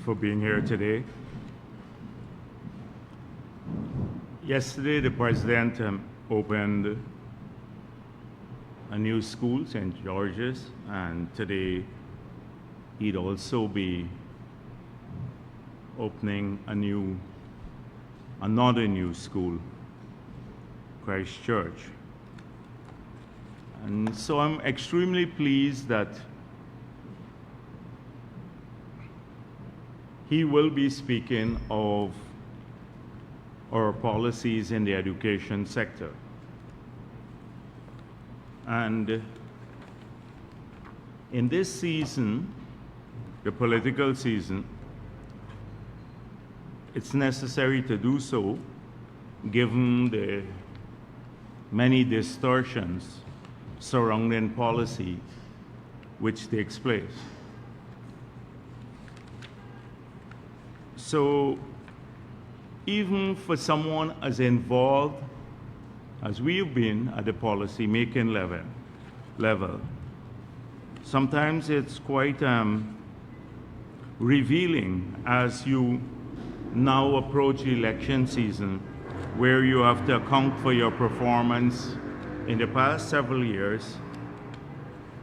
for being here today. Yesterday, the President opened a new school, St. George's, and today he'd also be opening another new school, Christ Church. And so I'm extremely pleased that he will be speaking of our policies in the education sector. And in this season, the political season, it's necessary to do so given the many distortions surrounding policy which takes place. So even for someone as involved as we've been at the policy making level, sometimes it's quite revealing as you now approach election season, where you have to account for your performance in the past several years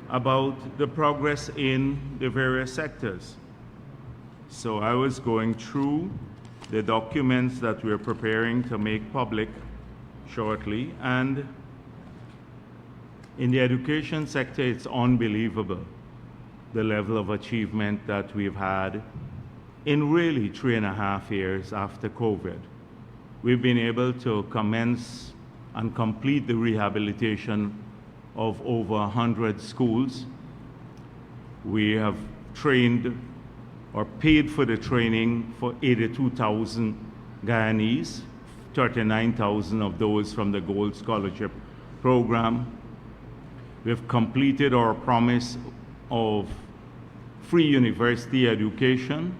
about the progress in the various sectors. So I was going through the documents that we're preparing to make public shortly, and in the education sector, it's unbelievable the level of achievement that we've had in really 3.5 years after COVID. We've been able to commence and complete the rehabilitation of over 100 schools. We have trained or paid for the training for 82,000 Guyanese, 39,000 of those from the Gold Scholarship Program. We've completed our promise of free university education,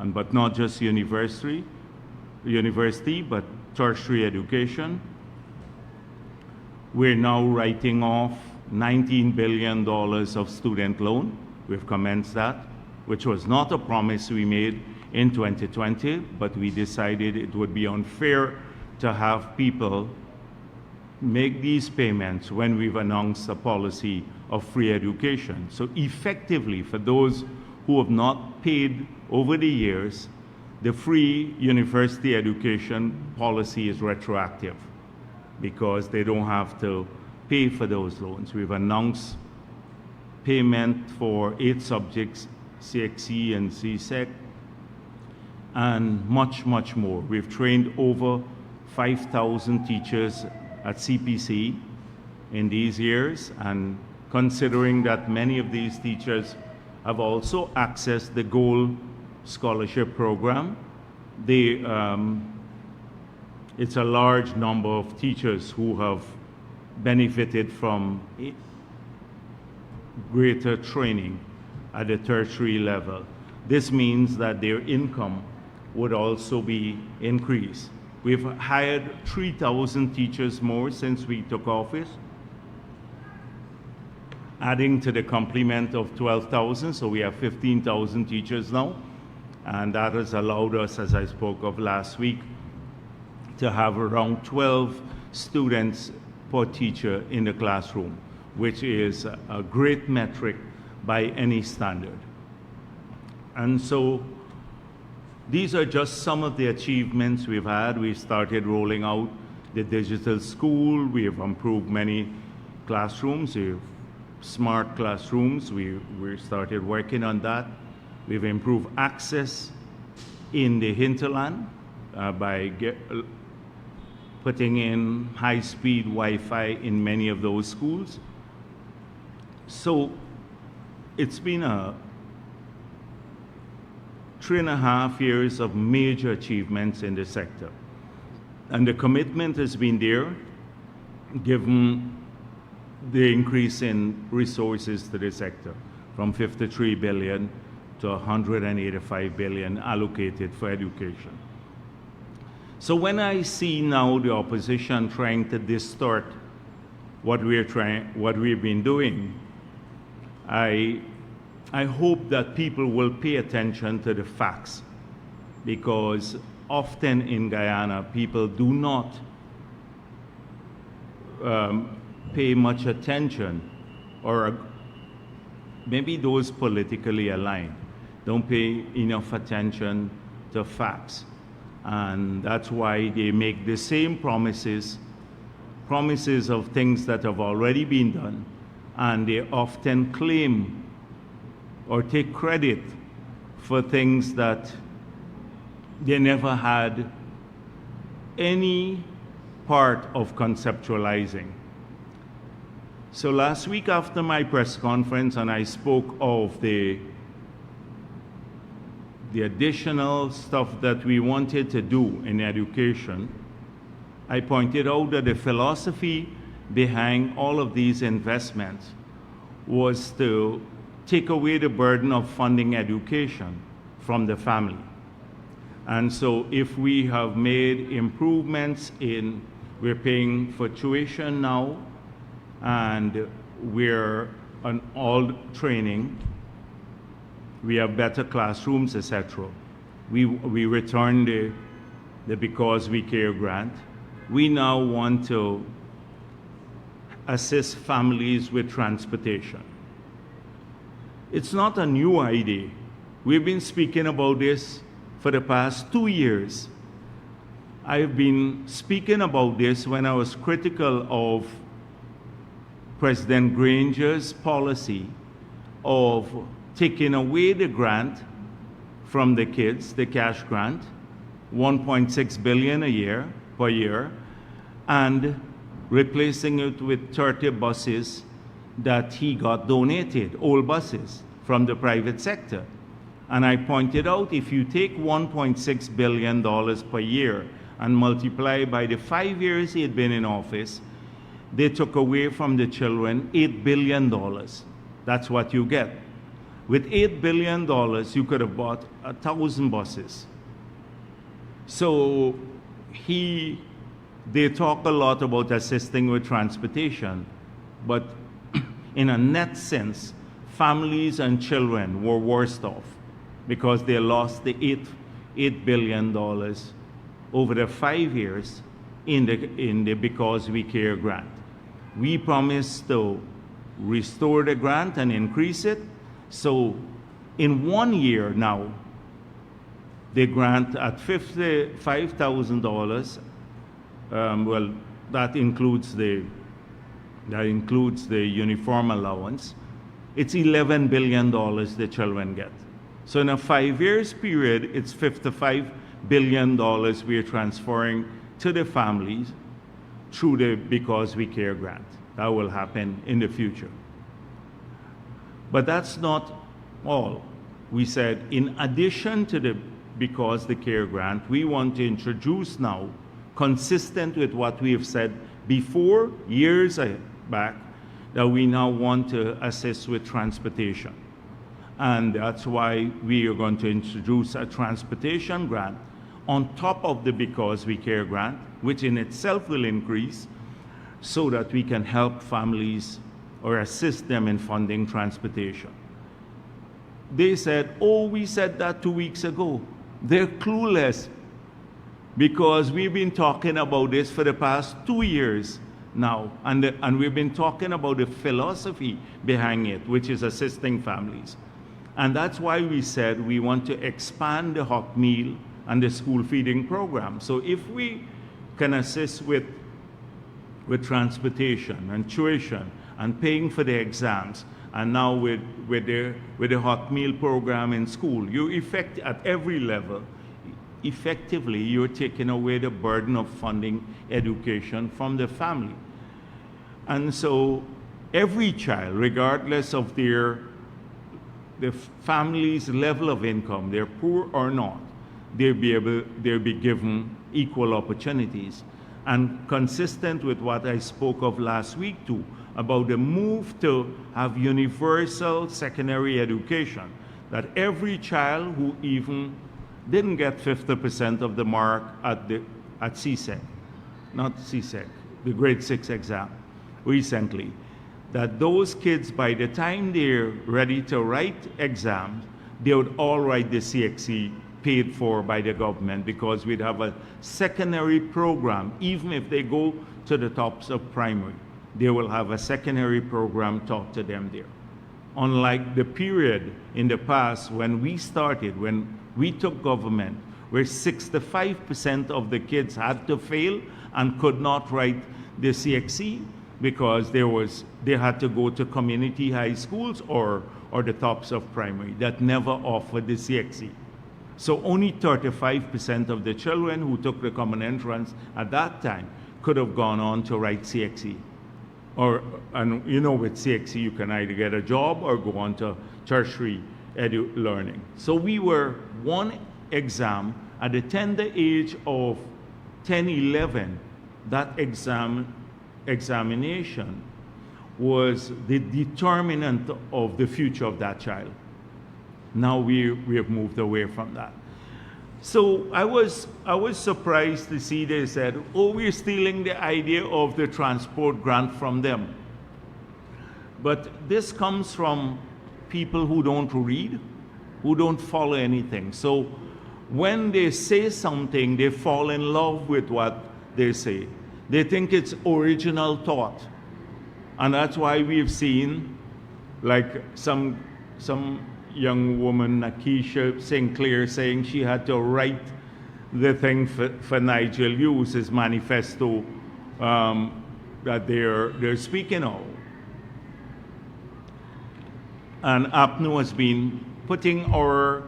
but not just university, but tertiary education. We're now writing off $19 billion of student loan. We've commenced that, which was not a promise we made in 2020, but we decided it would be unfair to have people make these payments when we've announced a policy of free education. So effectively, for those who have not paid over the years, the free university education policy is retroactive because they don't have to pay for those loans. We've announced payment for 8 subjects, CXE and CSEC, and much, much more. We've trained over 5,000 teachers at CPC in these years, and considering that many of these teachers have also accessed the Gold Scholarship Program, it's a large number of teachers who have benefited from greater training at the tertiary level. This means that their income would also be increased. We've hired 3,000 teachers more since we took office, adding to the complement of 12,000, so we have 15,000 teachers now. And that has allowed us, as I spoke of last week, to have around 12 students per teacher in the classroom, which is a great metric by any standard. And so these are just some of the achievements we've had. We've started rolling out the digital school. We have improved many classrooms. We have smart classrooms. We started working on that. We've improved access in the hinterland by putting in high-speed Wi-Fi in many of those schools. So it's been 3.5 years of major achievements in the sector. And the commitment has been there, given the increase in resources to the sector, from 53 billion to 185 billion allocated for education. So when I see now the opposition trying to distort what we've been doing, I I hope that people will pay attention to the facts, because often in Guyana, people do not pay much attention, or maybe those politically aligned don't pay enough attention to facts. And that's why they make the same promises of things that have already been done, and they often claim or take credit for things that they never had any part of conceptualizing. So last week after my press conference, and I spoke of the additional stuff that we wanted to do in education, I pointed out that the philosophy behind all of these investments was to take away the burden of funding education from the family. And so if we have made improvements we're paying for tuition now, and we're on all training, we have better classrooms, etc. We returned the Because We Care grant. We now want to assist families with transportation. It's not a new idea. We've been speaking about this for the past 2 years. I've been speaking about this when I was critical of President Granger's policy of taking away the grant from the kids, the cash grant, $1.6 billion a year per year, and replacing it with 30 buses that he got donated, old buses from the private sector. And I pointed out, if you take $1.6 billion per year and multiply by the 5 years he had been in office, they took away from the children $8 billion. That's what you get. With $8 billion, you could have bought 1,000 buses. So they talk a lot about assisting with transportation, but in a net sense, families and children were worse off because they lost the $8 billion over the 5 years in the Because We Care grant. We promised to restore the grant and increase it. So in 1 year now, the grant at $55,000, well, that includes the uniform allowance. It's $11 billion the children get. So in a 5 years period, it's $55 billion we're transferring to the families through the Because We Care grant. That will happen in the future. But that's not all. We said, in addition to the Because the Care grant, we want to introduce now, consistent with what we have said before, years back, that we now want to assist with transportation. And that's why we are going to introduce a transportation grant on top of the Because We Care grant, which in itself will increase, so that we can help families or assist them in funding transportation. They said, oh, we said that 2 weeks ago. They're clueless, because we've been talking about this for the past 2 years now, and we've been talking about the philosophy behind it, which is assisting families. And that's why we said we want to expand the hot meal and the school feeding program. So if we can assist with transportation and tuition and paying for the exams, and now with the hot meal program in school, you at every level, effectively you're taking away the burden of funding education from the family. And so every child, regardless of the family's level of income, they're poor or not, they'll be given equal opportunities. And consistent with what I spoke of last week too, about the move to have universal secondary education, that every child who even didn't get 50% of the mark at CSEC, not CSEC, the grade 6 exam recently, that those kids, by the time they're ready to write exams, they would all write the CXC paid for by the government, because we'd have a secondary program. Even if they go to the tops of primary, they will have a secondary program taught to them there. Unlike the period in the past when we started, when we took government, where 65% of the kids had to fail and could not write the CXC because they had to go to community high schools or the tops of primary that never offered the CXC. So only 35% of the children who took the common entrance at that time could have gone on to write CXC. And you know, with CXC, you can either get a job or go on to tertiary learning. So we were one exam at the tender age of 10, 11. That examination was the determinant of the future of that child. Now we have moved away from that. So I was surprised to see they said, oh, we're stealing the idea of the transport grant from them. But this comes from people who don't read, who don't follow anything. So when they say something, they fall in love with what they say. They think it's original thought. And that's why we've seen, like some young woman, Nakisha Sinclair, saying she had to write the thing for Nigel Hughes, his manifesto that they're speaking of. And APNU has been putting our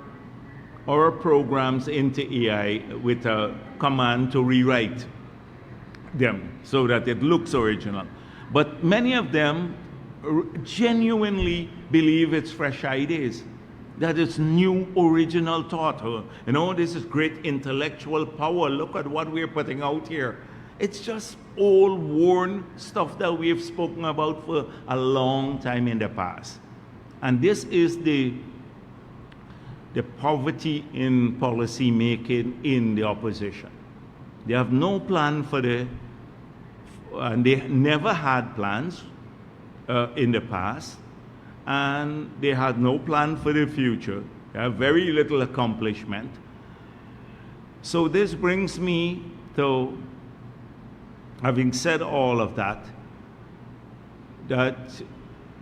programs into AI with a command to rewrite them so that it looks original. But many of them genuinely believe it's fresh ideas, that it's new original thought. You know, this is great intellectual power. Look at what we're putting out here. It's just old, worn stuff that we've spoken about for a long time in the past. And this is the poverty in policy making in the opposition. They have no plan for and they never had plans in the past, and they had no plan for the future. They have very little accomplishment. So this brings me to, having said all of that, that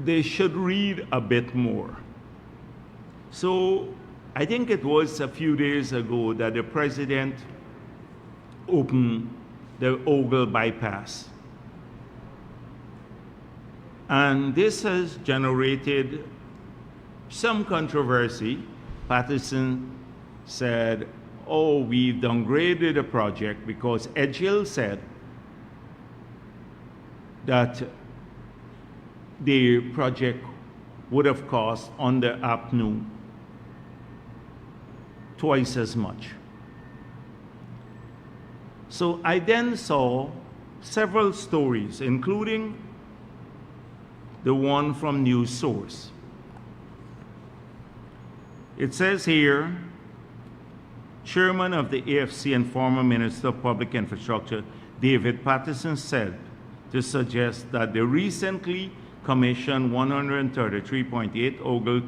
they should read a bit more. So I think it was a few days ago that the president opened the Ogle bypass. And this has generated some controversy. Patterson said, oh, we've downgraded the project because Edghill said that the project would have cost under APNU twice as much. So I then saw several stories, including the one from News Source. It says here, Chairman of the AFC and former Minister of Public Infrastructure, David Patterson, said to suggest that the recently commissioned 133.8 Ogle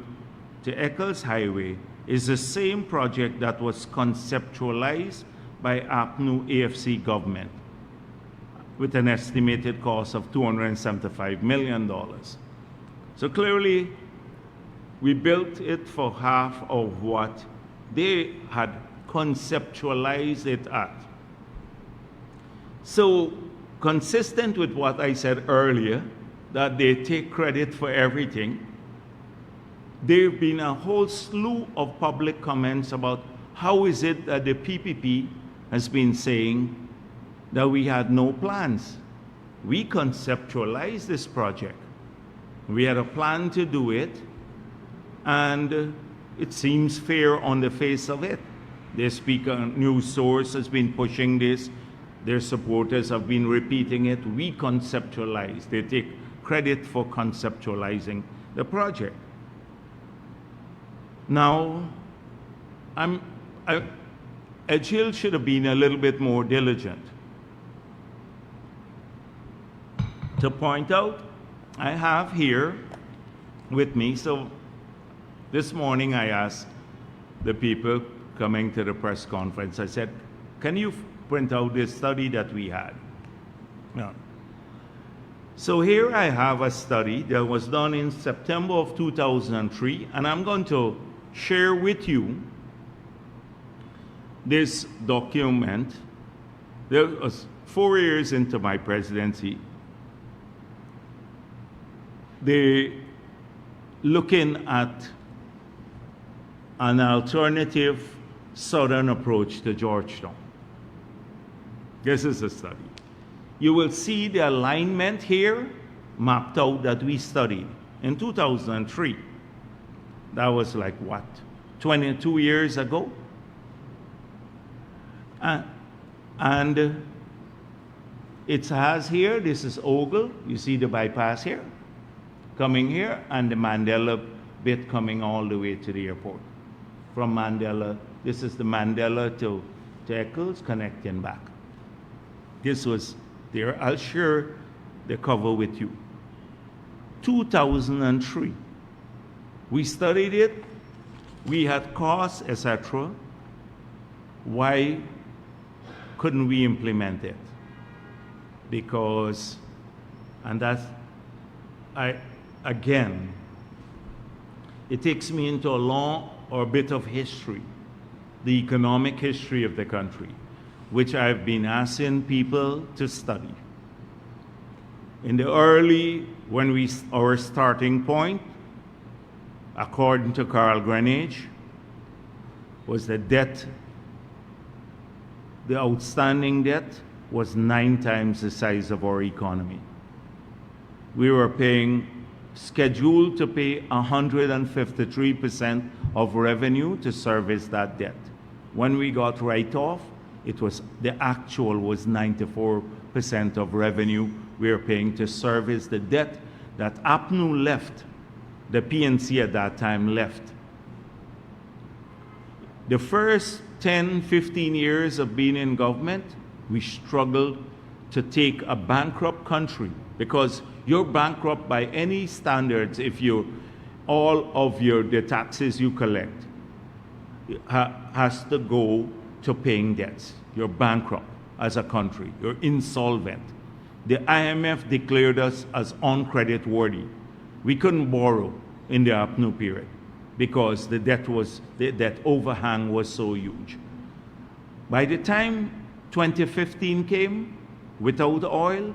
to Eccles Highway is the same project that was conceptualized by APNU AFC government with an estimated cost of $275 million. So clearly, we built it for half of what they had conceptualized it at. So consistent with what I said earlier, that they take credit for everything, there have been a whole slew of public comments about how is it that the PPP has been saying that we had no plans. We conceptualized this project. We had a plan to do it, and it seems fair on the face of it. Their speaker, News Source, has been pushing this. Their supporters have been repeating it. We conceptualized. They take credit for conceptualizing the project. Now, Edghill should have been a little bit more diligent to point out I have here with me, so this morning I asked the people coming to the press conference, I said, can you print out this study that we had? No. So here I have a study that was done in September of 2003, and I'm going to share with you this document. There was 4 years into my presidency. They're looking at an alternative southern approach to Georgetown. This is a study. You will see the alignment here mapped out that we studied in 2003. That was like what, 22 years ago? And it has here, this is Ogle, you see the bypass here, coming here, and the Mandela bit coming all the way to the airport. From Mandela, this is the Mandela to Eccles, connecting back. This was there. I'll share the cover with you. 2003. We studied it. We had costs, etc. Why couldn't we implement it? Because, and that's, again, it takes me into a long or a bit of history, the economic history of the country, which I've been asking people to study. In the early, our starting point, according to Carl Greenidge, was the debt, the outstanding debt was 9 times the size of our economy. We were scheduled to pay 153% of revenue to service that debt. When we got write-off, the actual was 94% of revenue we were paying to service the debt that APNU left, the PNC at that time left. The first 10, 15 years of being in government, we struggled to take a bankrupt country, because you're bankrupt by any standards if all of the taxes you collect has to go to paying debts. You're bankrupt as a country. You're insolvent. The IMF declared us as uncreditworthy. We couldn't borrow in the APNU period because the debt overhang was so huge. By the time 2015 came, without oil,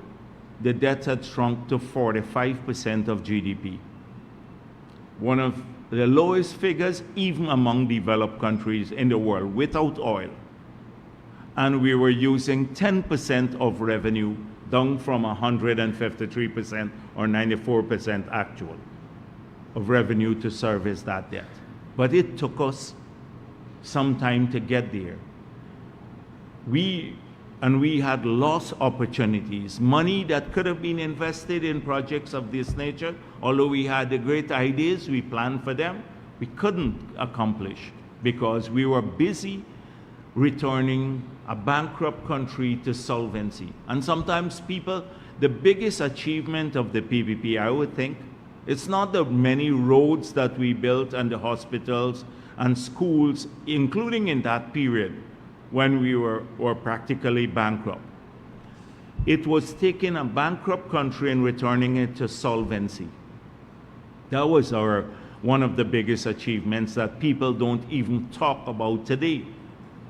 the debt had shrunk to 45% of GDP. One of the lowest figures even among developed countries in the world without oil. And we were using 10% of revenue, down from 153% or 94% actual of revenue to service that debt. But it took us some time to get there. We had lost opportunities, money that could have been invested in projects of this nature. Although we had the great ideas, we planned for them, we couldn't accomplish because we were busy returning a bankrupt country to solvency. And sometimes people, the biggest achievement of the PPP, I would think, it's not the many roads that we built and the hospitals and schools, including in that period when we were practically bankrupt. It was taking a bankrupt country and returning it to solvency. That was one of the biggest achievements that people don't even talk about today.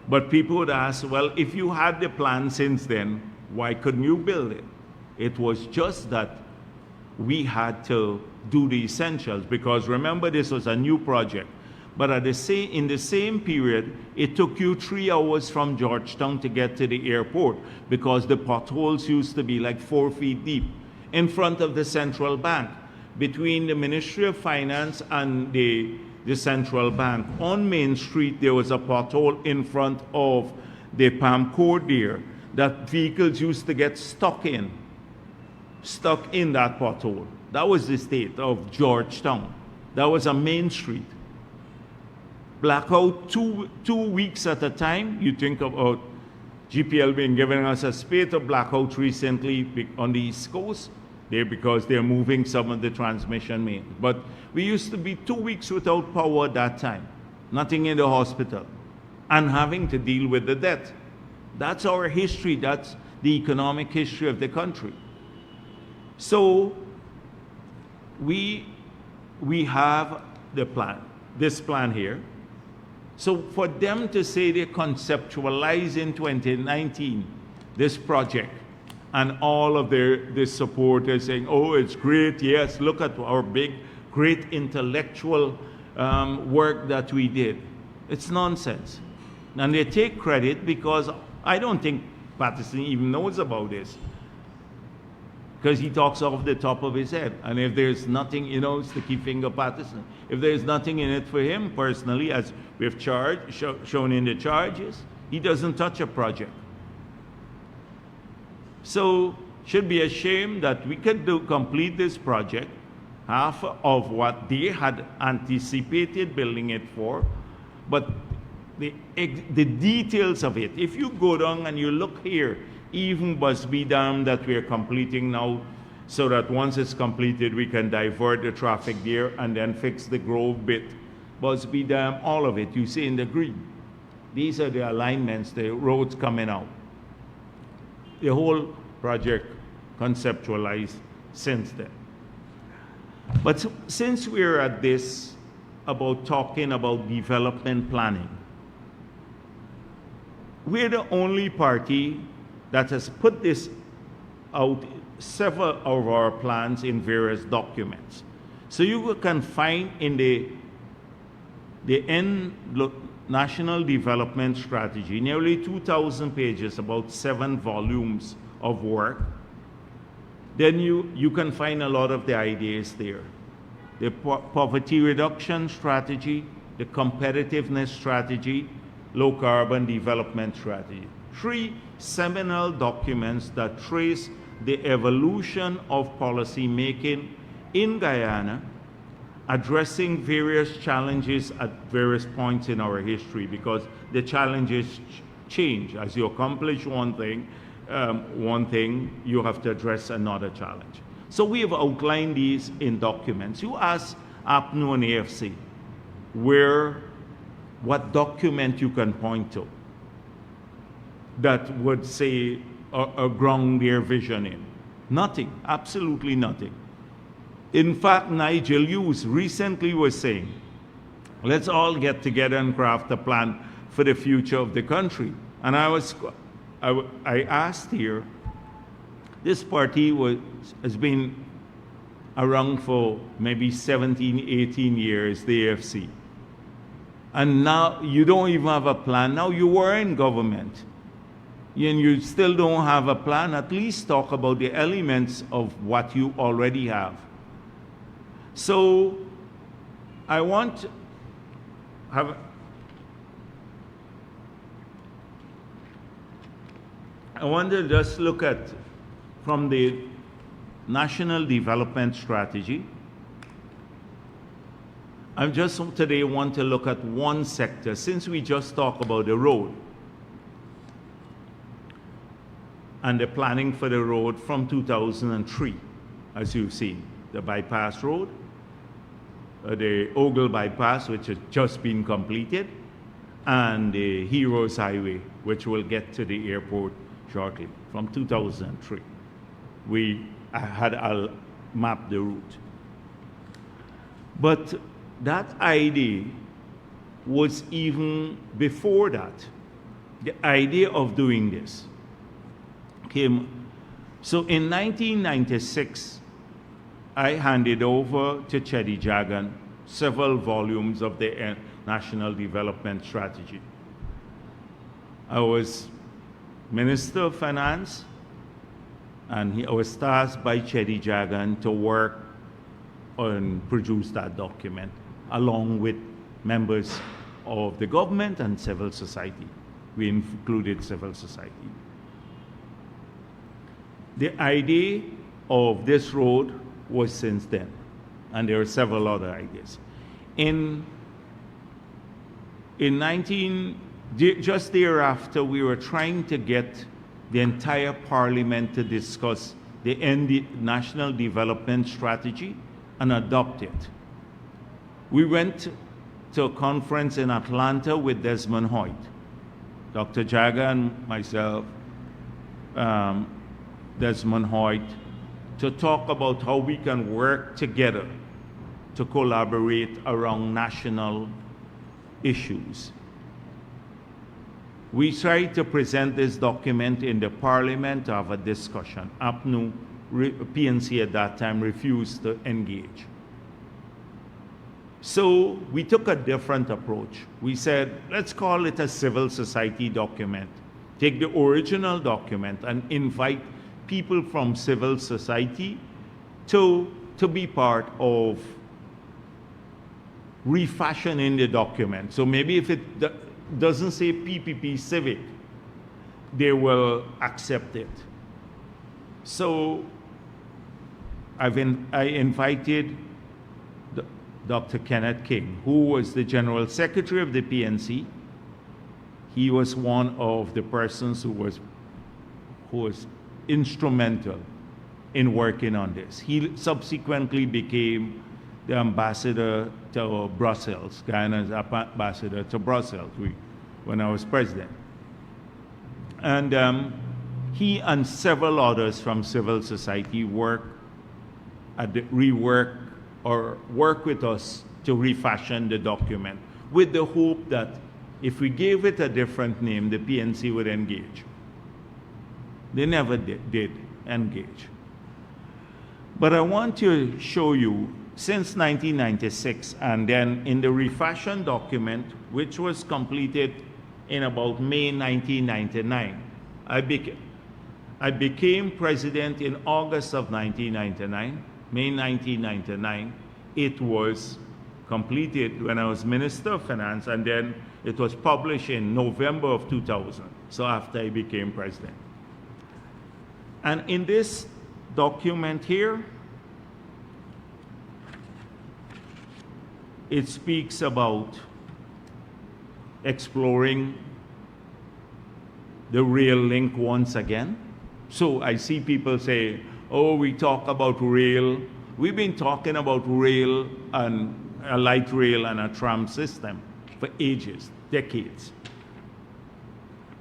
But people would ask, well, if you had the plan since then, why couldn't you build it? It was just that we had to do the essentials, because remember, this was a new project. But in the same period, it took you 3 hours from Georgetown to get to the airport, because the potholes used to be like 4 feet deep in front of the central bank, between the Ministry of Finance and the central bank. On Main Street, there was a pothole in front of the Palm Court there that vehicles used to get stuck in that pothole. That was the state of Georgetown. That was a Main Street. Blackout 2 weeks at a time. You think about GPL being giving us a spate of blackouts recently on the East Coast. there because they're moving some of the transmission mains. But we used to be 2 weeks without power at that time, nothing in the hospital, and having to deal with the debt. That's our history. That's the economic history of the country. So we have the plan, this plan here. So for them to say they conceptualize in 2019 this project, and all of their supporters saying, oh, it's great, yes, look at our big, great intellectual work that we did. It's nonsense. And they take credit because I don't think Patterson even knows about this, because he talks off the top of his head. And if there's nothing, you know, sticky finger Patterson, if there's nothing in it for him personally, as we've shown in the charges, he doesn't touch a project. So should be ashamed that we could complete this project, half of what they had anticipated building it for, but the details of it, if you go down and you look here, even Busby Dam that we're completing now, so that once it's completed we can divert the traffic there and then fix the Grove bit. Busby Dam, all of it, you see in the green. These are the alignments, the roads coming out. The whole project conceptualized since then. But since we're at this about talking about development planning, we're the only party that has put this out, several of our plans in various documents. So you can find in the National Development Strategy, nearly 2,000 pages, about 7 volumes of work. Then you can find a lot of the ideas there. The poverty reduction strategy, the competitiveness strategy, low carbon development strategy. 3 seminal documents that trace the evolution of policy making in Guyana, addressing various challenges at various points in our history, because the challenges change. As you accomplish one thing, you have to address another challenge. So we have outlined these in documents. You ask APNU and AFC what document you can point to that would say ground their vision in. Nothing, absolutely nothing. In fact, Nigel Hughes recently was saying, let's all get together and craft a plan for the future of the country. And I asked here, this party has been around for maybe 17, 18 years, the AFC. And now you don't even have a plan. Now you were in government and you still don't have a plan. At least talk about the elements of what you already have. So I want to just look at from the National Development Strategy. I just today want to look at one sector, since we just talked about the road and the planning for the road from 2003, as you've seen, the bypass road, the Ogle bypass, which has just been completed, and the Heroes Highway, which will get to the airport shortly, from 2003. I'll map the route. But that idea was even before that. The idea of doing this came. So in 1996, I handed over to Chedi Jagan several volumes of the National Development Strategy. I was Minister of Finance, and I was tasked by Chedi Jagan to work and produce that document, along with members of the government and civil society. We included civil society. The idea of this road was since then, and there are several other ideas. Just thereafter, we were trying to get the entire parliament to discuss the National Development Strategy and adopt it. We went to a conference in Atlanta with Desmond Hoyt, Dr. Jagdeo and myself, Desmond Hoyt, to talk about how we can work together to collaborate around national issues. We tried to present this document in the parliament to have a discussion. APNU, PNC at that time, refused to engage. So we took a different approach. We said, let's call it a civil society document. Take the original document and invite people from civil society to be part of refashioning the document. So maybe if it doesn't say PPP Civic, they will accept it. So I invited Dr. Kenneth King, who was the General Secretary of the PNC. He was one of the persons who was instrumental in working on this. He subsequently became the ambassador to Brussels, Guyana's ambassador to Brussels when I was president. And he and several others from civil society work with us to refashion the document with the hope that if we gave it a different name, the PNC would engage. They never did engage. But I want to show you, since 1996, and then in the refashioned document, which was completed in about May 1999, I became president in August of 1999, May 1999. It was completed when I was Minister of Finance, and then it was published in November of 2000, so after I became president. And in this document here, it speaks about exploring the rail link once again. So I see people say, oh, we talk about rail. We've been talking about rail and a light rail and a tram system for ages, decades.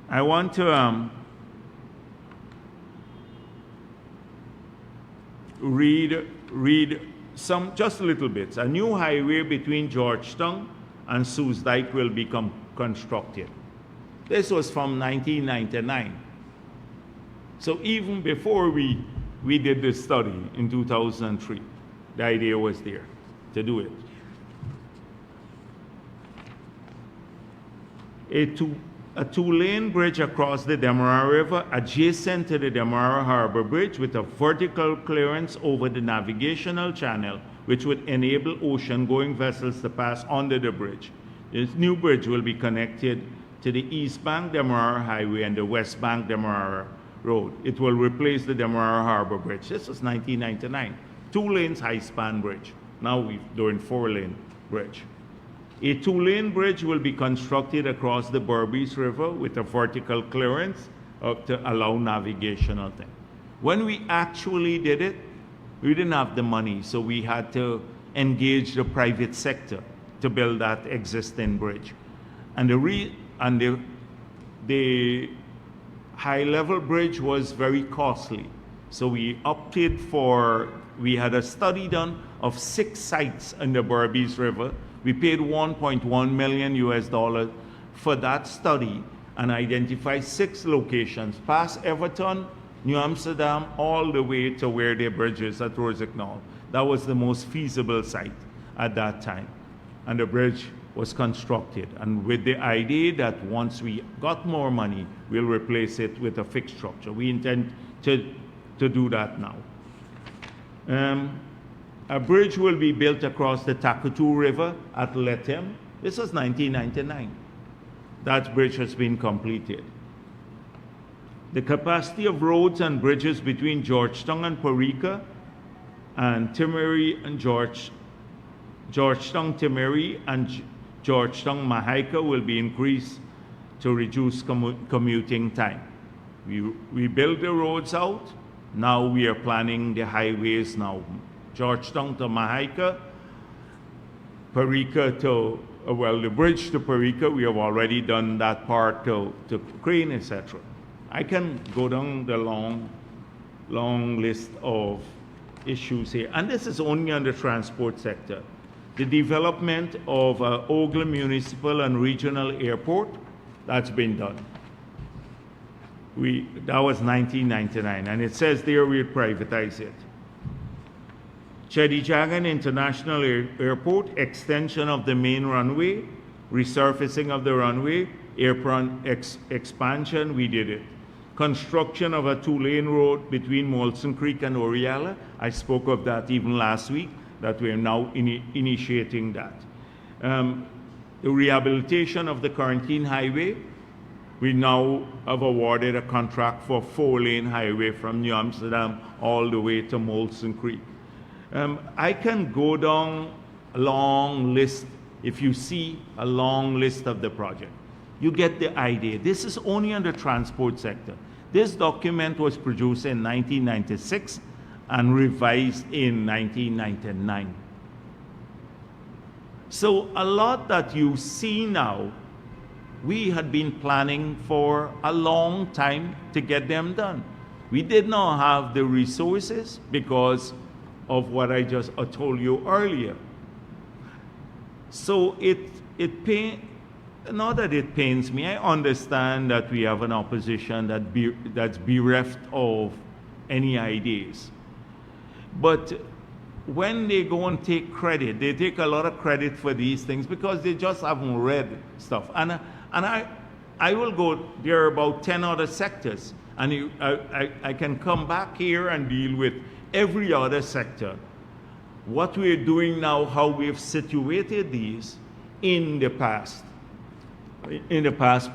I want to read some, just little bits. A new highway between Georgetown and Soesdijk will be constructed. This was from 1999. So even before we did this study in 2003, the idea was there to do it. A two-lane bridge across the Demerara River adjacent to the Demerara Harbor Bridge with a vertical clearance over the navigational channel, which would enable ocean-going vessels to pass under the bridge. This new bridge will be connected to the East Bank Demerara Highway and the West Bank Demerara Road. It will replace the Demerara Harbor Bridge. This was 1999. 2 lanes high-span bridge. Now we're doing 4-lane bridge. A 2-lane bridge will be constructed across the Berbice River with a vertical clearance to allow navigational thing. When we actually did it, we didn't have the money, so we had to engage the private sector to build that existing bridge. And the high-level bridge was very costly, so we had a study done of 6 sites in the Berbice River. We paid $1.1 million for that study and identified 6 locations, past Everton, New Amsterdam, all the way to where the bridge is at Rosignol. That was the most feasible site at that time. And the bridge was constructed. And with the idea that once we got more money, we'll replace it with a fixed structure. We intend to do that now. A bridge will be built across the Takatu River at Letem. This was 1999. That bridge has been completed. The capacity of roads and bridges between Georgetown and Parika and Timeri and Georgetown Timeri and Georgetown Mahaika will be increased to reduce commuting time. We build the roads out Now we are planning the highways now. Georgetown to Mahaika, Parika to, well, the bridge to Parika, we have already done that part to Crane, etc. I can go down the long list of issues here. And this is only on the transport sector. The development of Ogla Municipal and Regional Airport, that's been done. That was 1999, and it says there we'd privatize it. Chedijagan International Airport, extension of the main runway, resurfacing of the runway, airport expansion, we did it. Construction of a 2-lane road between Molson Creek and Oriala, I spoke of that even last week, that we are now initiating that. The rehabilitation of the Quarantine Highway, we now have awarded a contract for a 4-lane highway from New Amsterdam all the way to Molson Creek. I can go down a long list. If you see a long list of the project, you get the idea. This is only on the transport sector. This document was produced in 1996 and revised in 1999. So a lot that you see now, we had been planning for a long time to get them done. We did not have the resources because of what I just told you earlier. So not that it pains me, I understand that we have an opposition that's bereft of any ideas. But when they go and take credit, they take a lot of credit for these things because they just haven't read stuff. And I will go, there are about 10 other sectors, and I can come back here and deal with every other sector. What we're doing now, how we've situated these in the past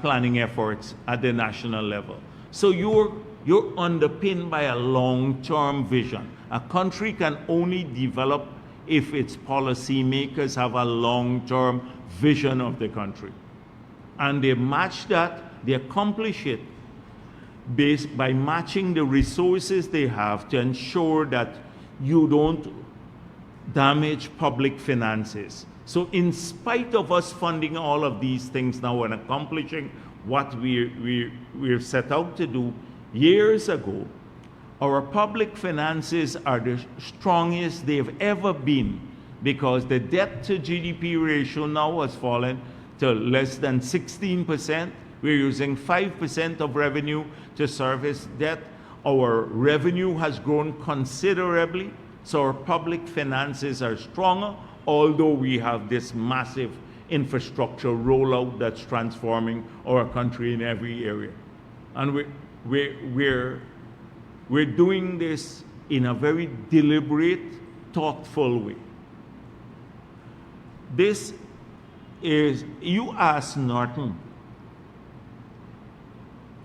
planning efforts at the national level. So you're underpinned by a long-term vision. A country can only develop if its policymakers have a long-term vision of the country. And they match that, they accomplish it by matching the resources they have to ensure that you don't damage public finances. So in spite of us funding all of these things now and accomplishing what we've set out to do years ago, our public finances are the strongest they've ever been because the debt to GDP ratio now has fallen to less than 16%. We're using 5% of revenue to service debt. Our revenue has grown considerably, so our public finances are stronger, although we have this massive infrastructure rollout that's transforming our country in every area. And we're doing this in a very deliberate, thoughtful way. This is, you ask Norton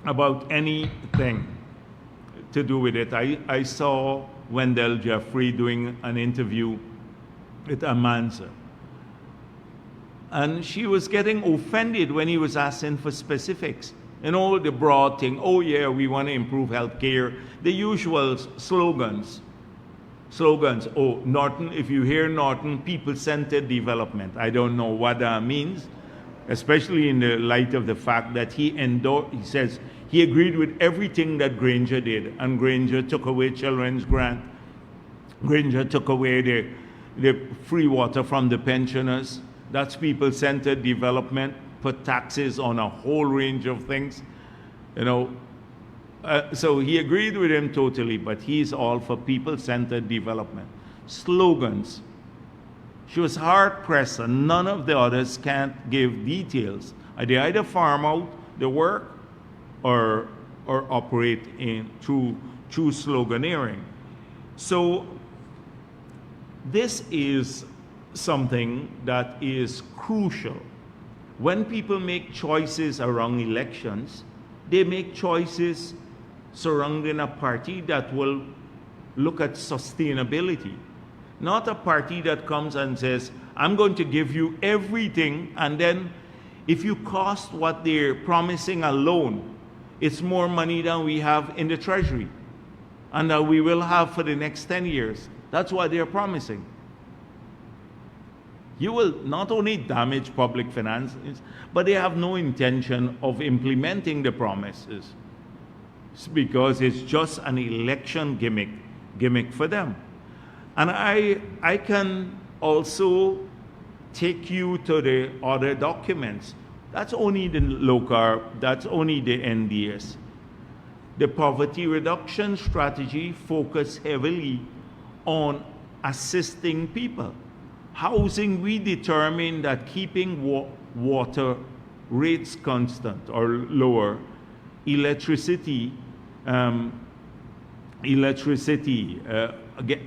about anything to do with it. I saw Wendell Jeffrey doing an interview with Amanza, and she was getting offended when he was asking for specifics. You know, the broad thing, oh yeah, we want to improve healthcare, the usual slogans. Oh, Norton, if you hear Norton, people-centered development. I don't know what that means, especially in the light of the fact that he says he agreed with everything that Granger did, and Granger took away children's grant, Granger took away the free water from the pensioners. That's people-centered development, put taxes on a whole range of things, you know. So he agreed with him totally, but he's all for people-centered development. Slogans. She was hard-pressed, and none of the others can't give details. They either farm out the work or operate through sloganeering. So this is something that is crucial. When people make choices around elections, they make choices surrounding a party that will look at sustainability, not a party that comes and says, I'm going to give you everything, and then if you cost what they're promising alone, it's more money than we have in the treasury. and that we will have for the next 10 years. That's what they're promising. You will not only damage public finances, but they have no intention of implementing the promises. It's because it's just an election gimmick for them. And I can also take you to the other documents. That's only the LOCAR, that's only the NDS. The poverty reduction strategy focused heavily on assisting people. Housing, we determined that keeping water rates constant or lower, electricity,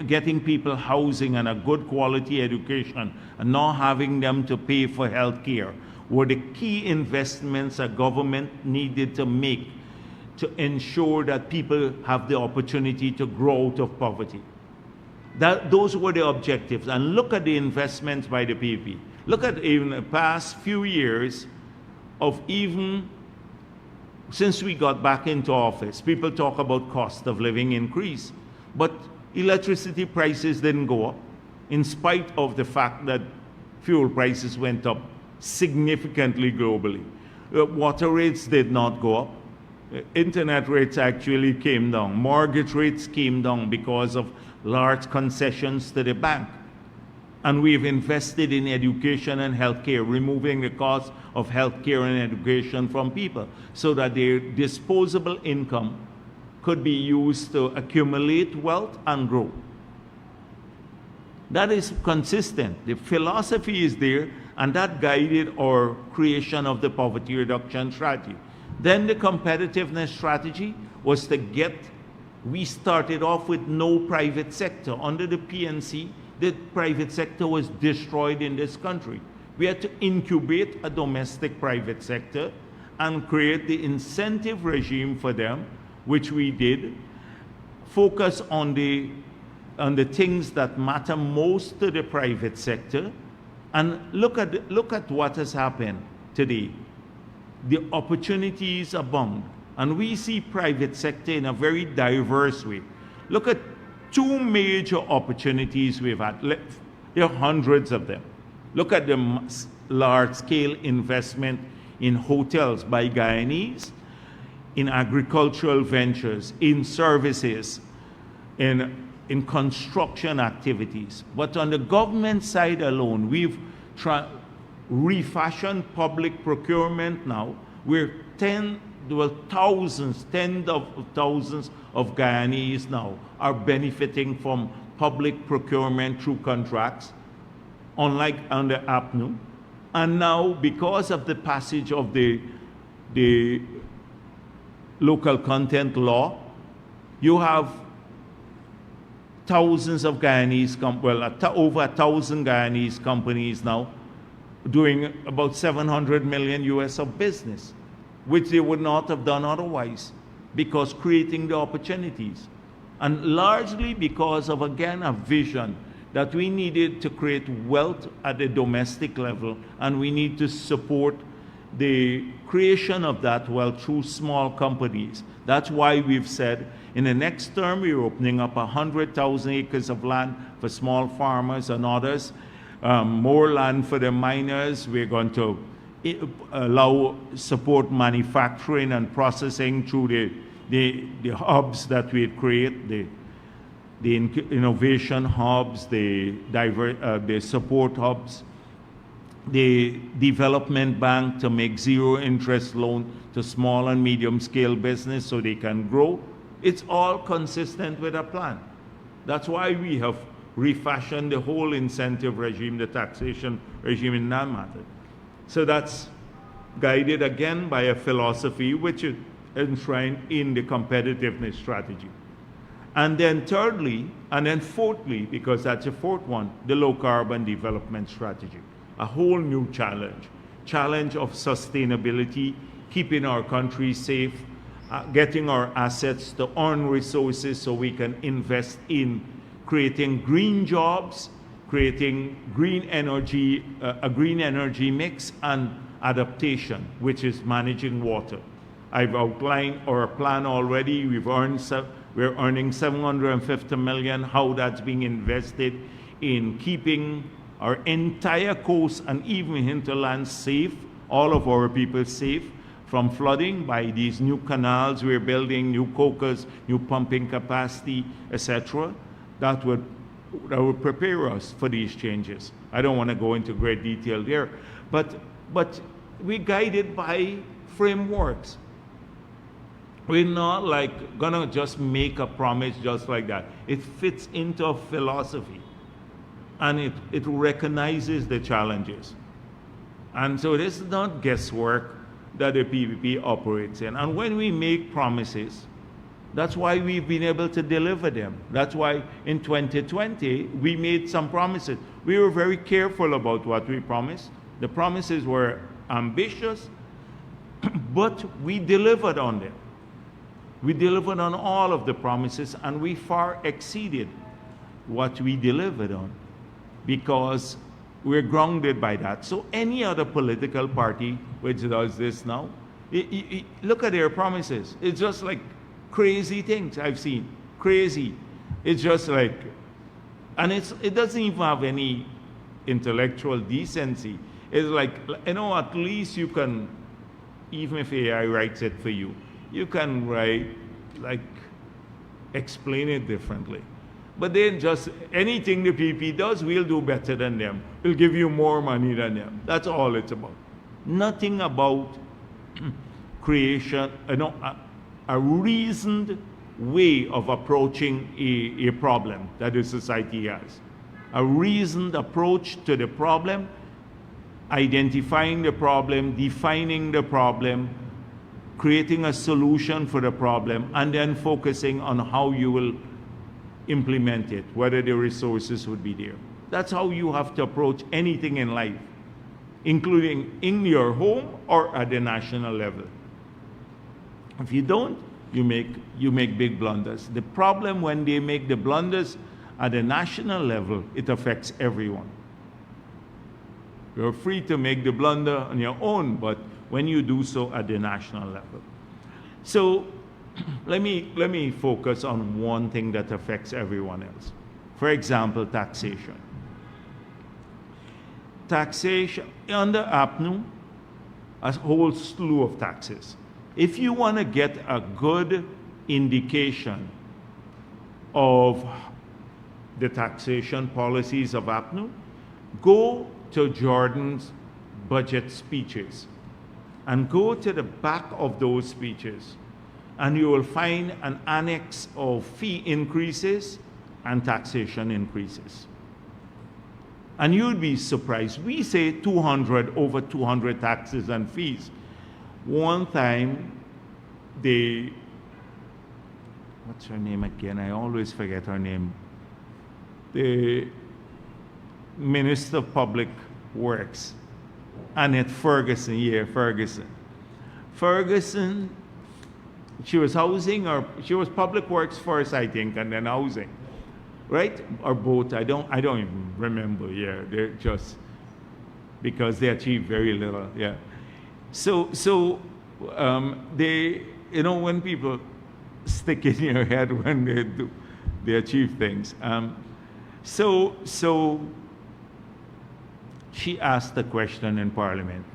getting people housing and a good quality education, and not having them to pay for health care were the key investments a government needed to make to ensure that people have the opportunity to grow out of poverty. Those were the objectives. And look at the investments by the PPP. Look at even the past few years of even since we got back into office, people talk about cost of living increase, but electricity prices didn't go up in spite of the fact that fuel prices went up significantly globally. Water rates did not go up. Internet rates actually came down. Mortgage rates came down because of large concessions to the bank. And we've invested in education and healthcare, removing the cost of healthcare and education from people so that their disposable income could be used to accumulate wealth and grow. That is consistent. The philosophy is there, and that guided our creation of the poverty reduction strategy. Then the competitiveness strategy was to we started off with no private sector. Under the PNC, the private sector was destroyed in this country. We had to incubate a domestic private sector and create the incentive regime for them, which we did, focus on the things that matter most to the private sector, and look at what has happened today. The opportunities abound, and we see private sector in a very diverse way. Look at two major opportunities we've had. There are hundreds of them. Look at the large-scale investment in hotels by Guyanese, in agricultural ventures, in services, in construction activities. But on the government side alone, we've refashioned public procurement now, where tens of thousands of Guyanese now are benefiting from public procurement through contracts, unlike under APNU. And now, because of the passage of the local content law, you have thousands of Guyanese, over 1,000 Guyanese companies now doing about 700 million US of business, which they would not have done otherwise, because creating the opportunities. And largely because of, again, a vision that we needed to create wealth at the domestic level, and we need to support the creation of that wealth through small companies. That's why we've said in the next term we're opening up 100,000 acres of land for small farmers and others, more land for the miners. We're going to support manufacturing and processing through the hubs that we create, the innovation hubs, the support hubs, the development bank to make zero interest loan to small and medium scale business so they can grow. It's all consistent with a plan. That's why we have refashioned the whole incentive regime, the taxation regime in that matter. So that's guided again by a philosophy which is enshrined in the competitiveness strategy. And then thirdly, and then fourthly, because that's a fourth one, the low carbon development strategy. A whole new challenge of sustainability, keeping our country safe, getting our assets to earn resources so we can invest in creating green jobs, creating green energy, a green energy mix, and adaptation, which is managing water. I've outlined our plan already. We've earned We're earning 750 million, how that's being invested in keeping our entire coast and even hinterland safe, all of our people safe from flooding by these new canals we're building, new cokers, new pumping capacity, etc. That would prepare us for these changes. I don't want to go into great detail there, but we're guided by frameworks. We're not like gonna just make a promise just like that. It fits into a philosophy, and it recognizes the challenges. And so this is not guesswork that the PPP operates in. And when we make promises, that's why we've been able to deliver them. That's why in 2020, we made some promises. We were very careful about what we promised. The promises were ambitious, but we delivered on them. We delivered on all of the promises, and we far exceeded what we delivered on because we're grounded by that. So any other political party which does this now, look at their promises. It's just like crazy things I've seen. Crazy. It's just like, and it doesn't even have any intellectual decency. It's like, you know, at least you can, even if AI writes it for you, you can write, like, explain it differently. But then just anything the PP does, we'll do better than them. We'll give you more money than them. That's all it's about. Nothing about creation, you know, a reasoned way of approaching a problem that the society has. A reasoned approach to the problem, identifying the problem, defining the problem, creating a solution for the problem, and then focusing on how you will implement it, whether the resources would be there. That's how you have to approach anything in life, including in your home or at the national level. If you don't, you make big blunders. The problem when they make the blunders at the national level, it affects everyone. You're free to make the blunder on your own, but when you do so at the national level. So let me focus on one thing that affects everyone else. For example, taxation. Taxation under APNU, a whole slew of taxes. If you want to get a good indication of the taxation policies of APNU, go to Jordan's budget speeches and go to the back of those speeches, and you will find an annex of fee increases and taxation increases. And you'd be surprised. We say over 200 taxes and fees. One time, what's her name again? I always forget her name. The Minister of Public Works, Annette Ferguson, Ferguson, she was housing, or she was Public Works first, I think, and then housing, right? Or both, I don't even remember, yeah. They're just, because they achieved very little, yeah. So they, you know, when people stick in your head when they achieve things. So she asked the question in Parliament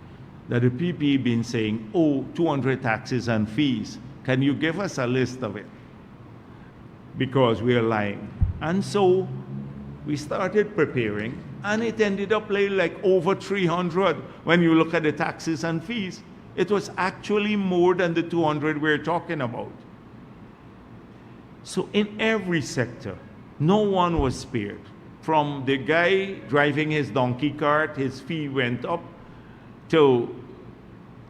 that the PP been saying, oh, 200 taxes and fees. Can you give us a list of it? Because we are lying. And so we started preparing, and it ended up like over 300 when you look at the taxes and fees. It was actually more than the 200 we're talking about. So in every sector, no one was spared. From the guy driving his donkey cart, his fee went up, to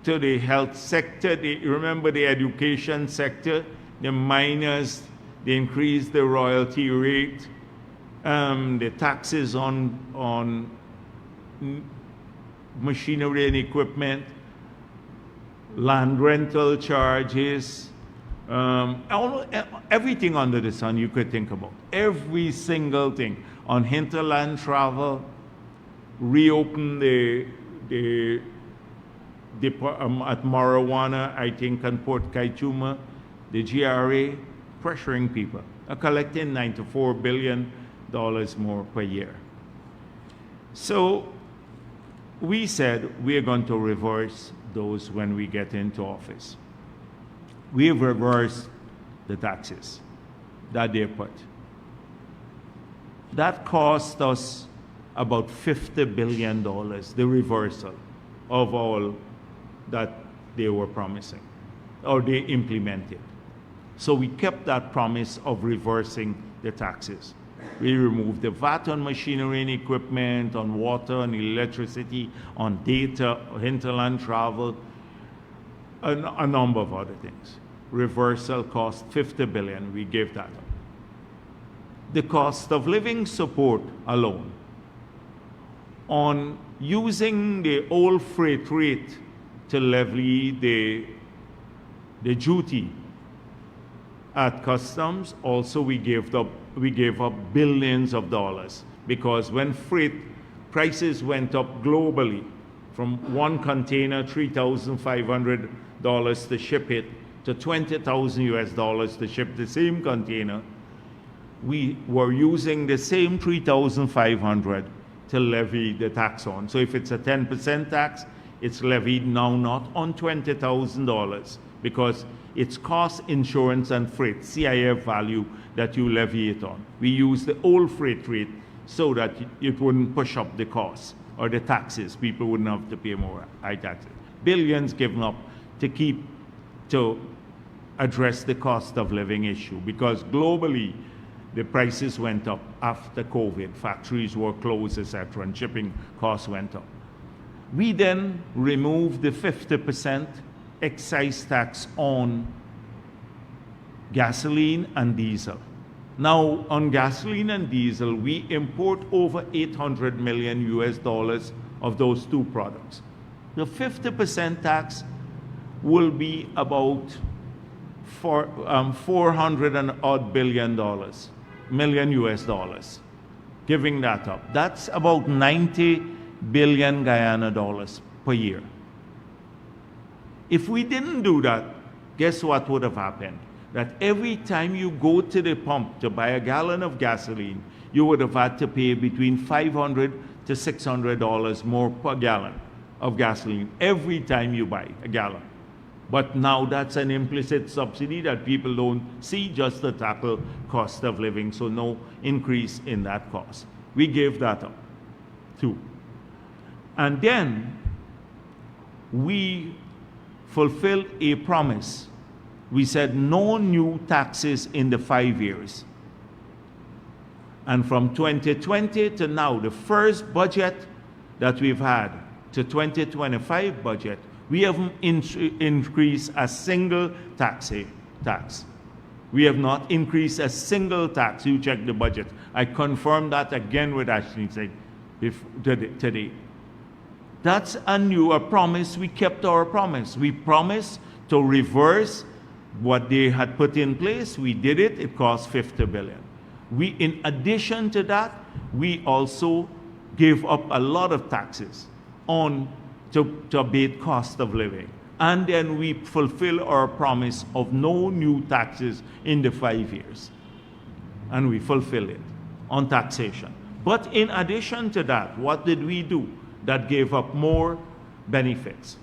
the health sector, remember the education sector, the miners, they increased the royalty rate, the taxes on machinery and equipment, land rental charges, everything under the sun you could think about. Every single thing. On hinterland travel, reopen at Marijuana, I think, and Port Kaituma, the GRA, pressuring people, are collecting $94 billion more per year. So we said we're going to reverse those when we get into office. We've reversed the taxes that they put. That cost us about $50 billion, the reversal of all that they were promising, or they implemented. So we kept that promise of reversing the taxes. We removed the VAT on machinery and equipment, on water, on electricity, on data, hinterland travel, a number of other things. Reversal cost $50 billion, we gave that up. The cost of living support alone, on using the old freight rate to levy the duty at customs, also we gave up billions of dollars, because when freight prices went up globally from one container, $3,500 to ship it, to $20,000 to ship the same container, we were using the same $3,500 to levy the tax on. So if it's a 10% tax, it's levied now not on $20,000, because it's cost, insurance, and freight, CIF value, that you levy it on. We use the old freight rate so that it wouldn't push up the costs or the taxes. People wouldn't have to pay more high taxes. Billions given up to address the cost of living issue, because globally the prices went up after COVID. Factories were closed, etc., and shipping costs went up. We then removed the 50% excise tax on gasoline and diesel. Now, on gasoline and diesel, we import over $800 million of those two products. The 50% tax will be about $400 and odd million, giving that up. That's about 90 billion Guyana dollars per year. If we didn't do that, guess what would have happened? That every time you go to the pump to buy a gallon of gasoline, you would have had to pay between $500 to $600 more per gallon of gasoline every time you buy a gallon. But now that's an implicit subsidy that people don't see, just to tackle cost of living, so no increase in that cost. We gave that up too. And then we fulfilled a promise. We said no new taxes in the 5 years. And from 2020 to now, the first budget that we've had to 2025 budget, we haven't increased a single tax. We have not increased a single tax. You check the budget. I confirmed that again with Ashley today. That's a promise. We kept our promise. We promised to reverse what they had put in place. We did it. It cost $50 billion. In addition to that, we also gave up a lot of taxes to abate cost of living. And then we fulfill our promise of no new taxes in the 5 years. And we fulfill it on taxation. But in addition to that, what did we do that gave up more benefits?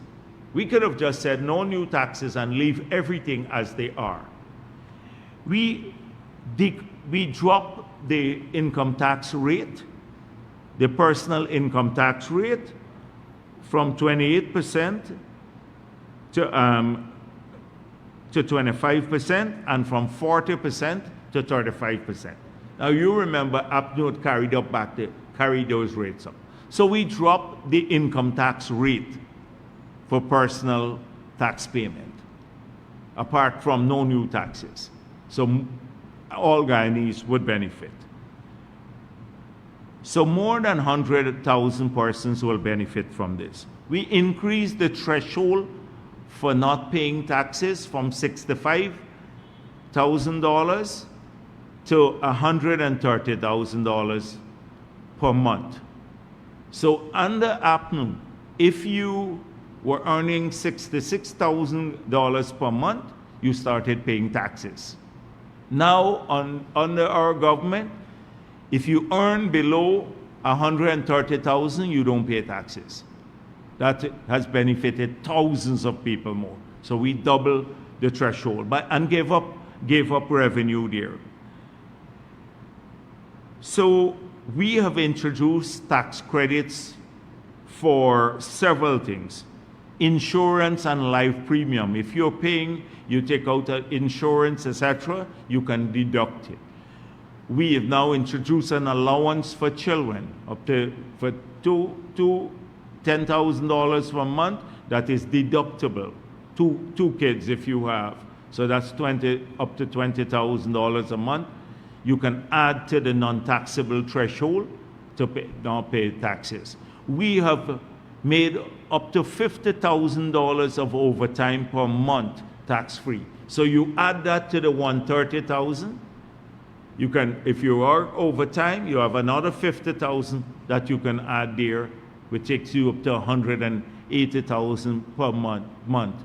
We could have just said no new taxes and leave everything as they are. We dropped the income tax rate, the personal income tax rate, from 28% to 25%, and from 40% to 35%. Now you remember APNOT carried those rates up. So we dropped the income tax rate for personal tax payment, apart from no new taxes. So all Guyanese would benefit. So more than 100,000 persons will benefit from this. We increased the threshold for not paying taxes from $65,000 to $130,000 per month. So under APNU, if you were earning $66,000 per month, you started paying taxes. Now, under our government, if you earn below 130,000, you don't pay taxes. That has benefited thousands of people more. So we double the threshold, and gave up revenue there. So we have introduced tax credits for several things. Insurance and life premium. If you're paying, you take out insurance, etc., you can deduct it. We have now introduced an allowance for children up to for $10,000 per month that is deductible. Two kids if you have. So that's up to $20,000 a month. You can add to the non-taxable threshold to not pay taxes. We have made up to $50,000 of overtime per month tax-free. So you add that to the $130,000. You can, if you are overtime, you have another $50,000 that you can add there, which takes you up to $180,000 per month,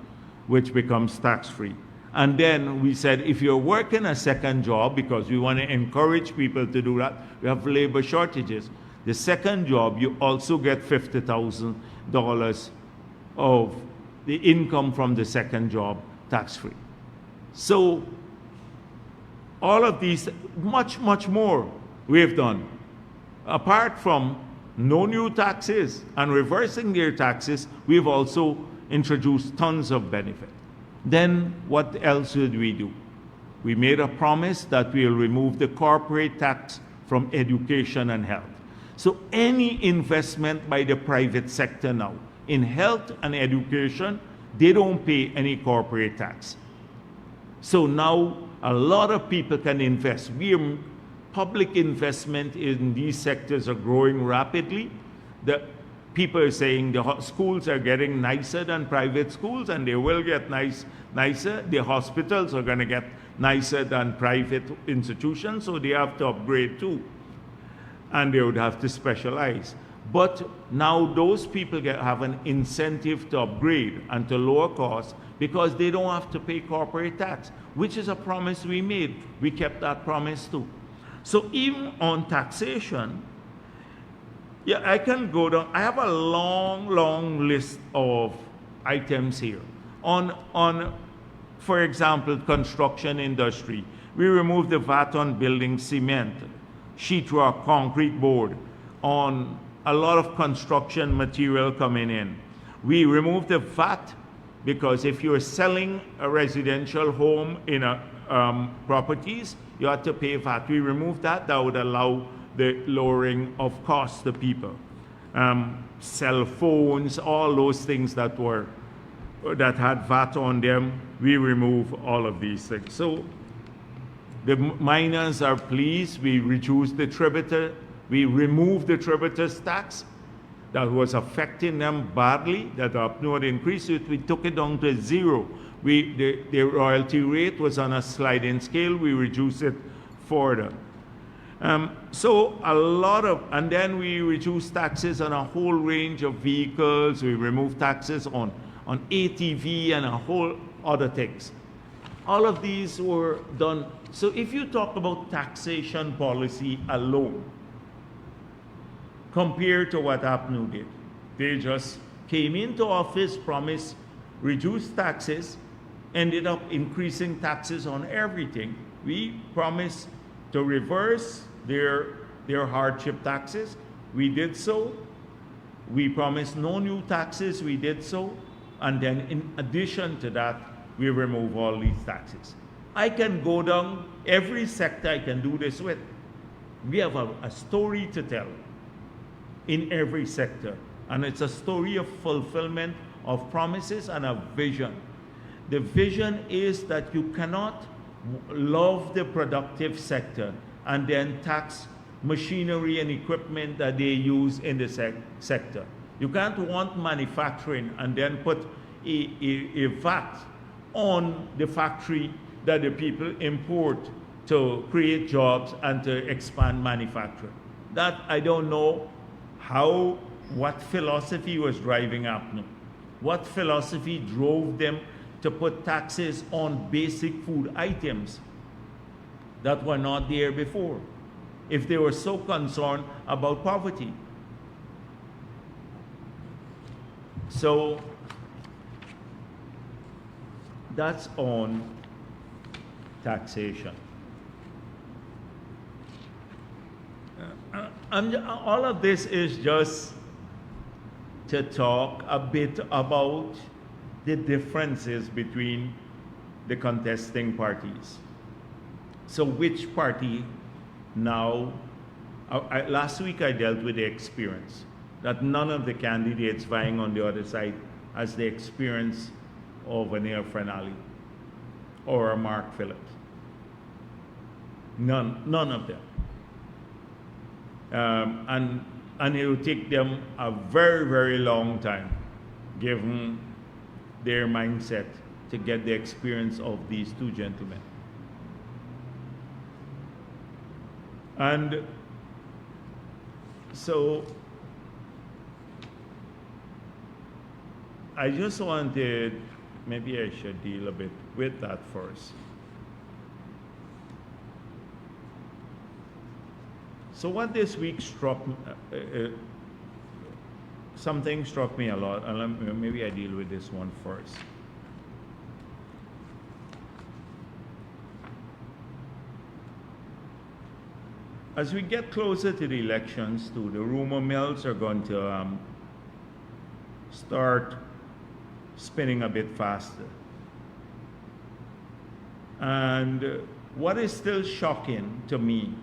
which becomes tax-free. And then we said, if you're working a second job, because we want to encourage people to do that, we have labor shortages. The second job, you also get $50,000 of the income from the second job tax-free. So all of these, much more we have done. Apart from no new taxes and reversing their taxes, we've also introduced tons of benefit. Then what else did we do? We made a promise that we'll remove the corporate tax from education and health. So any investment by the private sector now in health and education, they don't pay any corporate tax. So now a lot of people can invest. Public investment in these sectors are growing rapidly. The people are saying the schools are getting nicer than private schools, and they will get nicer. The hospitals are going to get nicer than private institutions, so they have to upgrade too. And they would have to specialize. But now those people have an incentive to upgrade and to lower costs because they don't have to pay corporate tax, which is a promise we made. We kept that promise too. So even on taxation, yeah, I can go down. I have a long list of items here. For example, construction industry. We removed the VAT on building cement, sheetrock, concrete board, on a lot of construction material coming in. We removed the VAT because if you're selling a residential home in properties, you have to pay VAT. We removed that. That would allow the lowering of costs to people. Cell phones, all those things that had VAT on them, we remove all of these things. So the miners are pleased. We reduced the tributor. We removed the tributors tax that was affecting them badly, that upward increase. We took it down to zero. The royalty rate was on a sliding scale. We reduced it further. So and then we reduced taxes on a whole range of vehicles. We removed taxes on ATV and a whole other things. All of these were done. So if you talk about taxation policy alone, compared to what APNU did, they just came into office, promised reduced taxes, ended up increasing taxes on everything. We promised to reverse their hardship taxes. We did so. We promised no new taxes. We did so. And then in addition to that, we remove all these taxes. I can go down every sector I can do this with. We have a story to tell in every sector. And it's a story of fulfillment of promises and a vision. The vision is that you cannot love the productive sector and then tax machinery and equipment that they use in the sector. You can't want manufacturing and then put a VAT on the factory that the people import to create jobs and to expand manufacturing. That I don't know what philosophy was driving APNU. What philosophy drove them to put taxes on basic food items? that were not there before, if they were so concerned about poverty. So that's on taxation. All of this is just to talk a bit about the differences between the contesting parties. So which party now, last week I dealt with the experience, that none of the candidates vying on the other side has the experience of a Neil Frenali or a Mark Phillips. None of them. And it will take them a very, very long time, given their mindset, to get the experience of these two gentlemen. And so I just wanted, maybe I should deal a bit with that first. So what this week struck, something struck me a lot, and maybe I deal with this one first. As we get closer to the elections, too, the rumor mills are going to start spinning a bit faster. And what is still shocking to me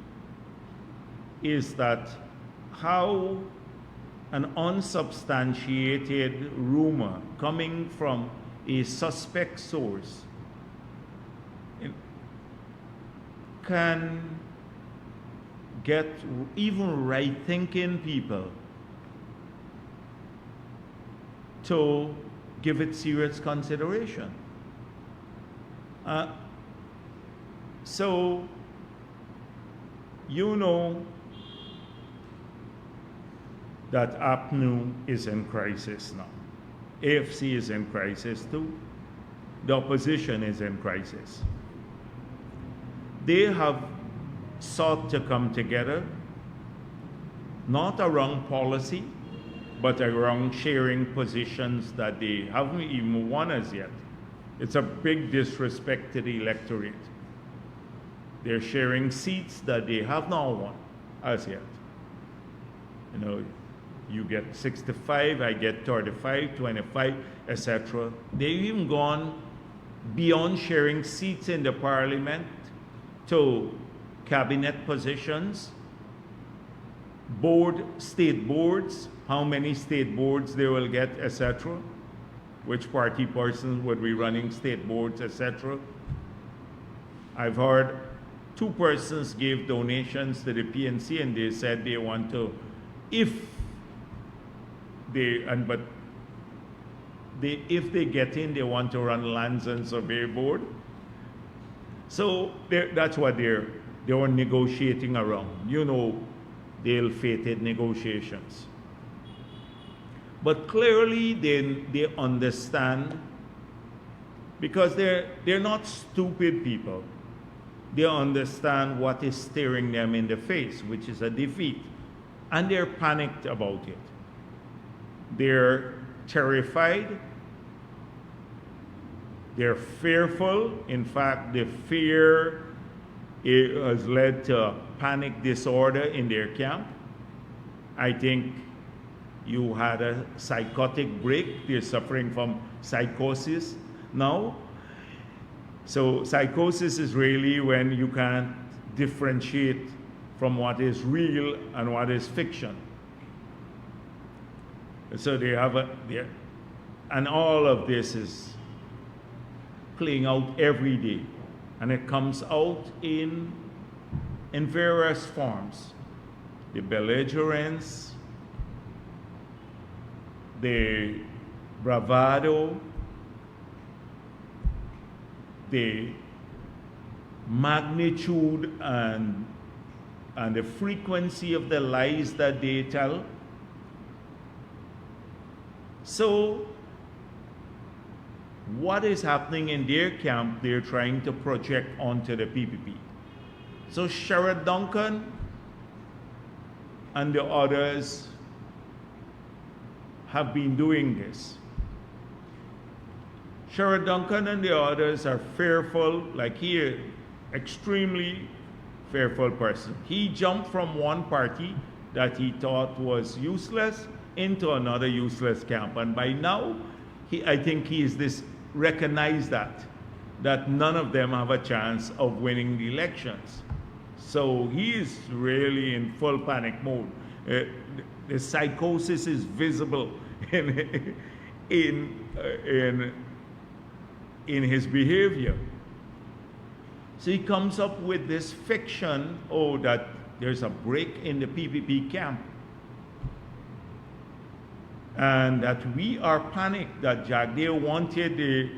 is that how an unsubstantiated rumor coming from a suspect source can get even right-thinking people to give it serious consideration. So, you know that APNU is in crisis now. AFC is in crisis too. The opposition is in crisis. They have sought to come together, not around policy, but around sharing positions that they haven't even won as yet. It's a big disrespect to the electorate. They're sharing seats that they have not won as yet. You know, you get 65, I get 35, 25, etc. They've even gone beyond sharing seats in the parliament to cabinet positions, state boards, how many state boards they will get, etc. Which party persons would be running state boards, etc. I've heard 2 persons gave donations to the PNC, and they said they want to, if they get in, they want to run Lands and Survey Board. So that's what they were negotiating around. You know, the ill-fated negotiations. But clearly they understand, because they're not stupid people. They understand what is staring them in the face, which is a defeat. And they're panicked about it. They're terrified. They're fearful. In fact, the fear has led to panic disorder in their camp. I think you had a psychotic break. They're suffering from psychosis now. So psychosis is really when you can't differentiate from what is real and what is fiction. So they have and all of this is playing out every day. And it comes out in various forms. The belligerence, the bravado, the magnitude and the frequency of the lies that they tell. So, what is happening in their camp, they're trying to project onto the PPP. So Sherrod Duncan and the others have been doing this. Sherrod Duncan and the others are fearful, like he is extremely fearful person. He jumped from one party that he thought was useless into another useless camp. And by now, I think he is recognized that none of them have a chance of winning the elections. So he is really in full panic mode. The psychosis is visible in his behavior. So he comes up with this fiction, that there's a break in the PPP camp. And that we are panicked that Jagdeo wanted the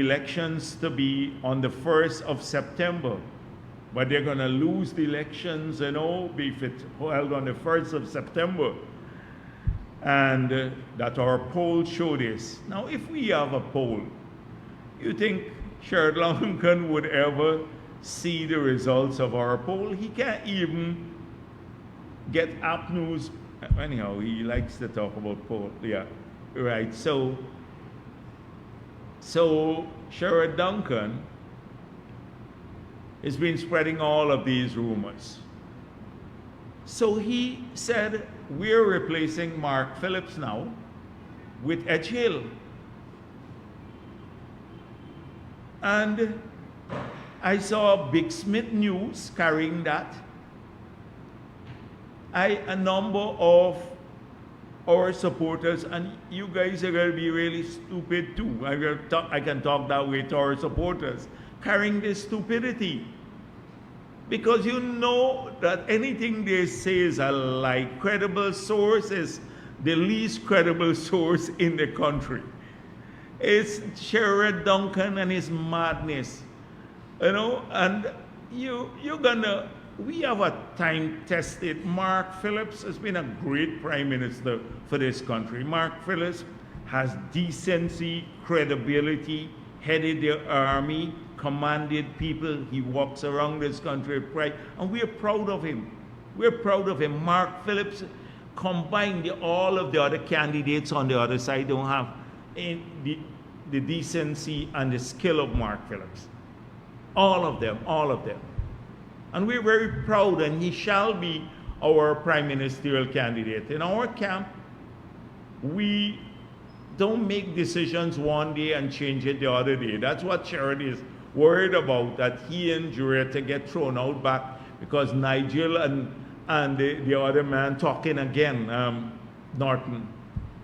elections to be on the 1st of September. But they're going to lose the elections, if it's held on the 1st of September. And that our poll show this. Now, if we have a poll, you think Sherrod Duncan would ever see the results of our poll? He can't even get app news. Anyhow, he likes to talk about poll. Yeah, right. So Sherrod Duncan has been spreading all of these rumors. So he said, we're replacing Mark Phillips now with Edge Hill. And I saw Big Smith News carrying that. A number of our supporters, and you guys are going to be really stupid too. I can talk that way to our supporters, carrying this stupidity. Because you know that anything they say is a lie. Credible source is the least credible source in the country. It's Sherrod Duncan and his madness. And we have a time-tested. Mark Phillips has been a great prime minister for this country. Mark Phillips has decency, credibility, headed the army, commanded people. He walks around this country with pride, and we are proud of him. We're proud of him. Mark Phillips, combined all of the other candidates on the other side, don't have the decency and the skill of Mark Phillips. All of them. And we're very proud, and he shall be our prime ministerial candidate. In our camp, we don't make decisions one day and change it the other day. That's what Sherrod is worried about, that he and Jureta get thrown out back because Nigel and the other man talking again, Norton.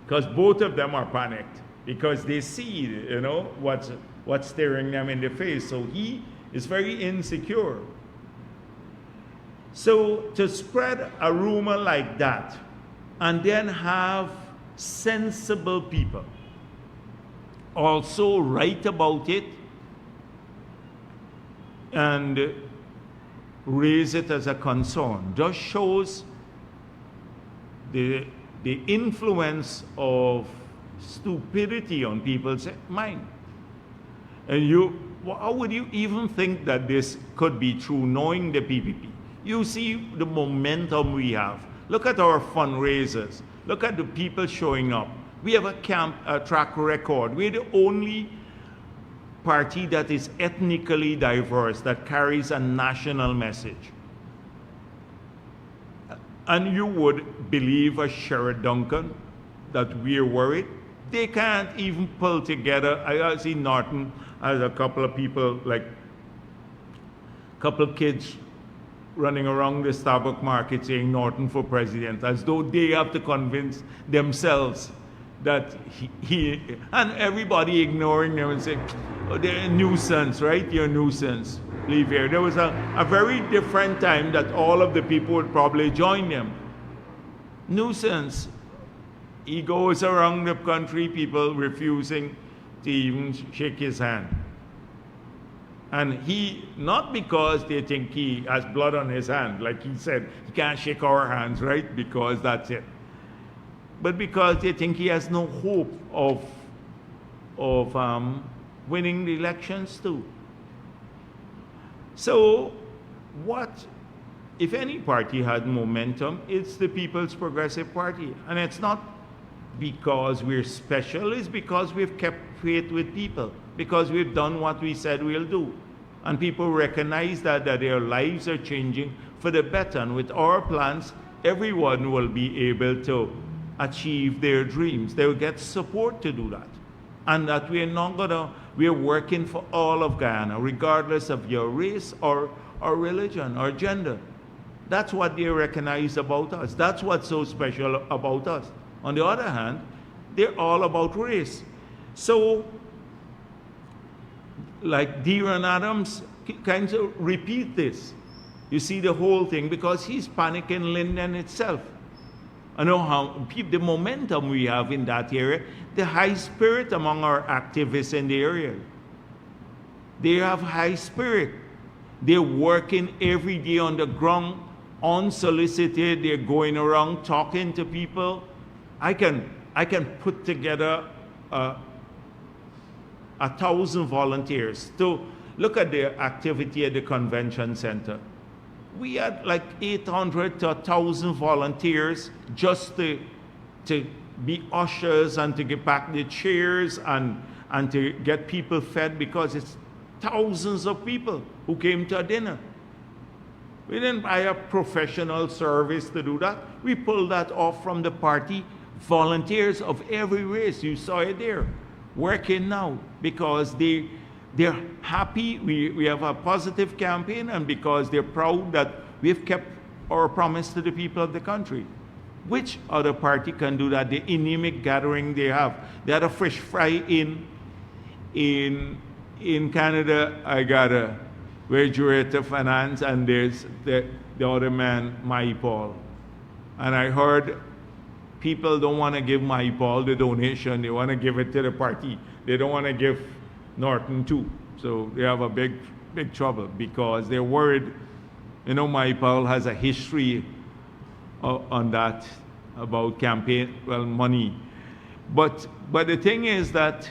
Because both of them are panicked because they see, what's staring them in the face. So he is very insecure. So to spread a rumor like that and then have sensible people also write about it and raise it as a concern just shows the influence of stupidity on people's mind. And how would you even think that this could be true knowing the PPP? You see the momentum we have. Look at our fundraisers. Look at the people showing up. We have a track record. We're the only party that is ethnically diverse, that carries a national message. And you would believe a Sherrod Duncan that we're worried? They can't even pull together. I see Norton as a couple of people, like a couple of kids running around the Starbucks market saying Norton for president, as though they have to convince themselves that he and everybody ignoring them and saying, oh, they're a nuisance, right? You're a nuisance. Leave here. There was a very different time that all of the people would probably join them. Nuisance. He goes around the country, people refusing to even shake his hand. And he, not because they think he has blood on his hand, like he said, he can't shake our hands, right? Because that's it. But because they think he has no hope of winning the elections too. So what, if any party had momentum, it's the People's Progressive Party. And it's not because we're special, it's because we've kept faith with people, because we've done what we said we'll do. And people recognize that their lives are changing for the better. And with our plans, everyone will be able to achieve their dreams. They will get support to do that. And that we're working for all of Guyana, regardless of your race or religion or gender. That's what they recognize about us. That's what's so special about us. On the other hand, they're all about race. So, like Deron Adams kind of repeat this. You see the whole thing, because he's panicking Linden itself. I know how the momentum we have in that area, the high spirit among our activists in the area. They have high spirit. They're working every day on the ground, unsolicited. They're going around talking to people. I can put together 1,000 volunteers to look at the activity at the convention center. We had like 800 to 1,000 volunteers just to be ushers and to get back the chairs and to get people fed, because it's thousands of people who came to a dinner. We didn't buy a professional service to do that. We pulled that off from the party. Volunteers of every race, you saw it there, working now because they're happy. We have a positive campaign, and because they're proud that we've kept our promise to the people of the country. Which other party can do that? The anemic gathering they have. They had a fish fry in Canada. I got a graduate of finance, and there's the other man, Mai Paul. And I heard people don't want to give Mai Paul the donation. They want to give it to the party. They don't want to give Norton too. So they have a big trouble, because they're worried. You know, Mai Paul has a history on that about campaign, money. But the thing is that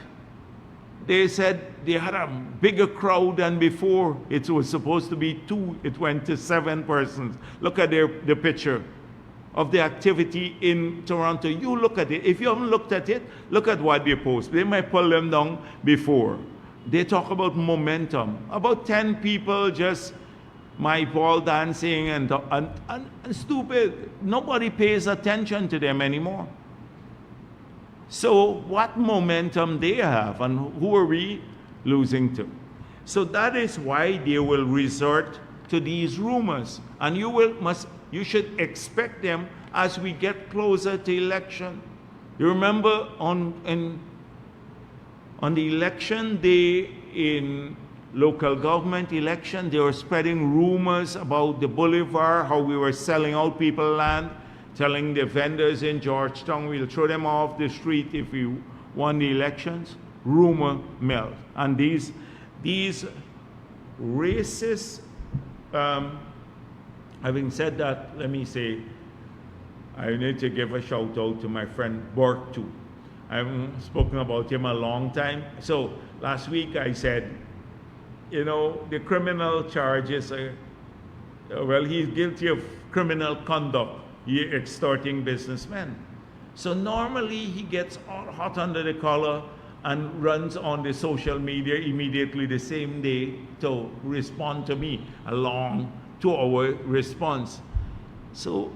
they said they had a bigger crowd than before. It was supposed to be 2. It went to 7 persons. Look at the picture of the activity in Toronto. You look at it. If you haven't looked at it, look at what they post. They might pull them down before. They talk about momentum. About 10 people just my ball dancing and stupid. Nobody pays attention to them anymore. So what momentum they have, and who are we losing to? So that is why they will resort to these rumors, and you should expect them as we get closer to election. You remember on the election day in local government election, they were spreading rumors about the boulevard, how we were selling out people land, telling the vendors in Georgetown we'll throw them off the street if we won the elections. Rumor mill. And these racist, having said that, let me say, I need to give a shout out to my friend Burke too. I haven't spoken about him a long time. So last week I said, you know, the criminal charges are, well, he's guilty of criminal conduct, extorting businessmen. So normally he gets all hot under the collar and runs on the social media immediately the same day to respond to me, a long 2-hour response. So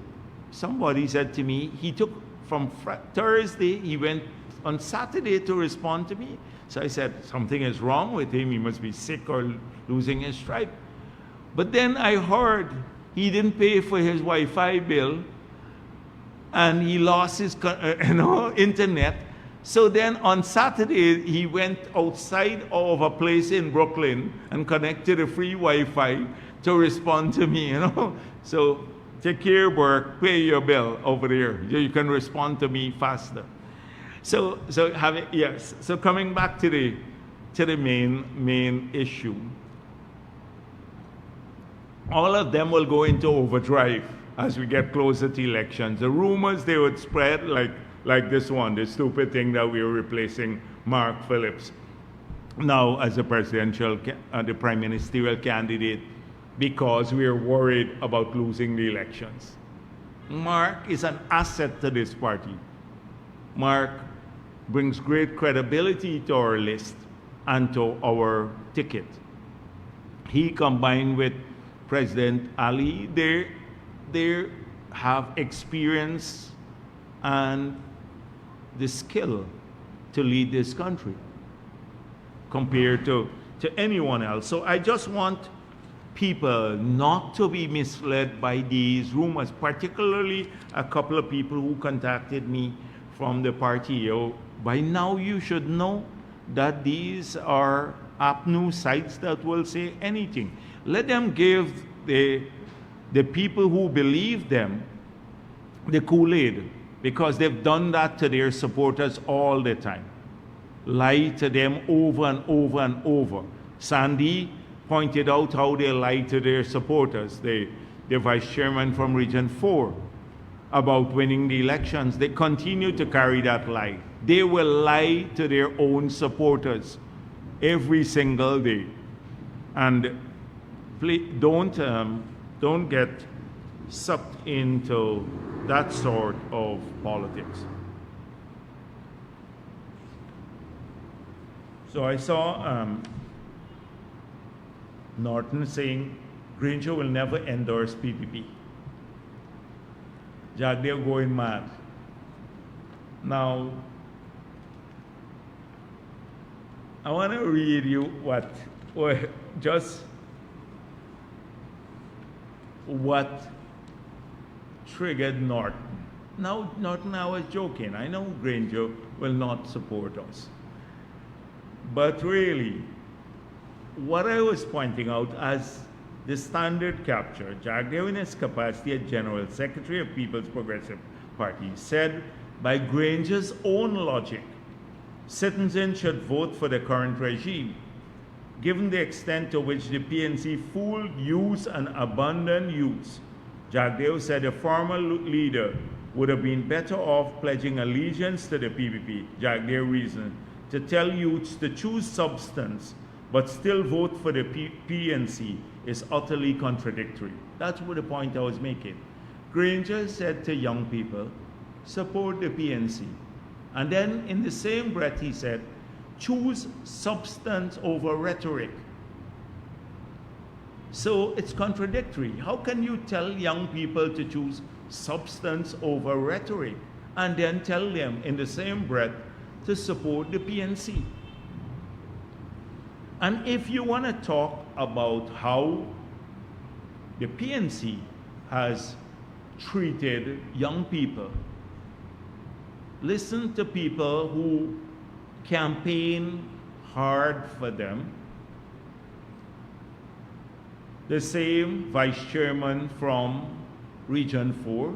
somebody said to me, he took from Thursday, he went on Saturday to respond to me. So I said, something is wrong with him. He must be sick or losing his stripe. But then I heard he didn't pay for his Wi-Fi bill, and he lost his internet. So then on Saturday, he went outside of a place in Brooklyn and connected a free Wi-Fi to respond to me, So take care, Burke, pay your bill over there. You can respond to me faster. So coming back to the main issue, all of them will go into overdrive as we get closer to elections. The rumors they would spread like this one, the stupid thing that we are replacing Mark Phillips now as the prime ministerial candidate because we're worried about losing the elections. Mark is an asset to this party. Mark brings great credibility to our list and to our ticket. He combined with President Ali, they have experience and the skill to lead this country compared to anyone else. So I just want people not to be misled by these rumors, particularly a couple of people who contacted me from the party. By now you should know that these are app news sites that will say anything. Let them give the people who believe them the Kool-Aid, because they've done that to their supporters all the time. Lie to them over and over and over. Sandy pointed out how they lie to their supporters, the vice chairman from Region 4, about winning the elections. They continue to carry that lie. They will lie to their own supporters every single day. And please don't get sucked into that sort of politics. So I saw Norton saying Granger will never endorse PPP. Jagdeo going mad. Now, I want to read you what triggered Norton. Now, Norton, I was joking. I know Granger will not support us. But really, what I was pointing out as the standard capture, Jagdeo in his capacity as General Secretary of People's Progressive Party said, by Granger's own logic, citizens should vote for the current regime. Given the extent to which the PNC fooled, used, and abandoned youths, Jagdeo said a former leader would have been better off pledging allegiance to the PPP. Jagdeo reasoned, to tell youths to choose substance but still vote for the PNC is utterly contradictory. That's what the point I was making. Granger said to young people, support the PNC. And then in the same breath he said, choose substance over rhetoric. So it's contradictory. How can you tell young people to choose substance over rhetoric and then tell them in the same breath to support the PNC? And if you want to talk about how the PNC has treated young people, listen to people who campaign hard for them. The same vice chairman from Region 4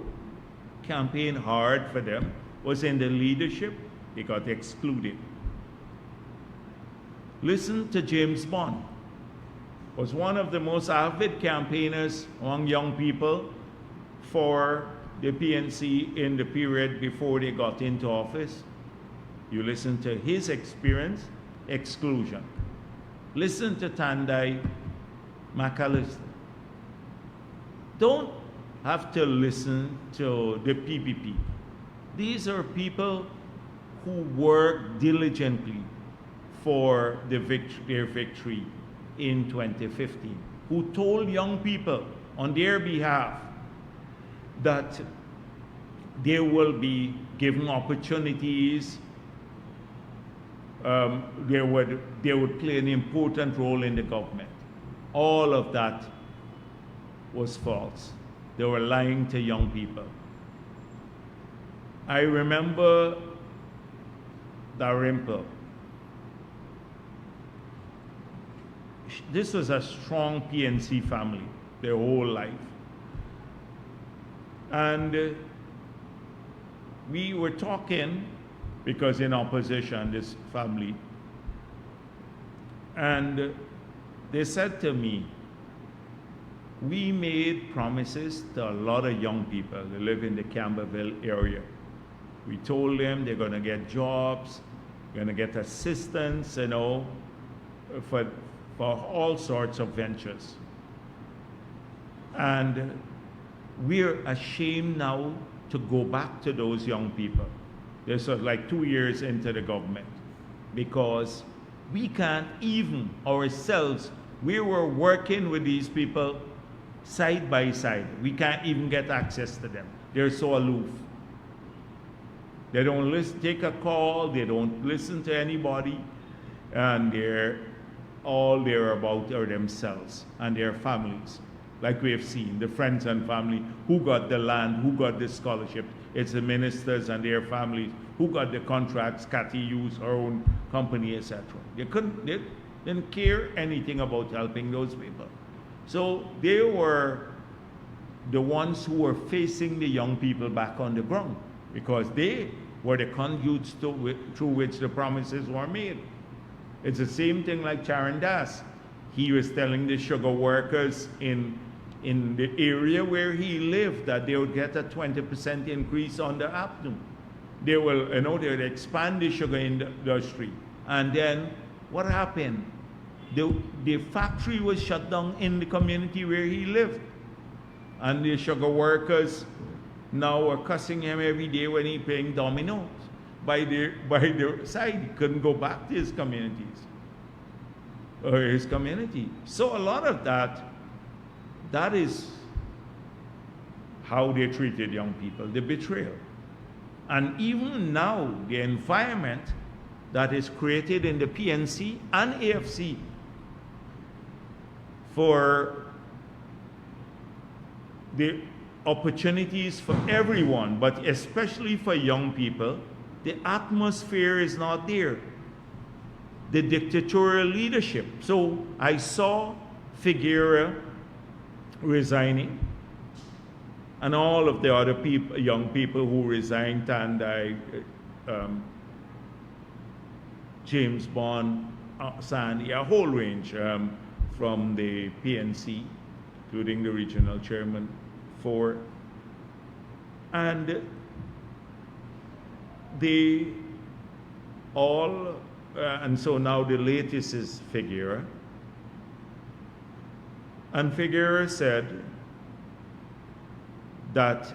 campaigned hard for them, was in the leadership, they got excluded. Listen to James Bond, was one of the most avid campaigners among young people for the PNC in the period before they got into office. You listen to his experience, exclusion. Listen to Tandai McAllister. Don't have to listen to the PPP. These are people who work diligently for their victory in 2015, who told young people on their behalf that they will be given opportunities, they would play an important role in the government. All of that was false. They were lying to young people. I remember Dalrymple. This was a strong PNC family their whole life. And we were talking, because in opposition, this family, and they said to me, we made promises to a lot of young people that live in the Camberville area. We told them they're going to get jobs, going to get assistance, for all sorts of ventures. And we're ashamed now to go back to those young people. They're sort of like 2 years into the government, because we can't even ourselves, we were working with these people side by side. We can't even get access to them. They're so aloof. They don't take a call, they don't listen to anybody, and all they're about are themselves and their families. Like we have seen, the friends and family who got the land, who got the scholarship. It's the ministers and their families who got the contracts, Cathy used her own company, etc. They didn't care anything about helping those people. So they were the ones who were facing the young people back on the ground, because they were the conduits through which the promises were made. It's the same thing like Charan Das. He was telling the sugar workers in the area where he lived that they would get a 20% increase on the afternoon. They would expand the sugar industry. And then what happened? The factory was shut down in the community where he lived. And the sugar workers now are cussing him every day when he's playing dominoes by their side. He couldn't go back to his communities or his community. So a lot of that is how they treated young people, the betrayal. And even now, the environment that is created in the PNC and AFC for the opportunities for everyone, but especially for young people, the atmosphere is not there. The dictatorial leadership. So I saw Figueira resigning, and all of the other people, young people who resigned, Tandai, James Bond, Sandy, a whole range from the PNC, including the regional chairman, and they all, and so now the latest is Figueira. And Figueira said that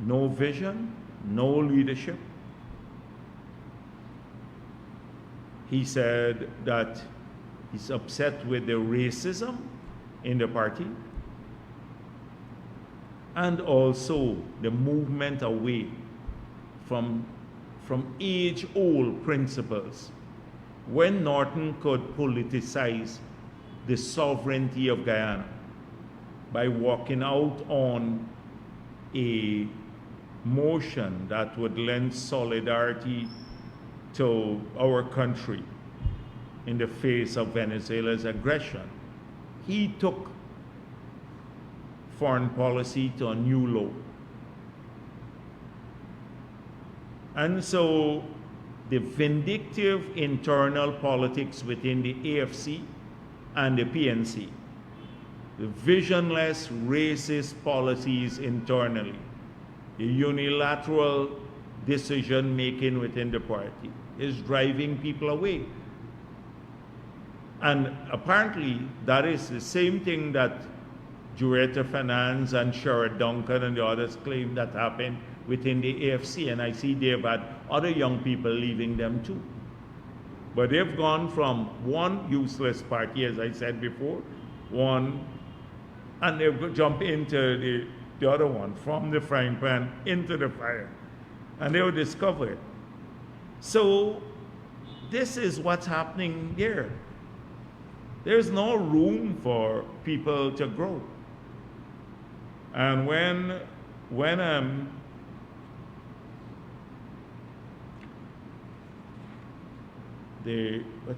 no vision, no leadership. He said that he's upset with the racism in the party and also the movement away from age-old principles. When Norton could politicize the sovereignty of Guyana by walking out on a motion that would lend solidarity to our country in the face of Venezuela's aggression, he took foreign policy to a new low. And so the vindictive internal politics within the AFC and the PNC, the visionless racist policies internally, the unilateral decision making within the party is driving people away. And apparently that is the same thing that Jureta Finance and Sherrod Duncan and the others claim that happened within the AFC, and I see they've had other young people leaving them too. But they've gone from one useless party, as I said before, and they've jumped into the other one, from the frying pan into the fire, and they will discover it. So this is what's happening here. There's no room for people to grow. And when what's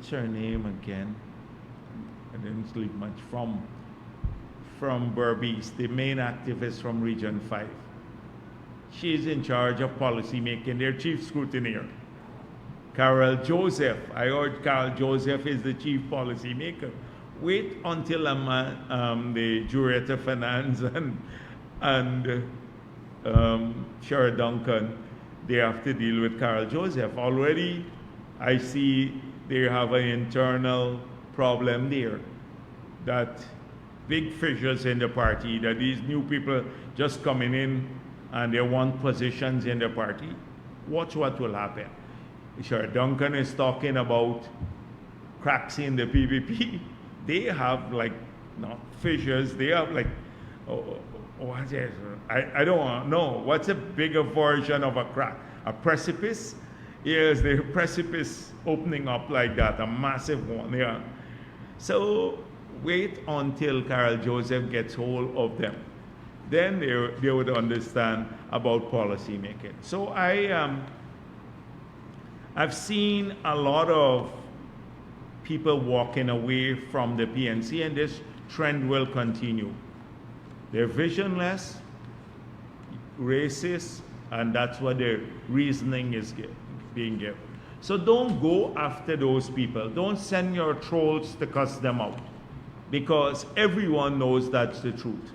her name again? I didn't sleep much. From Berbice, the main activist from Region 5. She's in charge of policy making, their chief scrutineer. Carol Joseph. I heard Carol Joseph is the chief policy maker. Wait until the Jureta Finance and Sherrod Duncan, they have to deal with Carol Joseph. Already I see they have an internal problem there, that big fissures in the party, that these new people just coming in and they want positions in the party, watch what will happen. Sure, Duncan is talking about cracks in the PPP. They have like not fissures, they have like, what is, I don't know, what's a bigger version of a crack? A precipice? Yes, the precipice opening up like that, a massive one, yeah. So wait until Carol Joseph gets hold of them. Then they would understand about policy making. So I've seen a lot of people walking away from the PNC, and this trend will continue. They're visionless, racist, and that's what their reasoning is being given. So don't go after those people. Don't send your trolls to cuss them out, because everyone knows that's the truth.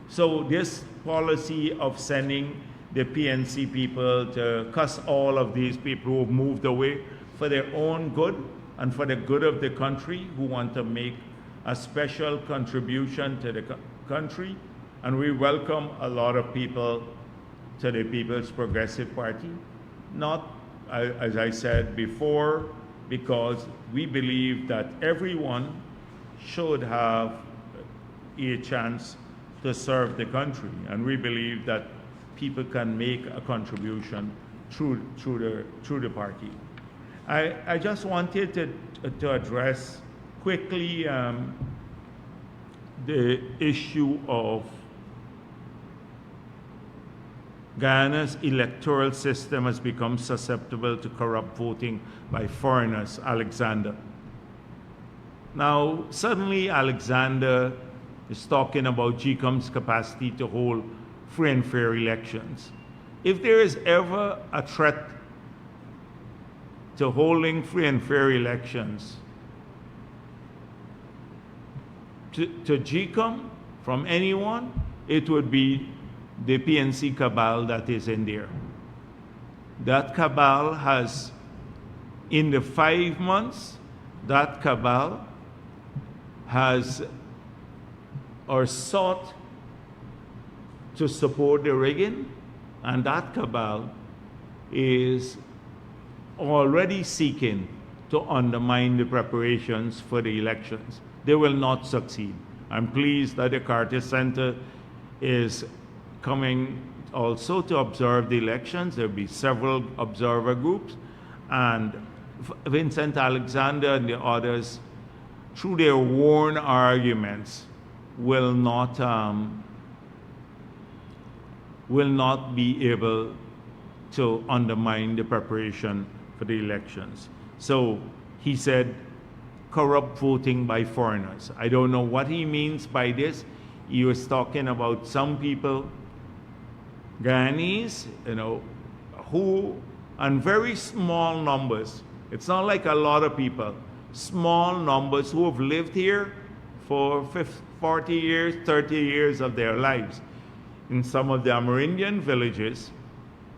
So this policy of sending the PNC people to cuss all of these people who have moved away for their own good and for the good of the country, who want to make a special contribution to the country. And we welcome a lot of people to the People's Progressive Party, not, as I said before, because we believe that everyone should have a chance to serve the country, and we believe that people can make a contribution through the party. I just wanted to address quickly the issue of Guyana's electoral system has become susceptible to corrupt voting by foreigners, Alexander. Now, suddenly Alexander is talking about GCOM's capacity to hold free and fair elections. If there is ever a threat to holding free and fair elections to GCOM from anyone, it would be the PNC cabal that is in there. That cabal has, in the 5 months, that cabal has or sought to support the rigging, and that cabal is already seeking to undermine the preparations for the elections. They will not succeed. I'm pleased that the Carter Center is coming also to observe the elections. There'll be several observer groups, and Vincent Alexander and the others, through their worn arguments, will not be able to undermine the preparation for the elections. So he said, corrupt voting by foreigners. I don't know what he means by this. He was talking about some people, Guyanese, who, and very small numbers. It's not like a lot of people. Small numbers who have lived here for 40 years, 30 years of their lives. In some of the Amerindian villages,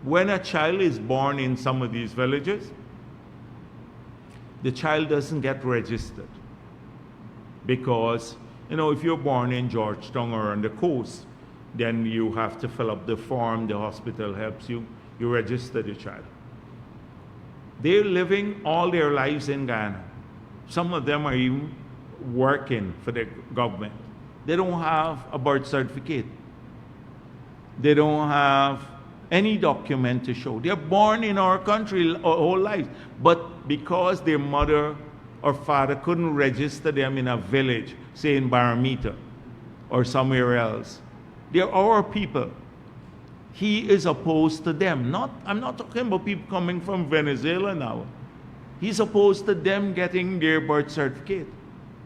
when a child is born in some of these villages, the child doesn't get registered. Because, if you're born in Georgetown or on the coast, then you have to fill up the form, the hospital helps you, you register the child. They're living all their lives in Guyana. Some of them are even working for the government. They don't have a birth certificate. They don't have any document to show. They're born in our country whole life, but because their mother or father couldn't register them in a village, say in Baramita or somewhere else, they're our people. He is opposed to them. I'm not talking about people coming from Venezuela now. He's opposed to them getting their birth certificate.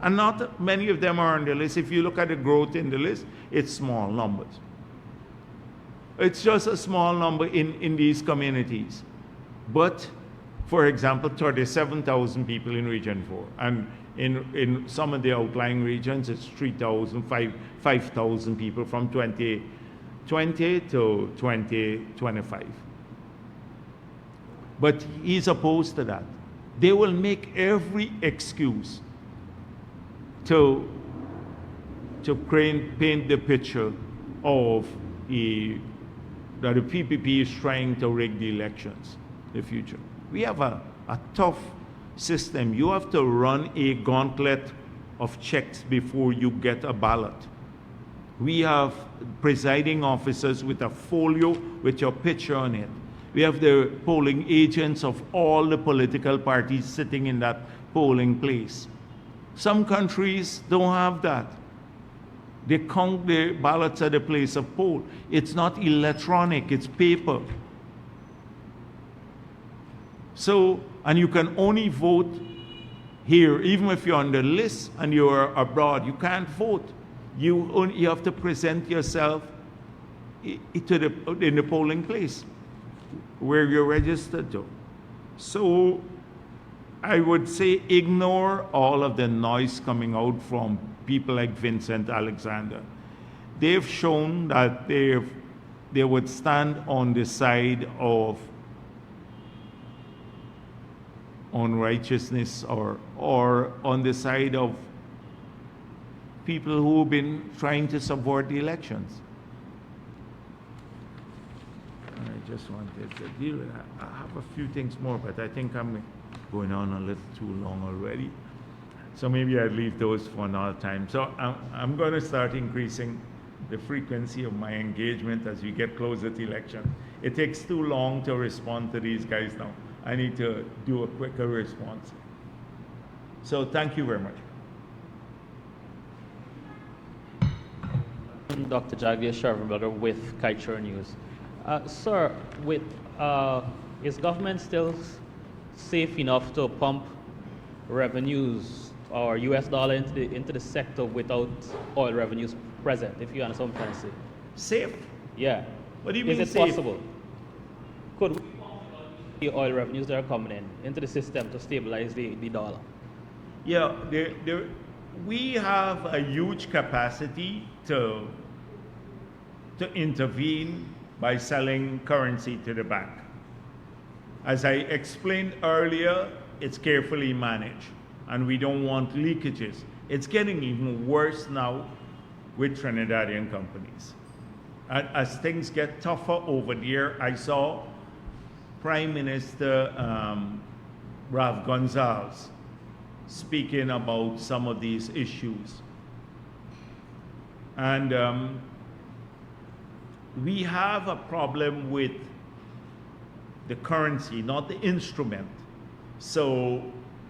And not many of them are on the list. If you look at the growth in the list, it's small numbers. It's just a small number in these communities. But, for example, 37,000 people in Region 4. And in some of the outlying regions, it's 3,000, 5,000 people from 2020 to 2025. But he's opposed to that. They will make every excuse to to paint the picture of that the PPP is trying to rig the elections in the future. We have a tough system. You have to run a gauntlet of checks before you get a ballot. We have presiding officers with a folio with your picture on it. We have the polling agents of all the political parties sitting in that polling place. Some countries don't have that. They count the ballots at the place of poll. It's not electronic, it's paper. So, and you can only vote here, even if you're on the list and you're abroad, you can't vote. You have to present yourself in the polling place where you're registered to. So I would say ignore all of the noise coming out from people like Vincent Alexander. They've shown that they would stand on the side of unrighteousness or on the side of people who've been trying to subvert the elections. I just wanted to deal with that. I have a few things more, but I think I'm going on a little too long already. So maybe I'd leave those for another time. So I'm going to start increasing the frequency of my engagement as we get closer to election. It takes too long to respond to these guys now. I need to do a quicker response. So thank you very much. Dr. Jagdeo, Shervin Brother with Kaichur News. Sir, is government still safe enough to pump revenues or US dollar into the sector without oil revenues present, if you understand what I'm trying to say? Safe? Yeah. What do you mean is it safe? Possible? Could we pump the oil revenues that are coming into the system to stabilize the dollar? Yeah, we have a huge capacity to intervene by selling currency to the bank. As I explained earlier, it's carefully managed, and we don't want leakages. It's getting even worse now with Trinidadian companies. And as things get tougher over there, I saw Prime Minister Rav Gonzalez speaking about some of these issues. And we have a problem with the currency, not the instrument. So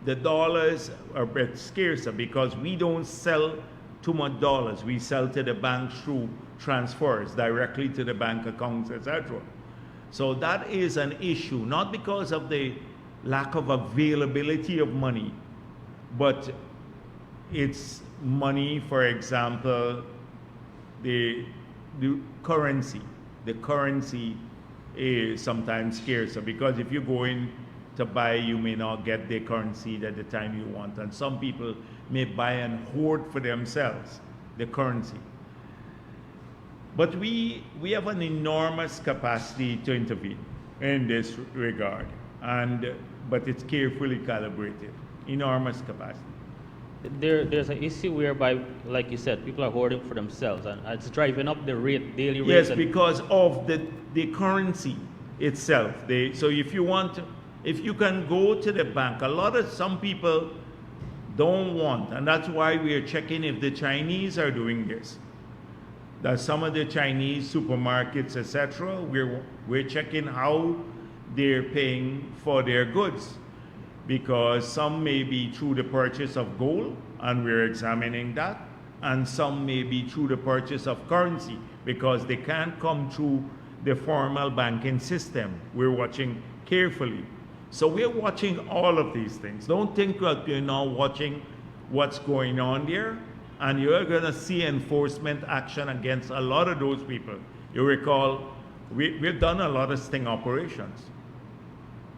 the dollars are a bit scarcer because we don't sell too much dollars. We sell to the bank through transfers directly to the bank accounts, etc. So that is an issue, not because of the lack of availability of money, but it's money, for example, the currency. The currency is sometimes scarcer because if you go in to buy, you may not get the currency at the time you want. And some people may buy and hoard for themselves the currency. But we have an enormous capacity to intervene in this regard, but it's carefully calibrated. Enormous capacity. There's an issue whereby, like you said, people are hoarding for themselves, and it's driving up the daily rate. Yes, because of the currency itself. So if you can go to the bank, some people don't want, and that's why we are checking if the Chinese are doing this. That some of the Chinese supermarkets, etc., we're checking how they're paying for their goods, because some may be through the purchase of gold, and we're examining that, and some may be through the purchase of currency, because they can't come through the formal banking system. We're watching carefully. So we're watching all of these things. Don't think that you're not watching what's going on there, and you're going to see enforcement action against a lot of those people. You recall, we've done a lot of sting operations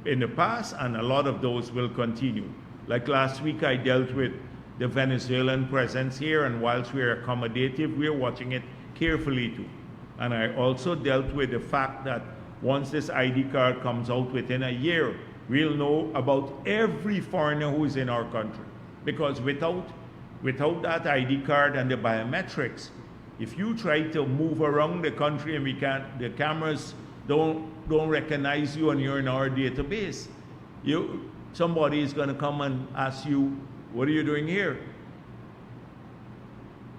in the past, and a lot of those will continue. Like last week, I dealt with the Venezuelan presence here, and whilst we're accommodative, we're watching it carefully too. And I also dealt with the fact that once this ID card comes out within a year, we'll know about every foreigner who's in our country. Because without Without that ID card and the biometrics, if you try to move around the country and the cameras don't recognize you and you're in our database, somebody is going to come and ask you, what are you doing here?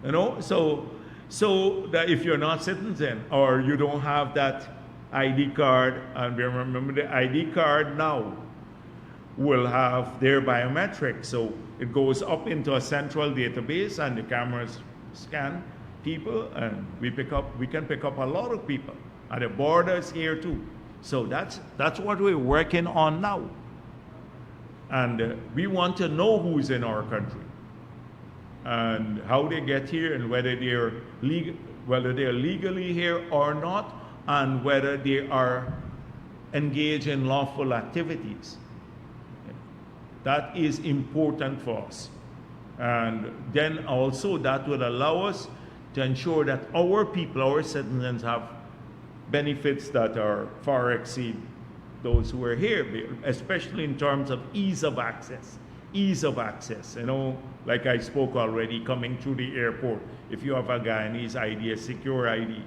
You know, so that if you're not citizen or you don't have that ID card, and remember the ID card now will have their biometrics, so it goes up into a central database and the cameras scan people, and we can pick up a lot of people at the borders here too. So that's what we're working on now, and we want to know who's in our country and how they get here and whether they're legally here or not, and whether they are engaged in lawful activities. That is important for us. And then also that will allow us to ensure that our people, our citizens, have benefits that are far exceed those who are here, especially in terms of ease of access. Ease of access, you know, like I spoke already, coming through the airport. If you have a Guyanese ID, a secure ID,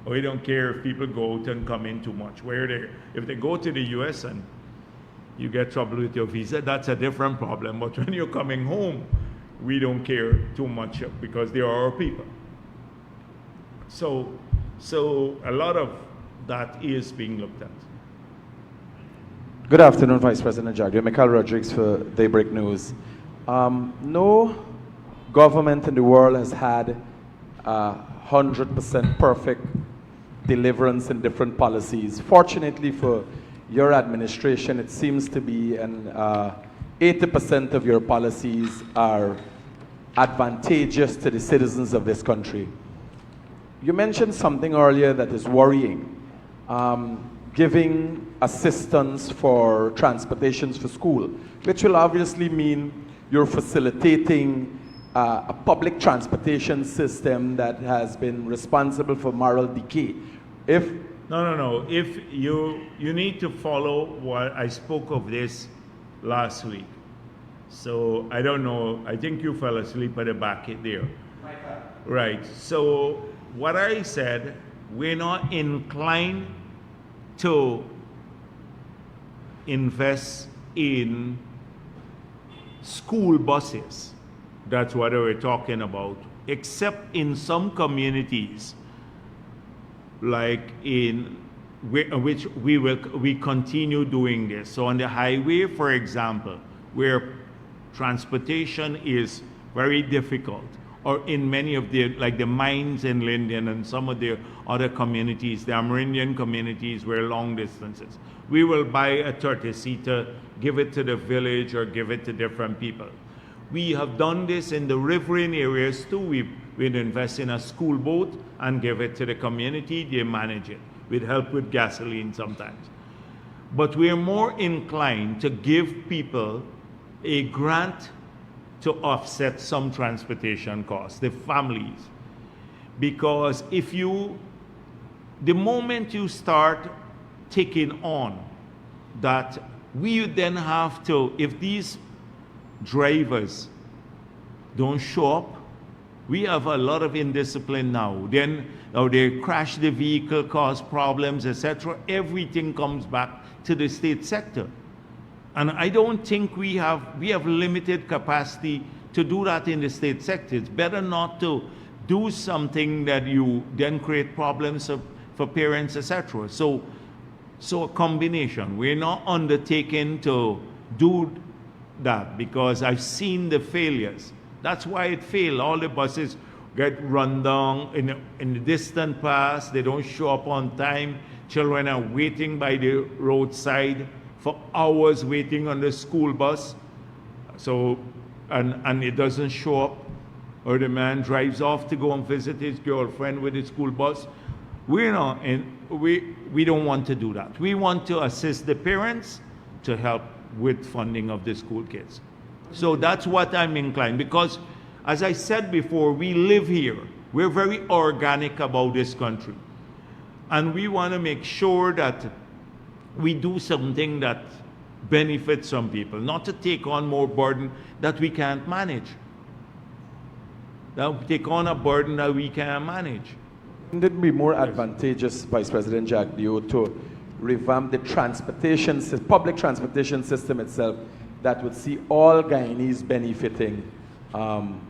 we don't care if people go out and come in too much. If they go to the US and you get trouble with your visa, that's a different problem. But when you're coming home, we don't care too much because they are our people. So a lot of that is being looked at. Good afternoon, Vice President Jagdeo. Mikhail Rodriguez for Daybreak News. No government in the world has had 100% perfect deliverance in different policies. Fortunately for your administration, it seems to be 80% of your policies are advantageous to the citizens of this country. You mentioned something earlier that is worrying. Giving assistance for transportations for school, which will obviously mean you're facilitating a public transportation system that has been responsible for moral decay. No. If you need to follow what I spoke of this last week. So I don't know, I think you fell asleep at the back there. Right. So what I said, we're not inclined to invest in school buses. That's what we're talking about, except in some communities, like in which we continue doing this. So on the highway, for example, where transportation is very difficult, or in many of the, like the mines in Linden and some of the other communities, the Amerindian communities where long distances, we will buy a 30-seater, give it to the village or give it to different people. We have done this in the riverine areas too. We'd invest in a school boat and give it to the community, they manage it. We'd help with gasoline sometimes. But we're more inclined to give people a grant to offset some transportation costs, the families. Because the moment you start taking on that, we then have to, if these drivers don't show up, we have a lot of indiscipline now. Then they crash the vehicle, cause problems, etc. Everything comes back to the state sector. And I don't think we have limited capacity to do that in the state sector. It's better not to do something that you then create problems for parents, etc. So a combination. We're not undertaking to do that because I've seen the failures. That's why it failed. All the buses get run down in the distant past. They don't show up on time. Children are waiting by the roadside for hours waiting on the school bus. So, and it doesn't show up, or the man drives off to go and visit his girlfriend with his school bus. We don't want to do that. We want to assist the parents to help with funding of the school kids. So that's what I'm inclined, because as I said before, we live here. We're very organic about this country. And we want to make sure that we do something that benefits some people, not to take on more burden that we can't manage. that take on a burden that we can manage. Wouldn't it be more advantageous, Vice President Jagdeo, to revamp the public transportation system itself that would see all Guyanese benefiting from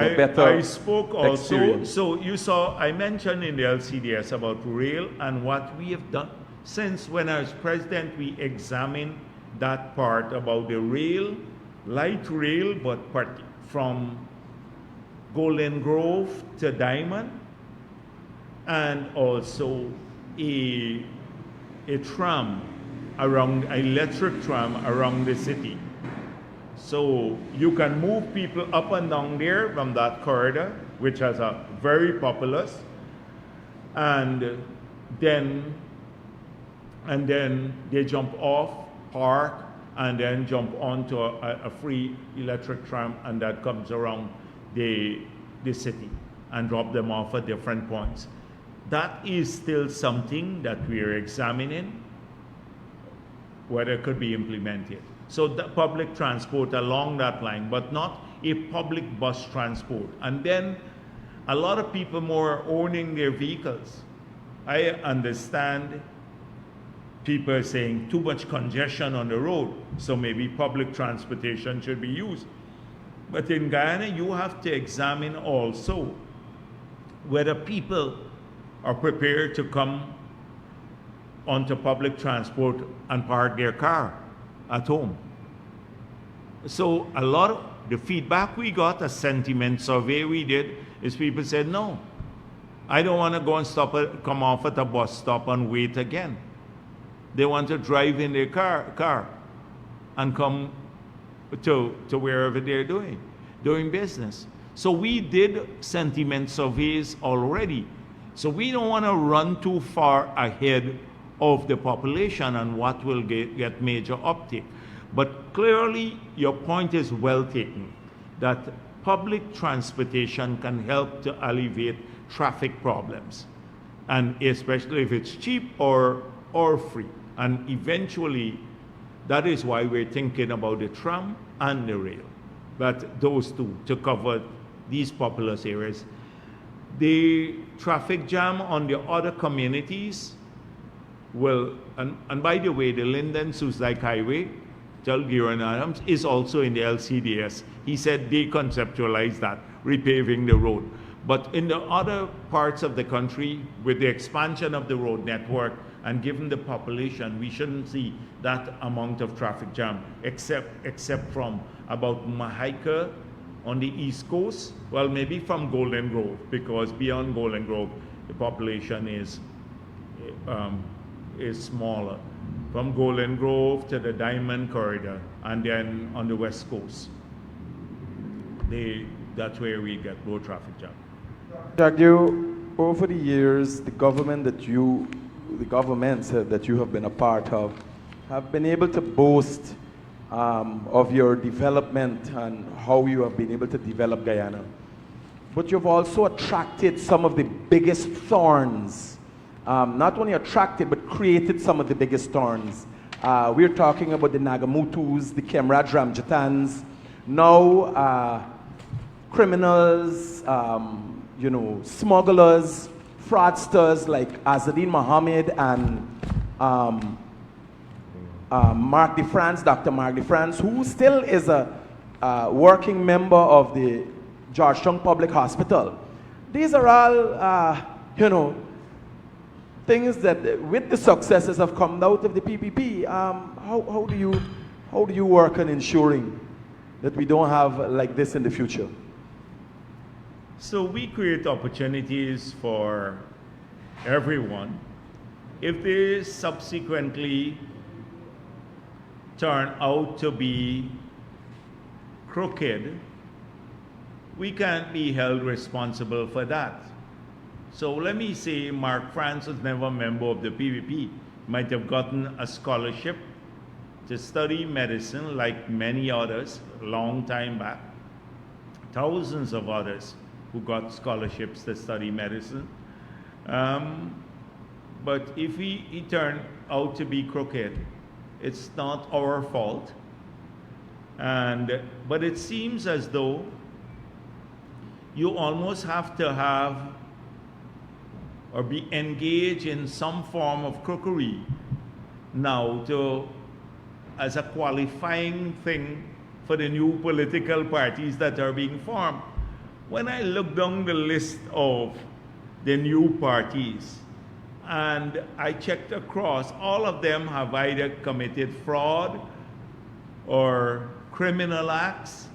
a better I spoke also, experience? so you saw, I mentioned in the LCDS about rail and what we have done. Since when I was president, we examined that part about the rail, light rail, but from Golden Grove to Diamond, and also a tram around, electric tram around the city. So you can move people up and down there from that corridor, which is very populous, and then they jump off, park, and then jump onto a free electric tram, and that comes around the city and drop them off at different points. That is still something that we are examining, whether it could be implemented. So the public transport along that line, but not a public bus transport. And then a lot of people more owning their vehicles. I understand people are saying too much congestion on the road, so maybe public transportation should be used. But in Guyana, you have to examine also whether people are prepared to come onto public transport and park their car at home. So a lot of the feedback we got, a sentiment survey we did, is people said, no, I don't want to go and come off at a bus stop and wait again. They want to drive in their car and come to wherever they're doing business. So we did sentiment surveys already. So we don't want to run too far ahead of the population and what will get major uptake. But clearly, your point is well taken, that public transportation can help to alleviate traffic problems, and especially if it's cheap or free. And eventually, that is why we're thinking about the tram and the rail, but those two to cover these populous areas. The traffic jam on the other communities will, and by the way, the Linden-Susdike Highway, Jalgiran Adams, is also in the LCDS. He said they conceptualized that, repaving the road. But in the other parts of the country, with the expansion of the road network and given the population, we shouldn't see that amount of traffic jam, except from about Mahaika on the East Coast, well, maybe from Golden Grove, because beyond Golden Grove, the population is smaller. From Golden Grove to the Diamond Corridor, and then on the West Coast, that's where we get low traffic jam. Jagdeo, over the years, the governments that you have been a part of have been able to boast of your development and how you have been able to develop Guyana. But you've also attracted some of the biggest thorns. Not only attracted, but created some of the biggest thorns. We're talking about the Nagamutus, the Kemraj Ramjatans, now criminals, smugglers, fraudsters like Azadine Mohammed and Mark DeFrance, Dr. Mark DeFrance, who still is a working member of the Georgetown Public Hospital. These are all, things that with the successes have come out of the PPP. How do you work on ensuring that we don't have like this in the future? So we create opportunities for everyone. If they subsequently turn out to be crooked, we can't be held responsible for that. So let me say Mark France was never a member of the PPP. Might have gotten a scholarship to study medicine like many others a long time back. Thousands of others who got scholarships to study medicine. But if he turned out to be crooked, it's not our fault. But it seems as though you almost have to have or be engaged in some form of crookery now as a qualifying thing for the new political parties that are being formed. When I look down the list of the new parties, and I checked across, all of them have either committed fraud or criminal acts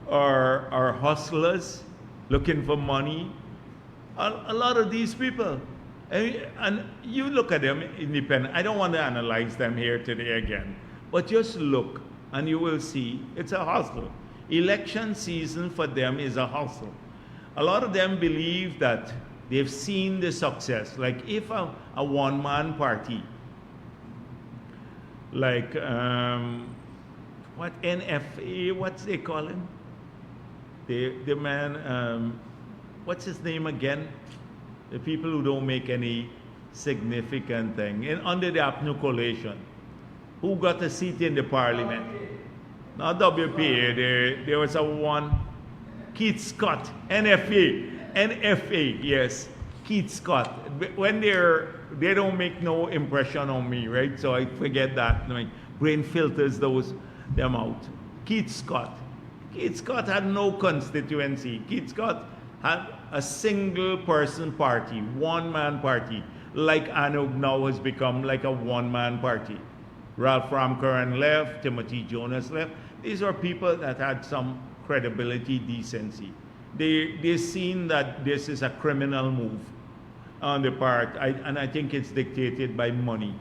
or are hustlers looking for money. A lot of these people, and you look at them independent. I don't want to analyze them here today again, but just look and you will see it's a hustle. Election season for them is a hustle. A lot of them believe that they've seen the success. Like if a one-man party, like what NFA, what's they call him? The man, what's his name again? The people who don't make any significant thing. And under the APNU coalition, who got a seat in the parliament? Not WPA, there was a one, Keith Scott, NFA, yes, Keith Scott. When they don't make no impression on me, right? So I forget that. My brain filters them out. Keith Scott had no constituency. Keith Scott had a single person party, one-man party, like ANUG now has become like a one-man party. Ralph Ramkaran left, Timothy Jonas left. These are people that had some credibility, decency. They've seen that this is a criminal move on the part, and I think it's dictated by money.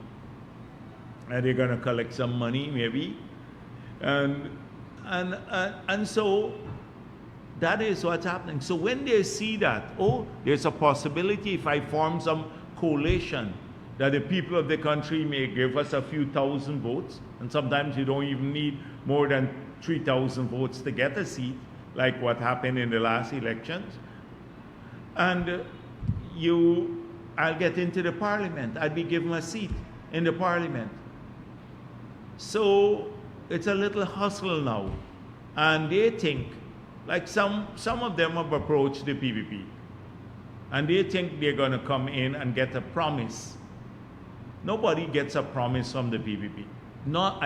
And they're going to collect some money, maybe. And so that is what's happening. So when they see that, oh, there's a possibility if I form some coalition that the people of the country may give us a few thousand votes, and sometimes you don't even need more than 3,000 votes to get a seat, like what happened in the last elections. And I'll get into the parliament. I'll be given a seat in the parliament. So it's a little hustle now. And they think, like some of them have approached the PPP, and they think they're going to come in and get a promise. Nobody gets a promise from the PPP. Not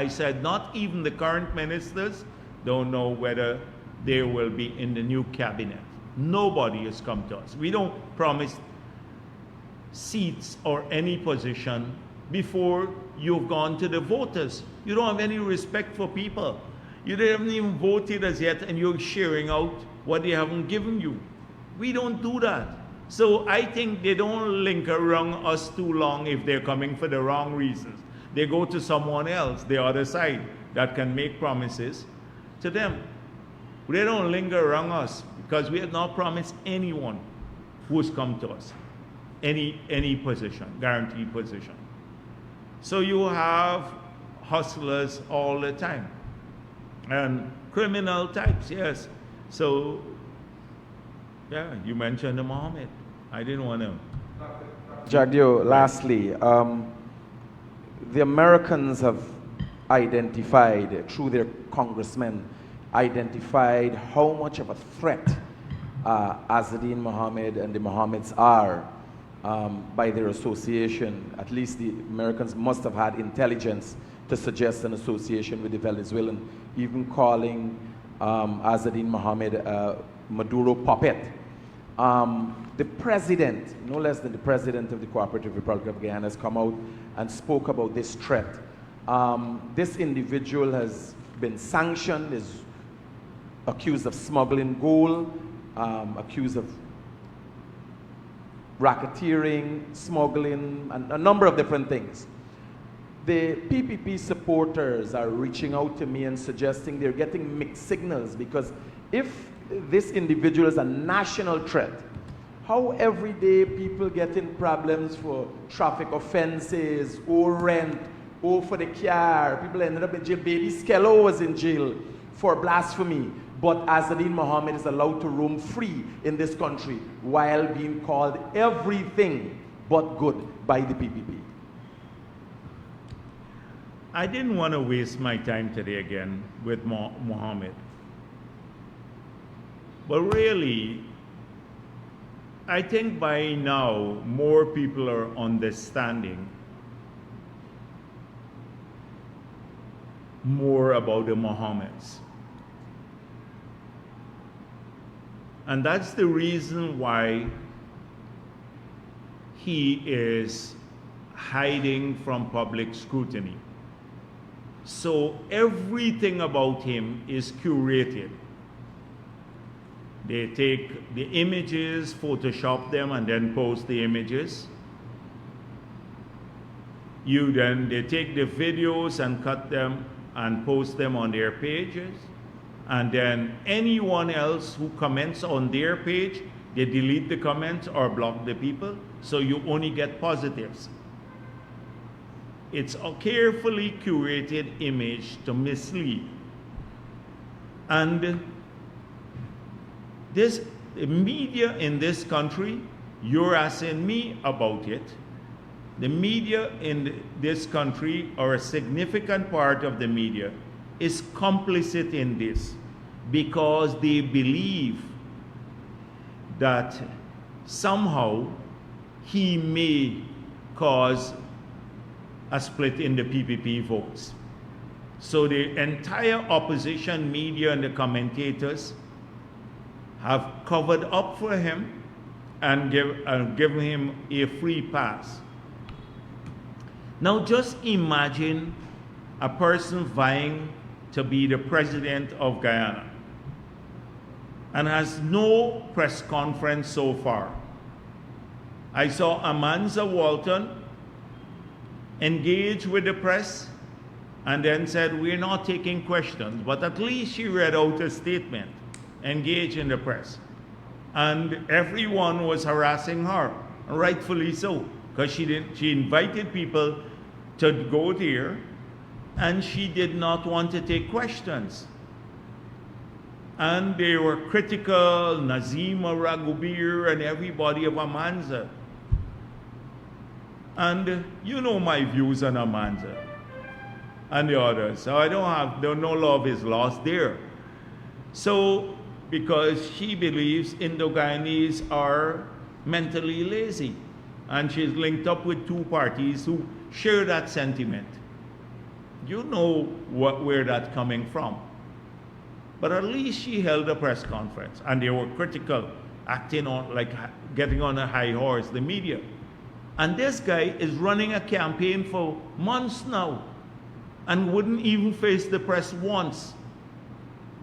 even the current ministers don't know whether they will be in the new cabinet. Nobody has come to us. We don't promise seats or any position before you've gone to the voters. You don't have any respect for people. You haven't even voted as yet, and you're sharing out what they haven't given you. We don't do that. So I think they don't linger around us too long if they're coming for the wrong reasons. They go to someone else, the other side, that can make promises to them. They don't linger around us because we have not promised anyone who's come to us any position, guaranteed position. So you have hustlers all the time. And criminal types, yes. So, yeah, you mentioned Mohammed. I didn't want to. Jagdeo, lastly, the Americans have identified, through their congressmen, identified how much of a threat Azadine Mohammed and the Mohammeds are by their association. At least the Americans must have had intelligence to suggest an association with the Venezuelan, even calling Azadine Mohammed a Maduro puppet. The president, no less than the president of the Cooperative Republic of Guyana, has come out and spoke about this threat. This individual has been sanctioned, is accused of smuggling gold, accused of racketeering, smuggling, and a number of different things. The PPP supporters are reaching out to me and suggesting they're getting mixed signals, because if this individual is a national threat, how every day people get in problems for traffic offenses, or rent, or for the car, people ended up in jail. Baby Skello was in jail for blasphemy, but Azadine Mohammed is allowed to roam free in this country while being called everything but good by the PPP. I didn't want to waste my time today again with Mohammed. But really, I think by now more people are understanding more about the Mohammeds. And that's the reason why he is hiding from public scrutiny. So everything about him is curated. They take the images, Photoshop them, and then post the images. They take the videos and cut them and post them on their pages. And then anyone else who comments on their page, they delete the comments or block the people, so you only get positives. It's a carefully curated image to mislead. And the media in this country, you're asking me about it. The media in this country, or a significant part of the media, is complicit in this because they believe that somehow he may cause a split in the PPP votes. So the entire opposition media and the commentators have covered up for him and given him a free pass. Now just imagine a person vying to be the president of Guyana and has no press conference so far. I saw Amanza Walton engage with the press and then said, we're not taking questions, but at least she read out a statement, engage in the press. And everyone was harassing her, rightfully so, because she invited people to go there, and she did not want to take questions. And they were critical, Nazima Raghubir and everybody of Amanza. And you know my views on Amanza and the others, so I no love is lost there. So, because she believes Indo-Guyanese are mentally lazy, and she's linked up with two parties who share that sentiment. You know where that's coming from. But at least she held a press conference, and they were critical, acting on like getting on a high horse, the media. And this guy is running a campaign for months now and wouldn't even face the press once.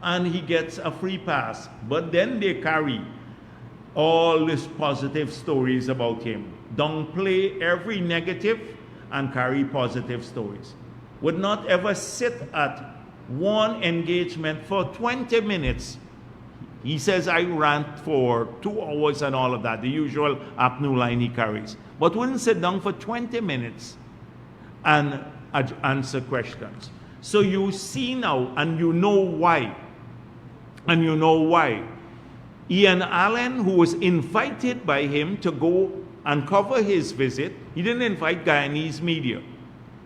And he gets a free pass. But then they carry all these positive stories about him, downplay every negative and carry positive stories. Would not ever sit at one engagement for 20 minutes. He says, I rant for 2 hours and all of that, the usual apnea line he carries. But wouldn't sit down for 20 minutes and answer questions. So you see now, and you know why. And you know why. Ian Allen, who was invited by him to go and cover his visit, he didn't invite Guyanese media.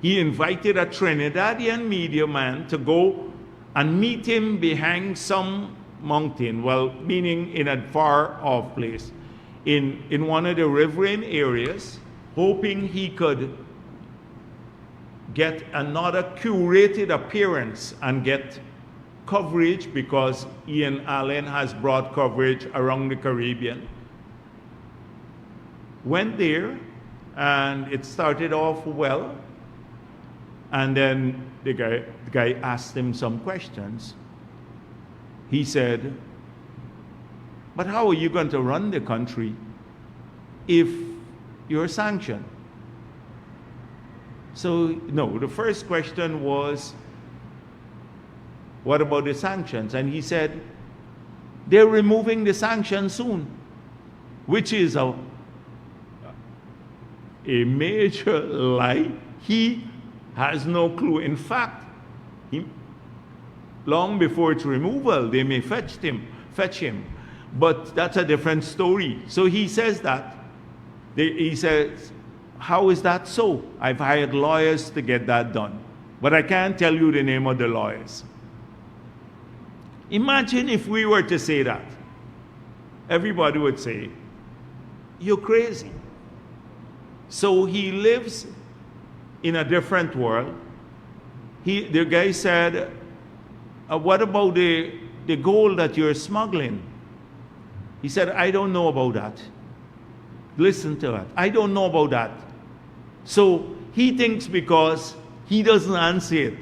He invited a Trinidadian media man to go and meet him behind some mountain, well, meaning in a far off place, in one of the riverine areas, hoping he could get another curated appearance and get coverage, because Ian Allen has broad coverage around the Caribbean. Went there, and it started off well, and then the guy asked him some questions. He said, but how are you going to run the country if you're sanctioned? So, no, the first question was, what about the sanctions? And he said, they're removing the sanctions soon, which is a major lie. He has no clue. In fact, long before its removal, they may fetch him. But that's a different story. So he says that. He says, how is that so? I've hired lawyers to get that done. But I can't tell you the name of the lawyers. Imagine if we were to say that. everybody would say, you're crazy. So he lives in a different world. The guy said, what about the gold that you're smuggling? He said, I don't know about that. Listen to that. I don't know about that. So he thinks because he doesn't answer it,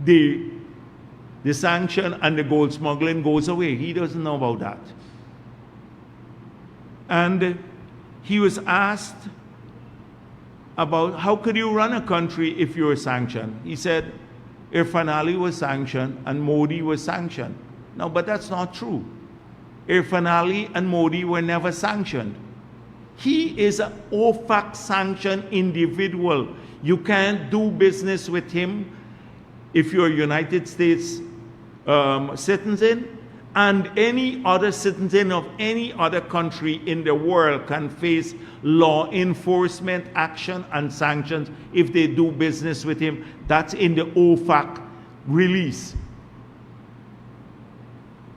the sanction and the gold smuggling goes away. He doesn't know about that. And he was asked about how could you run a country if you were sanctioned. He said, Irfan Ali was sanctioned and Modi was sanctioned. No, but that's not true. Irfan Ali and Modi were never sanctioned. He is an OFAC sanctioned individual. You can't do business with him if you're a United States citizen, and any other citizen of any other country in the world can face law enforcement action and sanctions if they do business with him. That's in the OFAC release.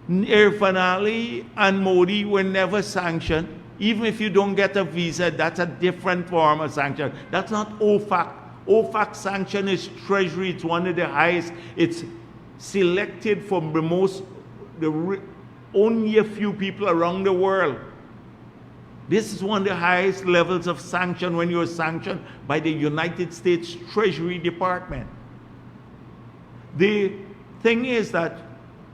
Irfan Ali and Modi were never sanctioned. Even if you don't get a visa, that's a different form of sanction. That's not OFAC. OFAC sanction is Treasury. It's one of the highest. It's selected from only a few people around the world. This is one of the highest levels of sanction when you're sanctioned by the United States Treasury Department. The thing is that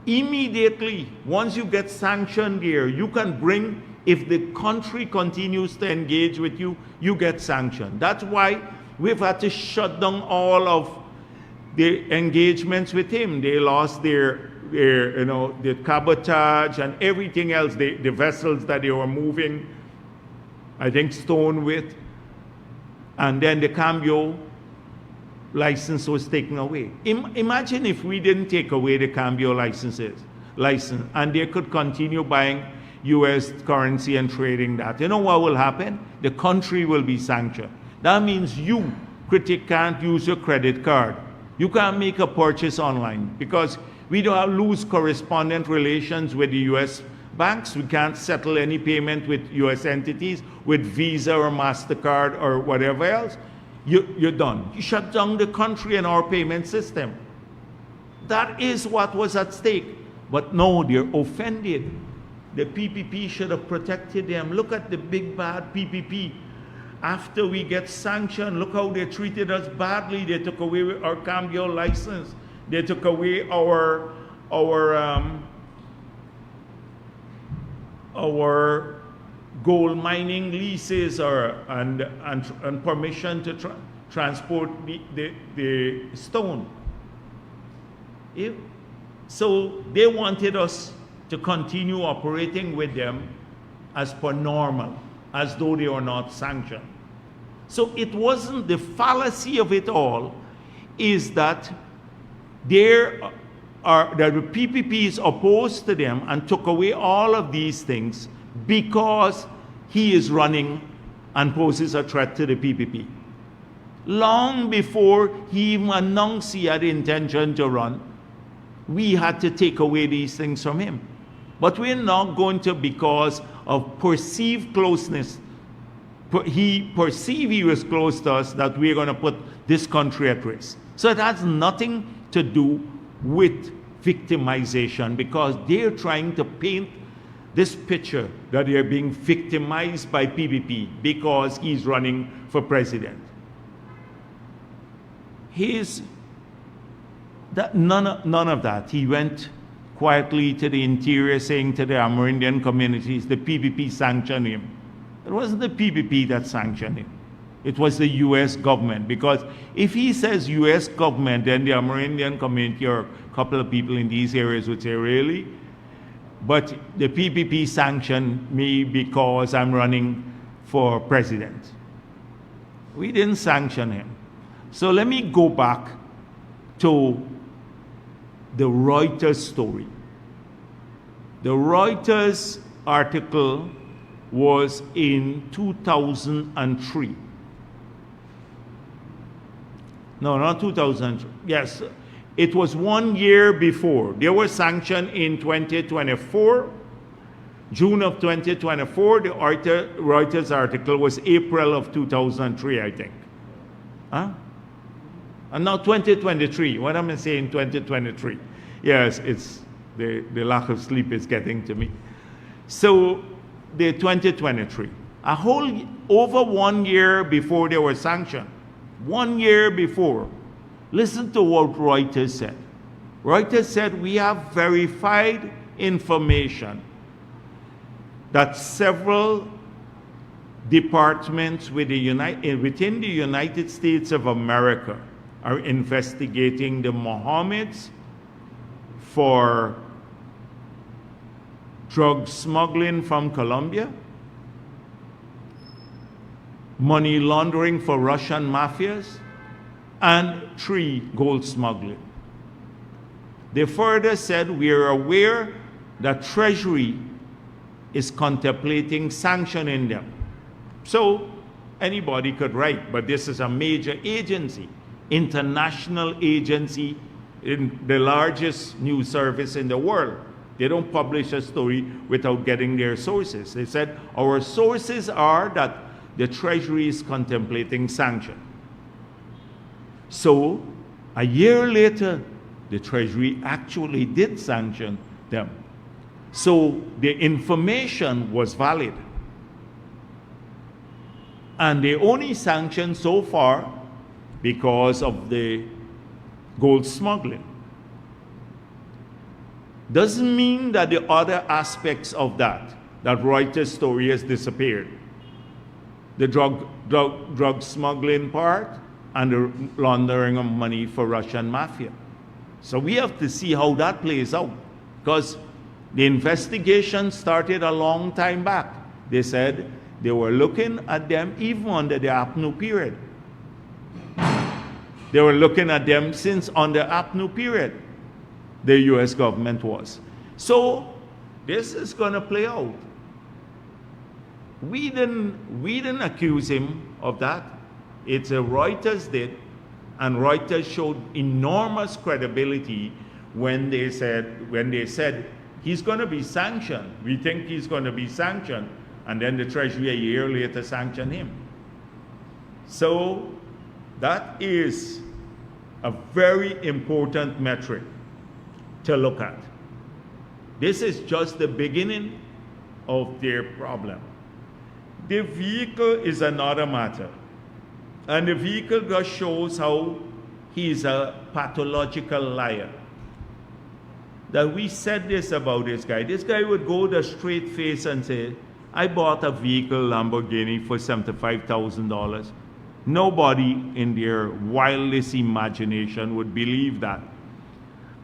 immediately, once you get sanctioned here, you can bring, if the country continues to engage with you, you get sanctioned. That's why we've had to shut down all of the engagements with him. They lost their the cabotage and everything else, the vessels that they were moving, I think stone with, and then the cambio license was taken away. Imagine if we didn't take away the cambio license, and they could continue buying US currency and trading that. You know what will happen? The country will be sanctioned. That means you, critic, can't use your credit card. You can't make a purchase online because we don't lose correspondent relations with the US banks. We can't settle any payment with US entities, with Visa or MasterCard or whatever else. You're done. You shut down the country and our payment system. That is what was at stake. But no, they're offended. The PPP should have protected them. Look at the big bad PPP. After we get sanctioned, look how they treated us badly. They took away our cambio license. They took away our gold mining leases and permission to transport the stone. So they wanted us to continue operating with them as per normal, as though they were not sanctioned. So it wasn't, the fallacy of it all is that the PPP is opposed to them and took away all of these things because he is running and poses a threat to the PPP. Long before he even announced he had the intention to run, we had to take away these things from him. But we're not going to, because of perceived closeness, he perceived he was close to us, that we're going to put this country at risk. So it has nothing to do with victimization, because they're trying to paint this picture that they're being victimized by PPP because he's running for president. None of that. He went quietly to the interior saying to the Amerindian communities, the PPP sanctioned him. It wasn't the PPP that sanctioned him. It was the US government, because if he says US government, then the Amerindian community or a couple of people in these areas would say, really? But the PPP sanctioned me because I'm running for president. We didn't sanction him. So let me go back to the Reuters story. The Reuters article was in 2003. No, not 2000. Yes, it was 1 year before. They were sanctioned in 2024. June of 2024, the Reuters article was April of 2003, I think. Huh? And now 2023. What am I saying, 2023? Yes, it's the lack of sleep is getting to me. So the 2023, a whole over 1 year before they were sanctioned, 1 year before. Listen to what Reuters said. Reuters said, we have verified information that several departments within the United States of America are investigating the Mohammeds for drug smuggling from Colombia, money laundering for Russian mafias, and 3, gold smuggling. They further said, we are aware that Treasury is contemplating sanctioning them. So anybody could write, but this is a major agency, international agency, in the largest news service in the world. They don't publish a story without getting their sources. They said, our sources are that the Treasury is contemplating sanction. So a year later, the Treasury actually did sanction them. So the information was valid. And they only sanctioned so far because of the gold smuggling. Doesn't mean that the other aspects of that Reuters story has disappeared. The drug smuggling part and the laundering of money for Russian mafia. So we have to see how that plays out, because the investigation started a long time back. They said they were looking at them even under the APNU period. They were looking at them since under APNU period, the US government was. So this is going to play out. We didn't accuse him of that. It's a Reuters did, and Reuters showed enormous credibility when they said he's going to be sanctioned. We think he's going to be sanctioned, and then the Treasury a year later sanctioned him. So that is a very important metric to look at. This is just the beginning of their problem. The vehicle is another matter. And the vehicle just shows how he's a pathological liar. That we said this about this guy. This guy would go the straight face and say, I bought a vehicle, Lamborghini, for $75,000. Nobody in their wildest imagination would believe that.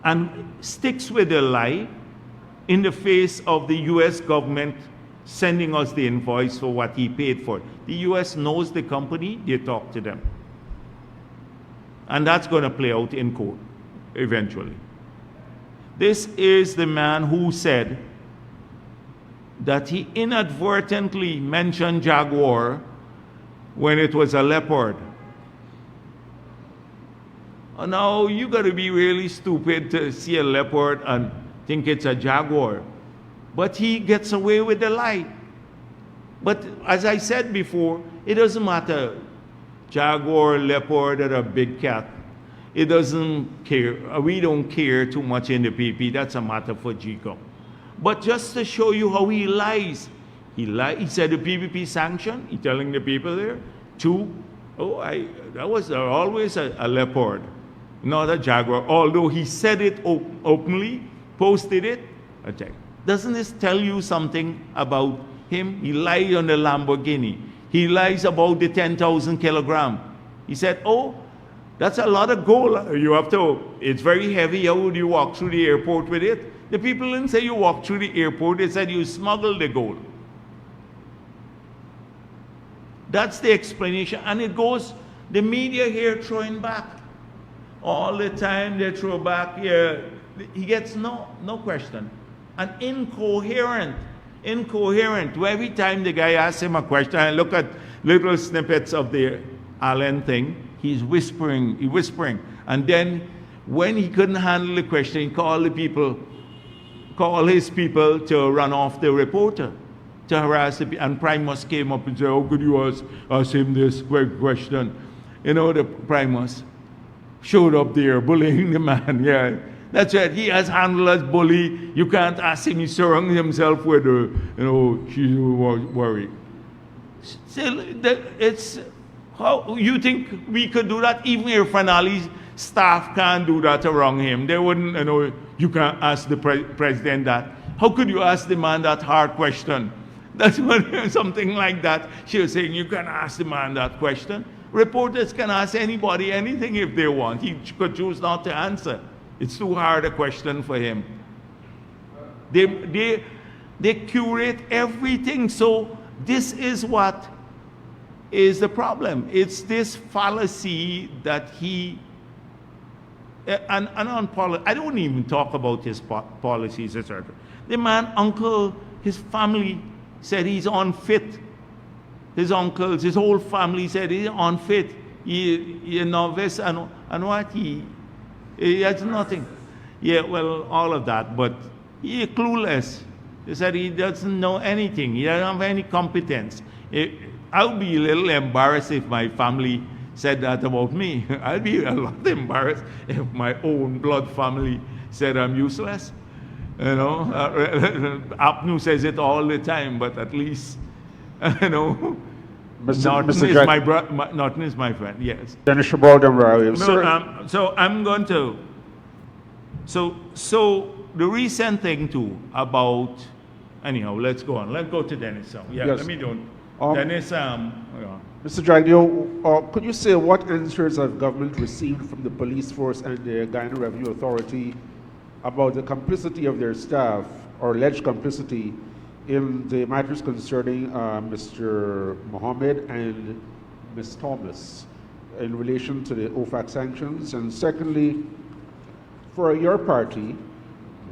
And sticks with the lie in the face of the US government sending us the invoice for what he paid for. The US knows the company, they talk to them. And that's going to play out in court eventually. This is the man who said that he inadvertently mentioned jaguar when it was a leopard. Now you got to be really stupid to see a leopard and think it's a jaguar. But he gets away with the lie. But as I said before, it doesn't matter, jaguar, leopard, or a big cat. It doesn't care. We don't care too much in the PP. That's a matter for GCOM. But just to show you how he lies, he said the PPP sanction. He's telling the people there. 2, that was always a leopard, not a jaguar. Although he said it openly, posted it. Okay. Doesn't this tell you something about him? He lied on the Lamborghini. He lies about the 10,000 kilogram. He said, oh, that's a lot of gold. You have to, it's very heavy. How would you walk through the airport with it? The people didn't say you walk through the airport. They said you smuggled the gold. That's the explanation. And it goes, the media here throwing back. All the time they throw back. Yeah, he gets no question. And incoherent. Every time the guy asks him a question, I look at little snippets of the Allen thing, he's whispering. And then when he couldn't handle the question, he called the people called his people to run off the reporter, to harass the people. And Primus came up and said, how could you ask him this question? You know, the Primus showed up there bullying the man. Yeah, that's right. He has handled as bully. You can't ask him. He surrounded himself with, she was worried. Still, it's how you think we could do that? Even if Fanali's staff can't do that around him, they wouldn't. You can't ask the president that. How could you ask the man that hard question? That's what, something like that. She was saying you can ask the man that question. Reporters can ask anybody anything if they want. He could choose not to answer. It's too hard a question for him. They curate everything. So this is what is the problem. It's this fallacy that he and on policy. I don't even talk about his policies, etc. The man, uncle, his family said he's unfit. His uncles, his whole family said he's unfit. He a novice and what he has nothing. Yeah, well, all of that, but he clueless. He said he doesn't know anything. He doesn't have any competence. I would be a little embarrassed if my family said that about me. I'd be a lot embarrassed if my own blood family said I'm useless. Apnu says it all the time, but at least, Norton is my friend, yes. So I'm going to, so the recent thing too about, anyhow, let's go on. Let's go to Dennis. Yeah, yes. Let me do Dennis, Mr. Jagdeo, could you say what answers have government received from the police force and the Guyana Revenue Authority about the complicity of their staff, or alleged complicity, in the matters concerning Mr. Mohammed and Ms. Thomas in relation to the OFAC sanctions? And secondly, for your party,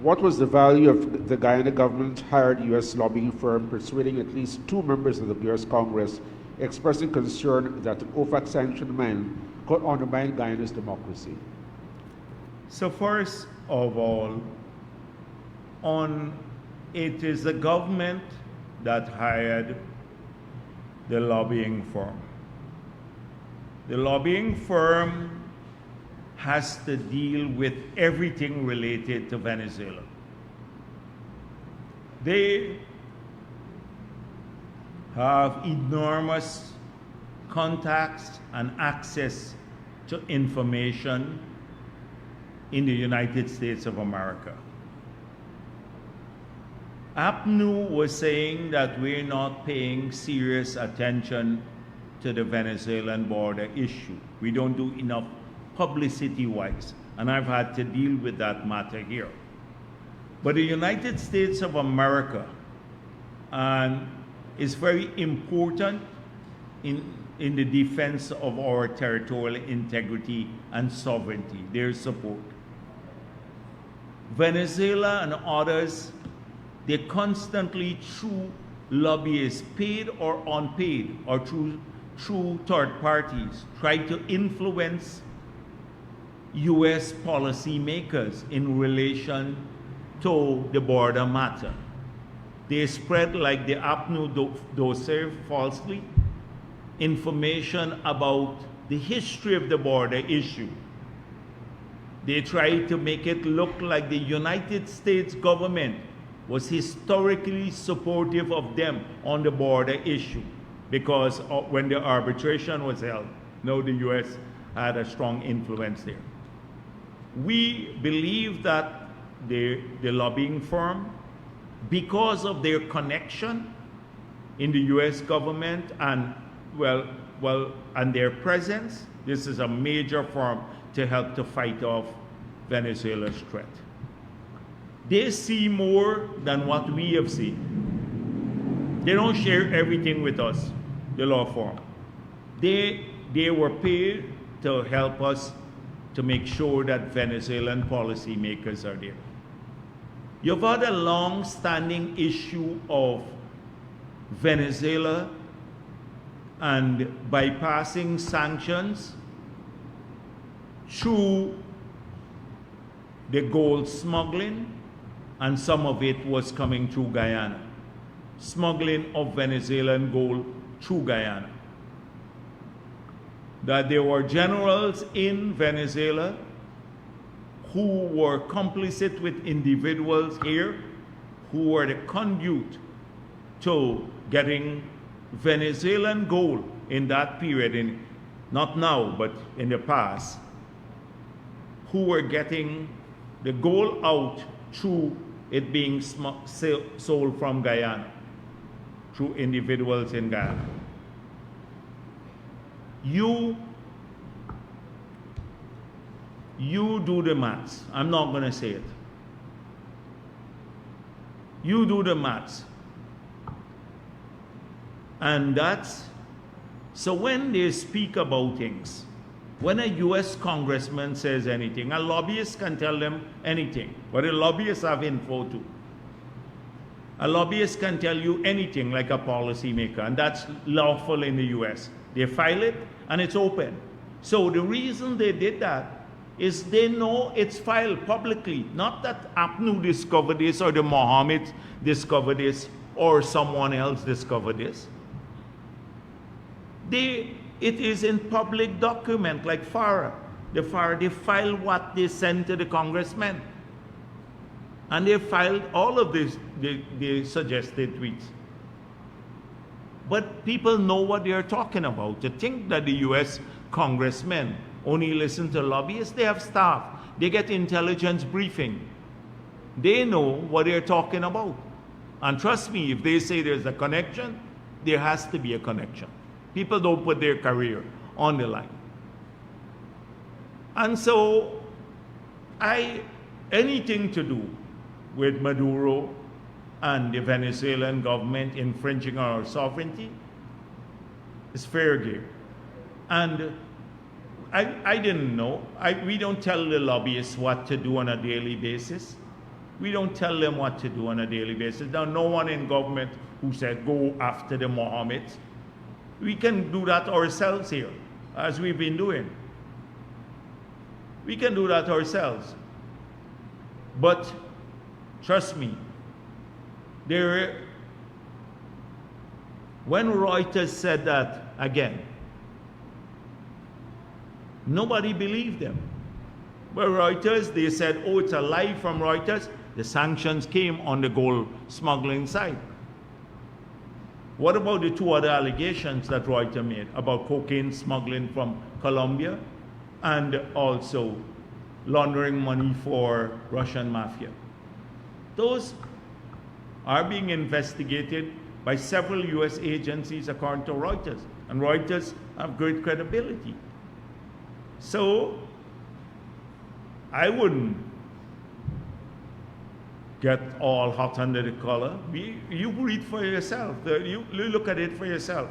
what was the value of the Guyana government-hired U.S. lobbying firm persuading at least 2 members of the U.S. Congress expressing concern that an OFAC sanctioned man could undermine Guyana's democracy? So first of all, it is the government that hired the lobbying firm. The lobbying firm has to deal with everything related to Venezuela. They have enormous contacts and access to information in the United States of America. APNU was saying that we're not paying serious attention to the Venezuelan border issue. We don't do enough publicity-wise, and I've had to deal with that matter here. But the United States of America is very important in the defense of our territorial integrity and sovereignty, their support. Venezuela and others, they constantly, through lobbyists, paid or unpaid, or through third parties, try to influence U.S. policymakers in relation to the border matter. They spread, like the APNU dossier falsely, information about the history of the border issue. They tried to make it look like the United States government was historically supportive of them on the border issue, because when the arbitration was held, the U.S. had a strong influence there. We believe that the lobbying firm, because of their connection in the U.S. government and and their presence, this is a major firm to help to fight off Venezuela's threat. They see more than what we have seen. They don't share everything with us, the law firm. They were paid to help us to make sure that Venezuelan policymakers are there. You've had a long-standing issue of Venezuela and bypassing sanctions through the gold smuggling and some of it was coming through Guyana. Smuggling of Venezuelan gold through Guyana. That there were generals in Venezuela who were complicit with individuals here who were the conduit to getting Venezuelan gold in that period, not now, but in the past, who were getting the gold out through it being sold from Guyana, through individuals in Guyana. You do the maths. I'm not going to say it. You do the maths. And that's, so when they speak about things, when a US congressman says anything, a lobbyist can tell them anything, but a lobbyist have info too. A lobbyist can tell you anything like a policymaker, and that's lawful in the US. They file it and it's open. So the reason they did that is they know it's filed publicly, not that APNU discovered this or the Mohammed discovered this or someone else discovered this. It is in public document like FARA. The FARA, they file what they send to the congressmen. And they filed all of this, the suggested tweets. But people know what they are talking about. To think that the US congressmen only listen to lobbyists, they have staff. They get intelligence briefing. They know what they're talking about. And trust me, if they say there's a connection, there has to be a connection. People don't put their career on the line. And so, anything to do with Maduro and the Venezuelan government infringing our sovereignty is fair game. And I didn't know. We don't tell the lobbyists what to do on a daily basis. We don't tell them what to do on a daily basis. There's no one in government who said, go after the Mohammeds. We can do that ourselves here, as we've been doing. We can do that ourselves. But trust me, when Reuters said that again, nobody believed them. But Reuters, they said, oh, it's a lie from Reuters. The sanctions came on the gold smuggling side. What about the two other allegations that Reuters made about cocaine smuggling from Colombia and also laundering money for Russian mafia? Those are being investigated by several US agencies according to Reuters, and Reuters have great credibility. So I wouldn't get all hot under the collar. You read for yourself. You look at it for yourself.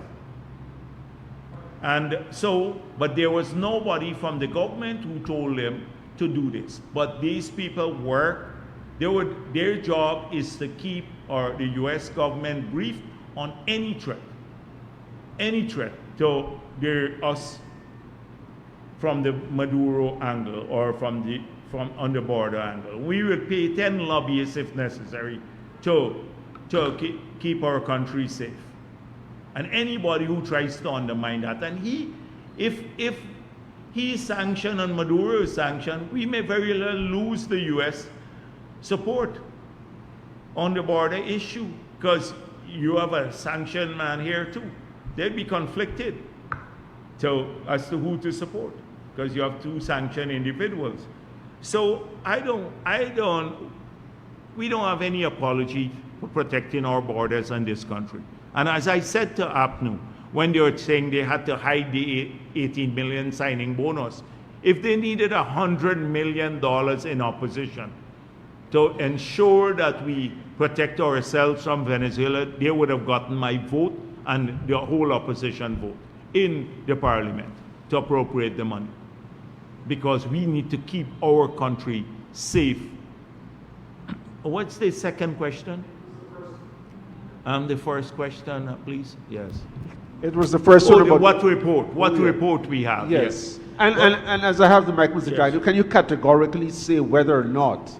And so, but there was nobody from the government who told them to do this. But these people work. Their job is to keep the US government briefed on any threat to us from the Maduro angle or from on the border angle. We will pay 10 lobbyists if necessary to keep our country safe. And anybody who tries to undermine that, and if he's sanctioned and Maduro is sanctioned, we may very well lose the US support on the border issue, because you have a sanctioned man here too. They'd be conflicted as to who to support, because you have two sanctioned individuals. So we don't have any apology for protecting our borders in this country. And as I said to APNU, when they were saying they had to hide the 18 million signing bonus, if they needed $100 million in opposition to ensure that we protect ourselves from Venezuela, they would have gotten my vote and the whole opposition vote in the parliament to appropriate the money. Because we need to keep our country safe. What's the second question? The first question, please. Yes. It was the first one about what report? What report we have? Yes. And as I have the mic, Mr. Jagdeo, can you categorically say whether or not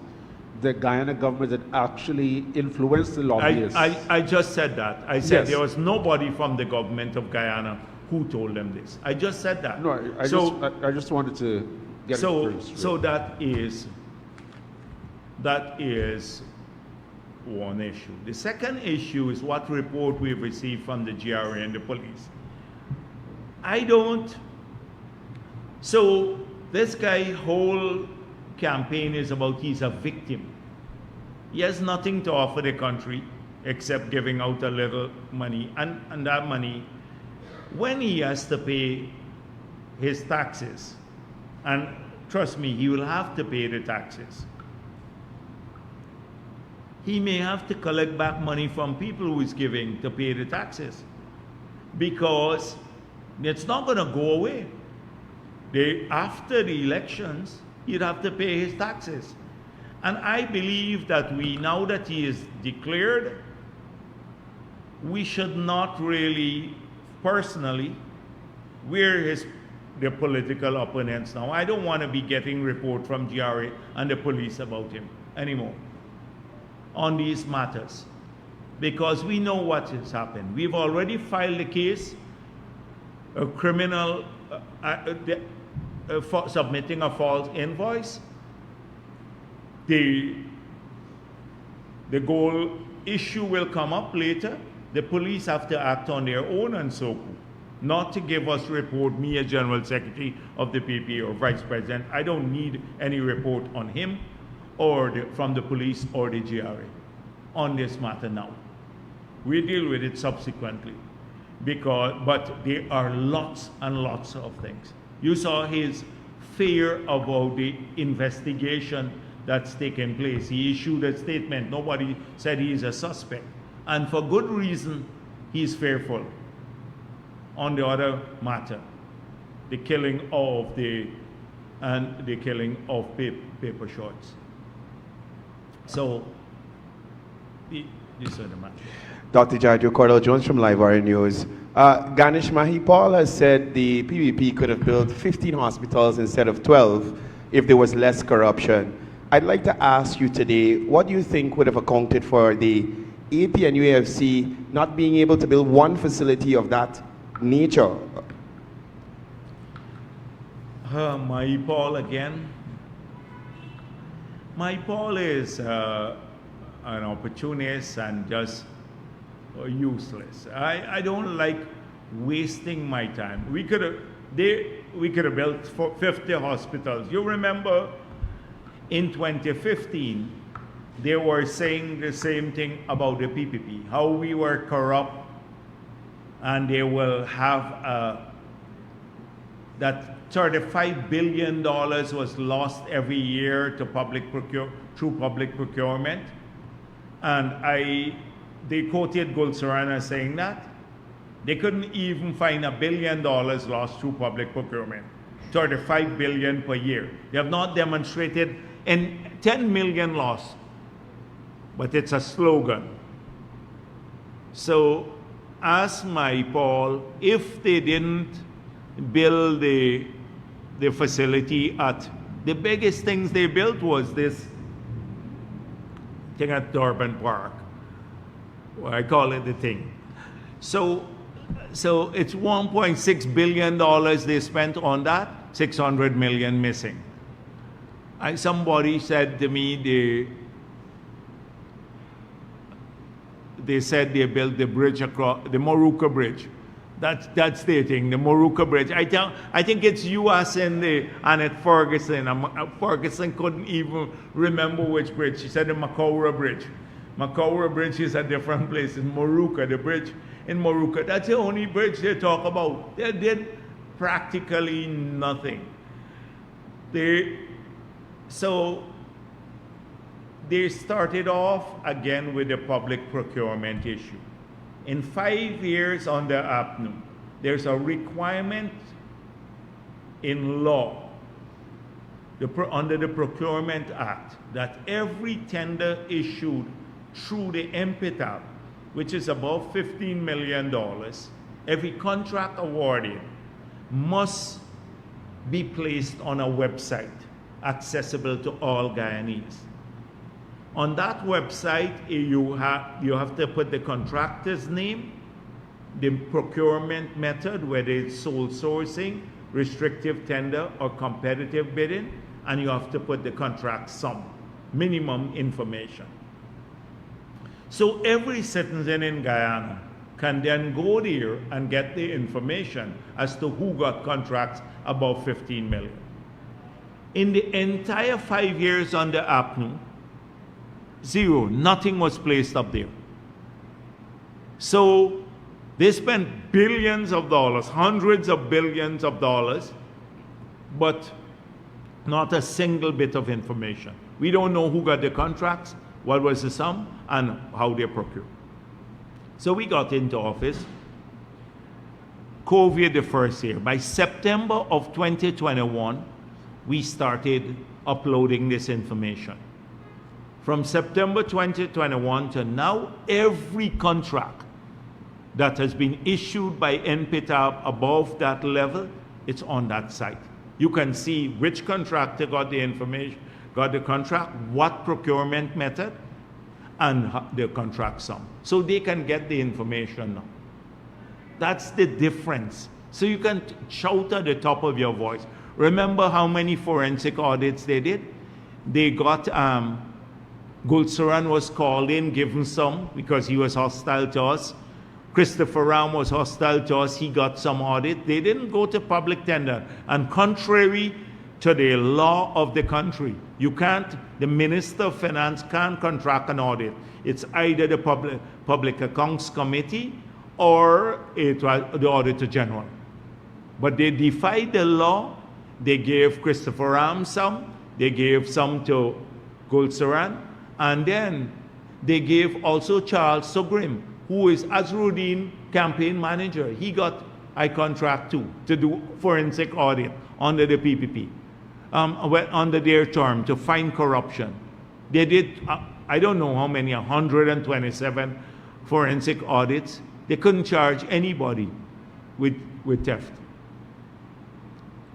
the Guyana government that actually influenced the lobbyists? I just said that. I said Yes. there was nobody from the government of Guyana who told them this. I just said that. No, I just wanted to get it pretty straight. So that is one issue. The second issue is what report we've received from the GRA and the police. So this guy whole campaign is about he's a victim. He has nothing to offer the country except giving out a little money, and that money, when he has to pay his taxes, and trust me, he will have to pay the taxes. He may have to collect back money from people who is giving to pay the taxes, because it's not going to go away. After the elections, he'd have to pay his taxes. And I believe that now that he is declared, we should not really, personally, we're the political opponents now. I don't want to be getting report from GRA and the police about him anymore on these matters, because we know what has happened. We've already filed a case, a criminal, for submitting a false invoice. The goal issue will come up later. The police have to act on their own and so forth, not to give us report, me as General Secretary of the PP or Vice President. I don't need any report on him or from the police or the GRA on this matter now. We deal with it subsequently, but there are lots and lots of things. You saw his fear about the investigation that's taken place. He issued a statement. Nobody said he is a suspect. And for good reason, he's fearful. On the other matter, the killing of paper shorts. So, these are the matters. Dr. Jagdeo, Cordell Jones from Live Wire News. Ganesh Mahipal has said the PVP could have built 15 hospitals instead of 12 if there was less corruption. I'd like to ask you today, what do you think would have accounted for the AP and UAFC not being able to build one facility of that nature? Mahipal again. Mahipal is an opportunist and just useless. I don't like wasting my time. We could have built 50 hospitals. You remember in 2015 they were saying the same thing about the PPP, how we were corrupt, and they will have that $35 billion was lost every year to through public procurement. And they quoted Gulsarana saying that they couldn't even find $1 billion lost through public procurement, 35 billion per year. They have not demonstrated, and 10 million lost, but it's a slogan. So ask Mahipal, if they didn't build the facility the biggest things they built was this thing at Durban Park. Well, I call it the thing. So it's $1.6 billion they spent on that, 600 million missing. Somebody said to me they said they built the bridge across the Moruca Bridge. That's their thing, the Moruca Bridge. I think it's US and at Ferguson. Ferguson couldn't even remember which bridge. She said the Macaura Bridge. Macaura Bridge is a different place. In Moruca, the bridge in Moruca. That's the only bridge they talk about. They did practically nothing. They started off again with the public procurement issue. In 5 years under APNU, there's a requirement in law under the Procurement Act that every tender issued through the MPTAP, which is above $15 million, every contract awarded must be placed on a website accessible to all Guyanese. On that website, you have to put the contractor's name, the procurement method, whether it's sole sourcing, restrictive tender, or competitive bidding, and you have to put the contract sum, minimum information. So every citizen in Guyana can then go there and get the information as to who got contracts above 15 million. In the entire 5 years under APNU, zero, nothing was placed up there. So they spent billions of dollars, hundreds of billions of dollars, but not a single bit of information. We don't know who got the contracts, what was the sum, and how they procured. So we got into office. COVID the first year. By September of 2021, we started uploading this information. From September 2021 to now, every contract that has been issued by NPTAB above that level, it's on that site. You can see which contractor got the information, got the contract, what procurement method, and the contract sum. So they can get the information now. That's the difference. So you can shout at the top of your voice. Remember how many forensic audits they did? They got, Gulsaran was called in, given some, because he was hostile to us. Christopher Ram was hostile to us, he got some audit. They didn't go to public tender. And contrary to the law of the country, you can't, the Minister of Finance can't contract an audit. It's either the Public Accounts Committee or the Auditor General. But they defied the law. They gave Christopher Ram some, they gave some to Gulsaran, and then they gave also Charles Sogrim, who is Azruddin campaign manager. He got a contract too, to do forensic audit under the PPP, under their term, to find corruption. They did, I don't know how many, 127 forensic audits. They couldn't charge anybody with theft.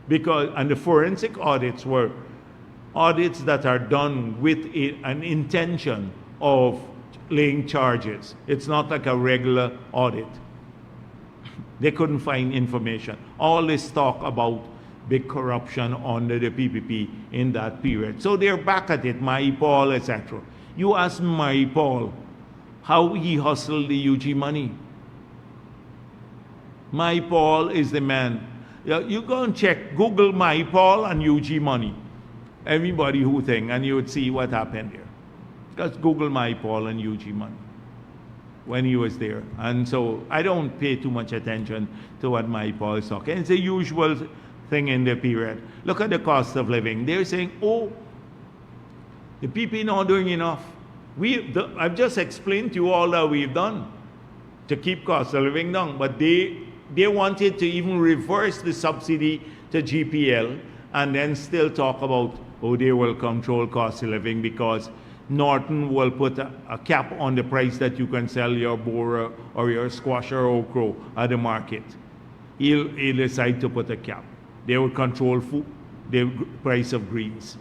And the forensic audits were audits that are done with an intention of laying charges. It's not like a regular audit. They couldn't find information. All this talk about big corruption under the PPP in that period. So they're back at it, Paul, etc. You ask Paul how he hustled the UG money. Paul is the man. You go and check, Google Paul and UG money. Everybody who think, and you would see what happened there. Just Google Paul and UG money when he was there. And so I don't pay too much attention to what Paul is talking. It's the usual thing in the period. Look at the cost of living. They're saying, oh, the people not doing enough. I've just explained to you all that we've done to keep cost of living down, but they wanted to even reverse the subsidy to GPL and then still talk about, oh, they will control cost of living because Norton will put a cap on the price that you can sell your borer or your squash or okra at the market. He'll decide to put a cap. They will control food, the price of greens.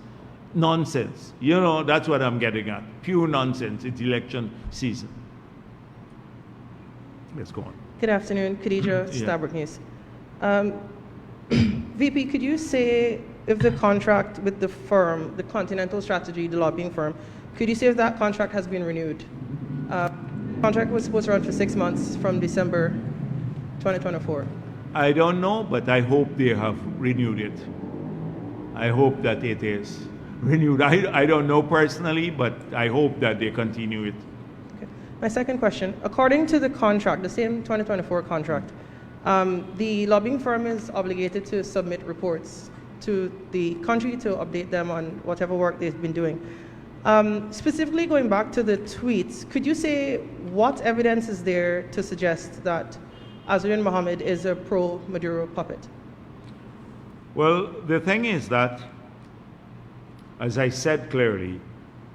Nonsense. You know, that's what I'm getting at. Pure nonsense. It's election season. Let's go on. Good afternoon, Khadija, Starbrook News. VP, could you say if the contract with the firm, the Continental Strategy, the lobbying firm, could you say if that contract has been renewed? Contract was supposed to run for 6 months from December 2024. I don't know, but I hope they have renewed it. I hope that it is renewed. I don't know personally, but I hope that they continue it. Okay. My second question, according to the contract, the same 2024 contract, the lobbying firm is obligated to submit reports to the country to update them on whatever work they've been doing. Specifically going back to the tweets, could you say what evidence is there to suggest that Azrin Mohammed is a pro-Maduro puppet? Well, the thing is that, as I said clearly,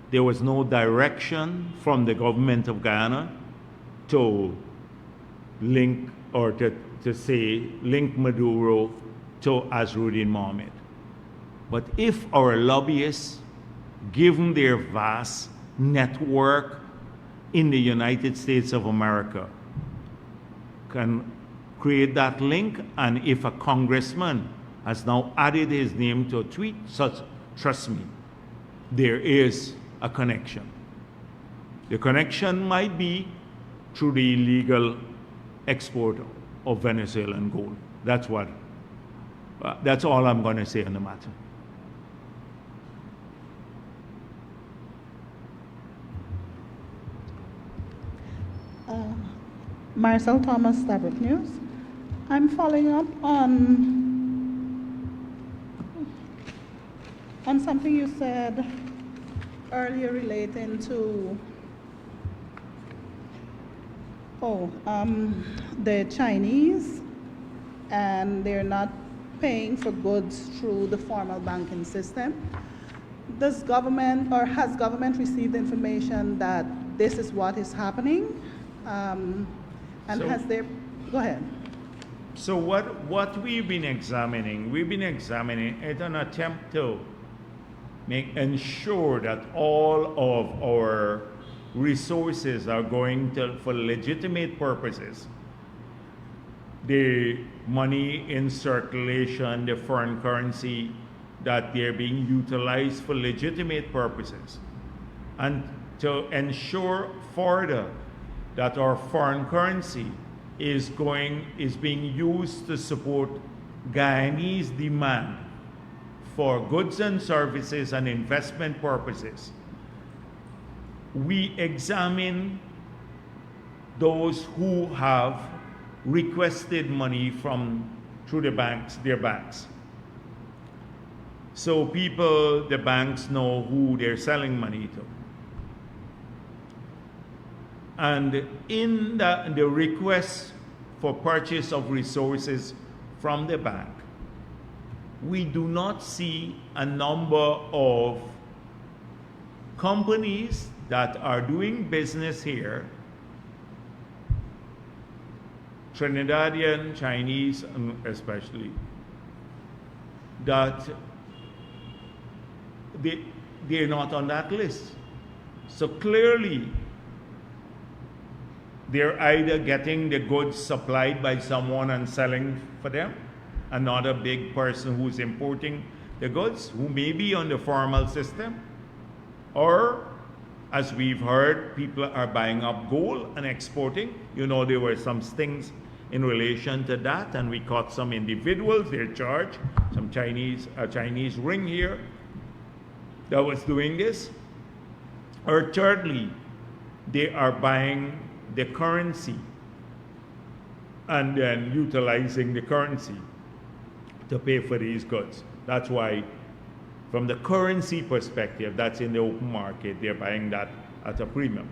there was no direction from the government of Guyana to link or to say link Maduro to Azruddin Mohammed. But if our lobbyists, given their vast network in the United States of America can create that link, and if a congressman has now added his name to a tweet, trust me, there is a connection. The connection might be through the illegal export of Venezuelan gold. That's all I'm going to say on the matter. Marcel Thomas, Tablet News. I'm following up on something you said earlier relating to the Chinese, and they're not paying for goods through the formal banking system. Does government, or has government received information that this is what is happening? And has there, go ahead. So what we've been examining is an attempt to ensure that all of our resources are going for legitimate purposes. The money in circulation, the foreign currency, that they're being utilized for legitimate purposes. And to ensure further that our foreign currency is being used to support Guyanese demand for goods and services and investment purposes. We examine those who have requested money through the banks, their banks. So the banks know who they're selling money to. And in the request for purchase of resources from the bank, we do not see a number of companies that are doing business here, Trinidadian, Chinese especially, that they're not on that list. So clearly, they're either getting the goods supplied by someone and selling for them, another big person who's importing the goods, who may be on the formal system, or, as we've heard, people are buying up gold and exporting. You know, there were some stings in relation to that, and we caught some individuals, they're charged, a Chinese ring here that was doing this. Or thirdly, they are buying the currency and then utilizing the currency to pay for these goods. That's why, from the currency perspective, that's in the open market, they're buying that at a premium.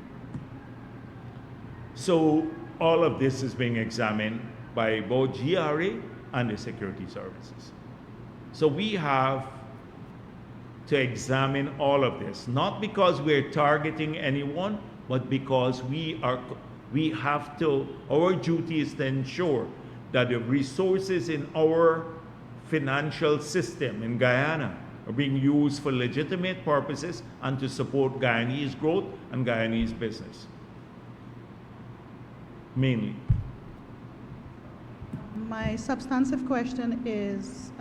So all of this is being examined by both GRA and the security services. So we have to examine all of this, not because we're targeting anyone, but because our duty is to ensure that the resources in our financial system in Guyana are being used for legitimate purposes and to support Guyanese growth and Guyanese business, mainly. My substantive question is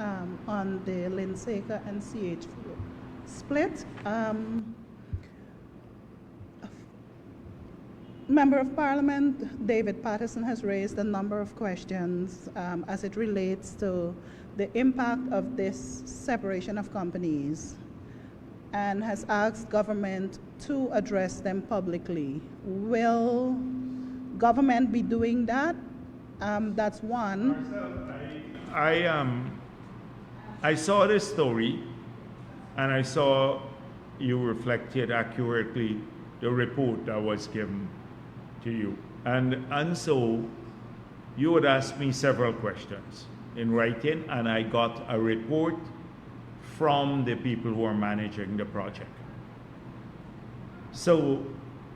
on the Linseka and CH split. Member of Parliament David Patterson has raised a number of questions as it relates to the impact of this separation of companies, and has asked government to address them publicly. Will government be doing that? That's one. Marcel, I saw this story, and I saw you reflected accurately the report that was given to you. And so you would ask me several questions in writing, and I got a report from the people who are managing the project. So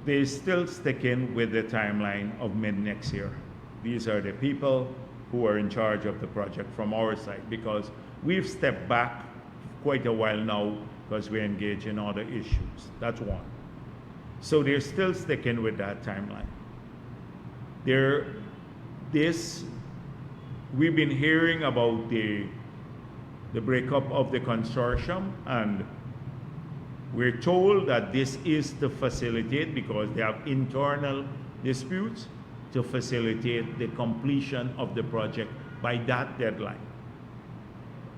they're still sticking with the timeline of mid-next year. These are the people who are in charge of the project from our side, because we've stepped back quite a while now because we're engaged in other issues. That's one. So they're still sticking with that timeline. We've been hearing about the breakup of the consortium, and we're told that this is to facilitate, because they have internal disputes, to facilitate the completion of the project by that deadline.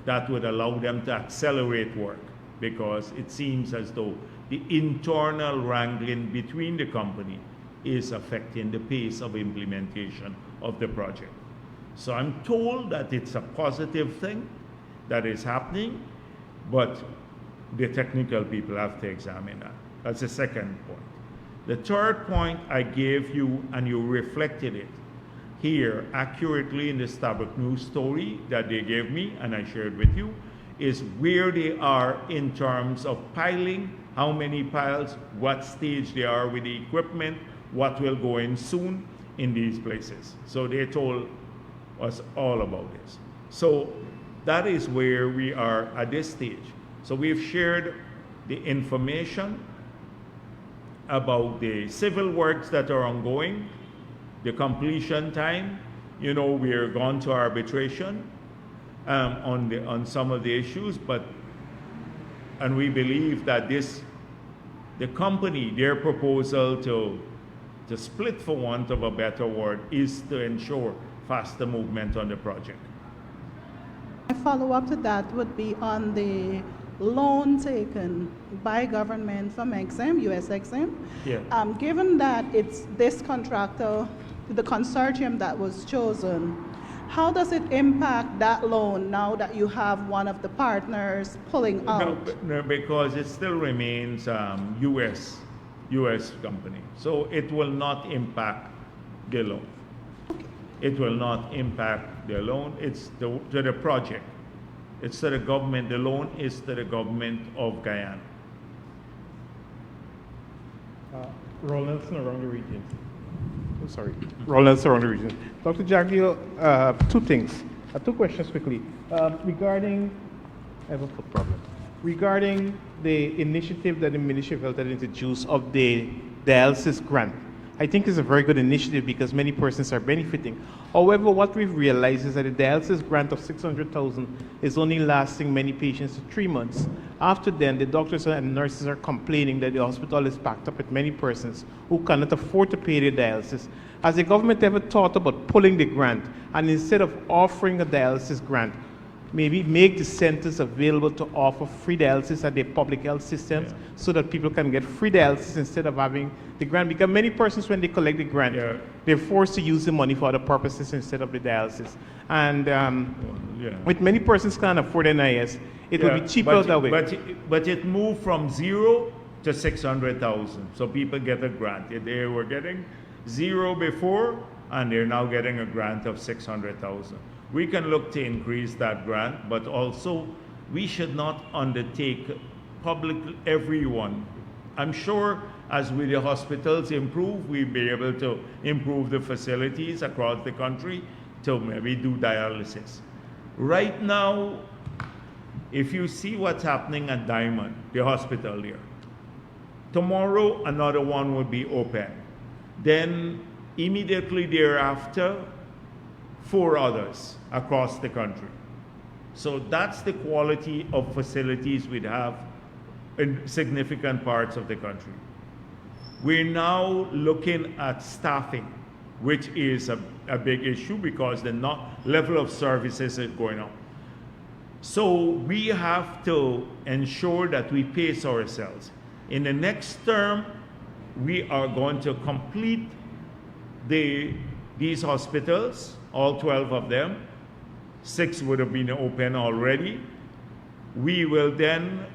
That would allow them to accelerate work, because it seems as though the internal wrangling between the company is affecting the pace of implementation of the project. So I'm told that it's a positive thing that is happening, but the technical people have to examine that. That's the second point. The third point I gave you, and you reflected it here accurately in the Starbuck News story that they gave me and I shared with you, is where they are in terms of piling, how many piles, what stage they are with the equipment, what will go in soon in these places. So they told us all about this. So that is where we are at this stage. So we've shared the information about the civil works that are ongoing, the completion time. You know, we're gone to arbitration on some of the issues, and we believe that the company, their proposal to split, for want of a better word, is to ensure faster movement on the project. A follow-up to that would be on the loan taken by government from EXIM, US EXIM. Yeah. Given that it's this contractor, the consortium that was chosen, how does it impact that loan now that you have one of the partners pulling out? No, because it still remains US company. So it will not impact the loan. It will not impact the loan. It's to the project. It's to the government. The loan is to the government of Guyana. Roland Nelson around the region. Oh, sorry. Roland Nelson around the region. Dr. Jagdeo, two things. Two questions quickly. Regarding, I have a foot problem. Regarding the initiative that the Ministry of Health had introduced of the dialysis grant, I think it's a very good initiative because many persons are benefiting. However, what we've realized is that the dialysis grant of $600,000 is only lasting many patients for 3 months. After then, the doctors and nurses are complaining that the hospital is packed up with many persons who cannot afford to pay their dialysis. Has the government ever thought about pulling the grant, and instead of offering a dialysis grant, maybe make the centers available to offer free dialysis at their public health systems, so that people can get free dialysis instead of having the grant? Because many persons, when they collect the grant, they're forced to use the money for other purposes instead of the dialysis. And with many persons can't afford NIS, it will be cheaper that way. But it moved from 0 to 600,000. So people get a grant. They were getting 0 before, and they're now getting a grant of 600,000. We can look to increase that grant, but also we should not undertake everyone. I'm sure as with the hospitals improve, we'll be able to improve the facilities across the country to maybe do dialysis. Right now, if you see what's happening at Diamond, the hospital there, tomorrow another one will be open. Then immediately thereafter, 4 others across the country. So that's the quality of facilities we'd have in significant parts of the country. We're now looking at staffing, which is a big issue because the level of services is going up. So we have to ensure that we pace ourselves. In the next term, we are going to complete these hospitals, all 12 of them. 6 would have been open already. We will then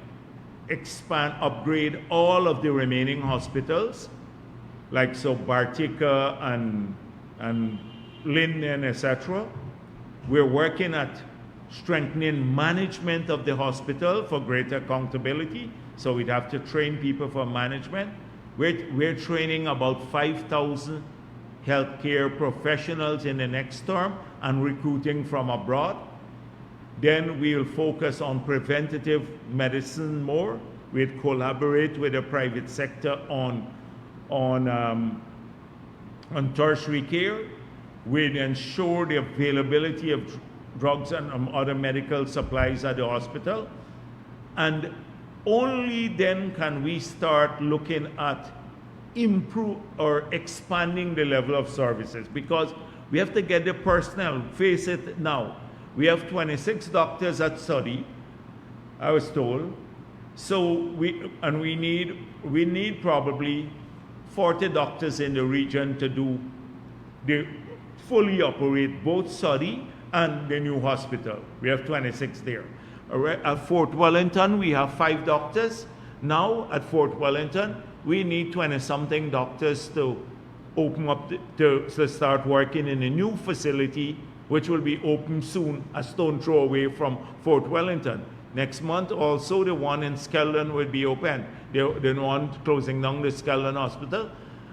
expand, upgrade all of the remaining hospitals, like so Bartica and Linden, etc. We're working at strengthening management of the hospital for greater accountability. So we'd have to train people for management. We're training about 5,000 healthcare professionals in the next term and recruiting from abroad. Then we'll focus on preventative medicine more. We'll collaborate with the private sector on on tertiary care. We'd ensure the availability of drugs and other medical supplies at the hospital. And only then can we start looking at improve or expanding the level of services, because we have to get the personnel. Face it now, we have 26 doctors at study, I was told. So we need probably 40 doctors in the region to do the fully operate both study and the new hospital. We have 26 there. At Fort Wellington, we have 5 doctors. Now at Fort Wellington, we need 20-something doctors to open up, to start working in a new facility, which will be open soon, a stone throw away from Fort Wellington. Next month, also the one in Skeldon will be open. The one closing down the Skeldon Hospital,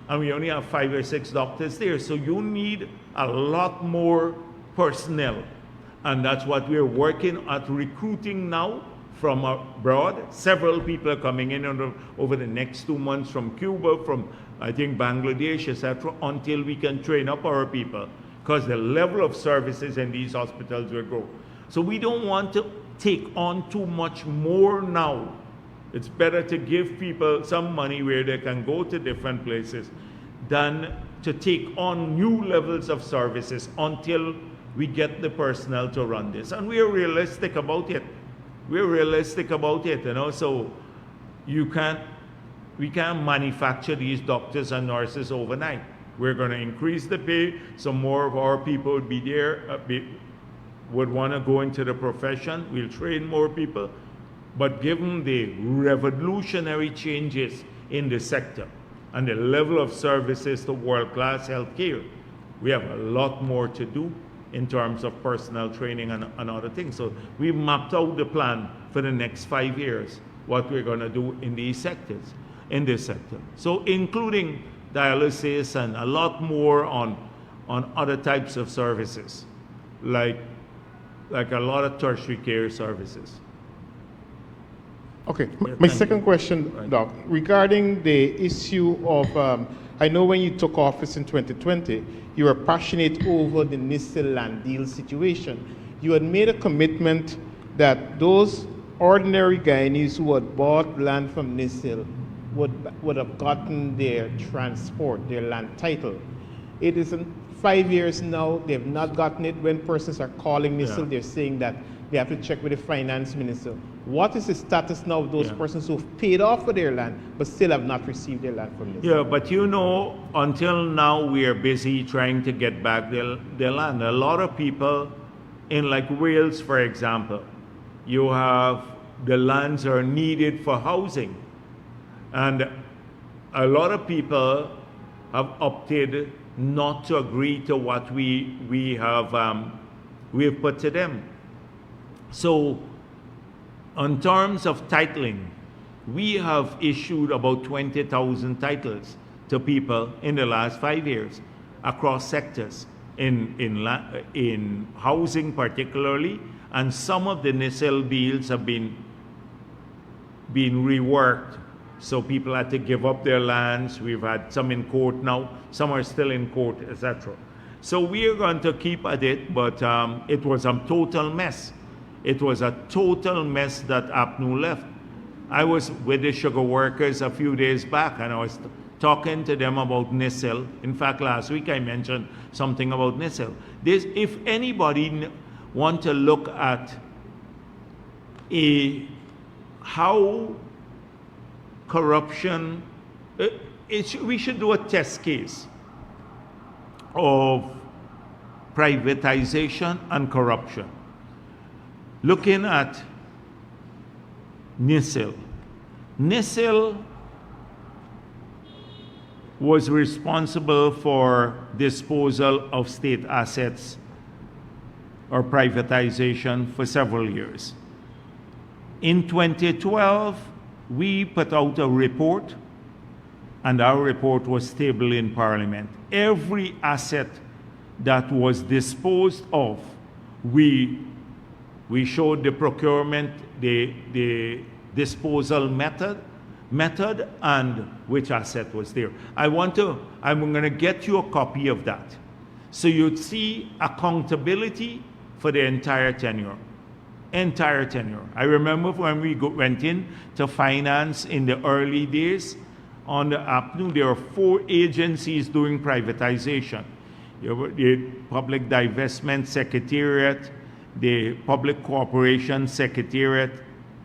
and we only have 5 or 6 doctors there. So you need a lot more personnel, and that's what we're working at recruiting now from abroad. Several people are coming in over the next 2 months from Cuba, from I think Bangladesh, etc., until we can train up our people, because the level of services in these hospitals will grow. So we don't want to take on too much more now. It's better to give people some money where they can go to different places than to take on new levels of services until we get the personnel to run this. And we're realistic about it. We're realistic about it, you know. So we can't manufacture these doctors and nurses overnight. We're going to increase the pay, so more of our people would be there, would want to go into the profession. We'll train more people. But given the revolutionary changes in the sector and the level of services to world-class healthcare, we have a lot more to do in terms of personnel training and other things. So we've mapped out the plan for the next 5 years, what we're going to do in these sectors, in this sector. So including dialysis and a lot more on other types of services, like a lot of tertiary care services. Okay, Yeah, my thank second you. question, Right. Doc, regarding the issue of, I know when you took office in 2020, you were passionate over the NISIL land deal situation. You had made a commitment that those ordinary Guyanese who had bought land from NISIL would have gotten their transport, their land title. It is 5 years now, they have not gotten it. When persons are calling NISIL, Yeah. they're saying that they have to check with the finance minister. What is the status now of those Yeah. persons who've paid off for their land but still have not received their land from NISIL? Yeah, but you know, until now we are busy trying to get back their land. A lot of people in like Wales, for example, you have the lands are needed for housing. And a lot of people have opted not to agree to what we have put to them. So in terms of titling, we have issued about 20,000 titles to people in the last 5 years across sectors, in housing particularly, and some of the NISIL deals have been reworked. So people had to give up their lands. We've had some in court now, some are still in court, etc. So we are going to keep at it, but it was a total mess. It was a total mess that APNU left. I was with the sugar workers a few days back, and I was talking to them about NISIL. In fact, last week I mentioned something about NISIL. If anybody want to look at how corruption, we should do a test case of privatization and corruption. Looking at NISIL. NISIL was responsible for disposal of state assets or privatization for several years. In 2012, we put out a report, and our report was tabled in Parliament. Every asset that was disposed of, we showed the procurement, the disposal method, method and which asset was there. I'm going to get you a copy of that. So you'd see accountability for the entire tenure. Entire tenure. I remember when we went in to finance in the early days on the APNU, there were 4 agencies doing privatization. The Public Divestment Secretariat, the Public Corporation Secretariat,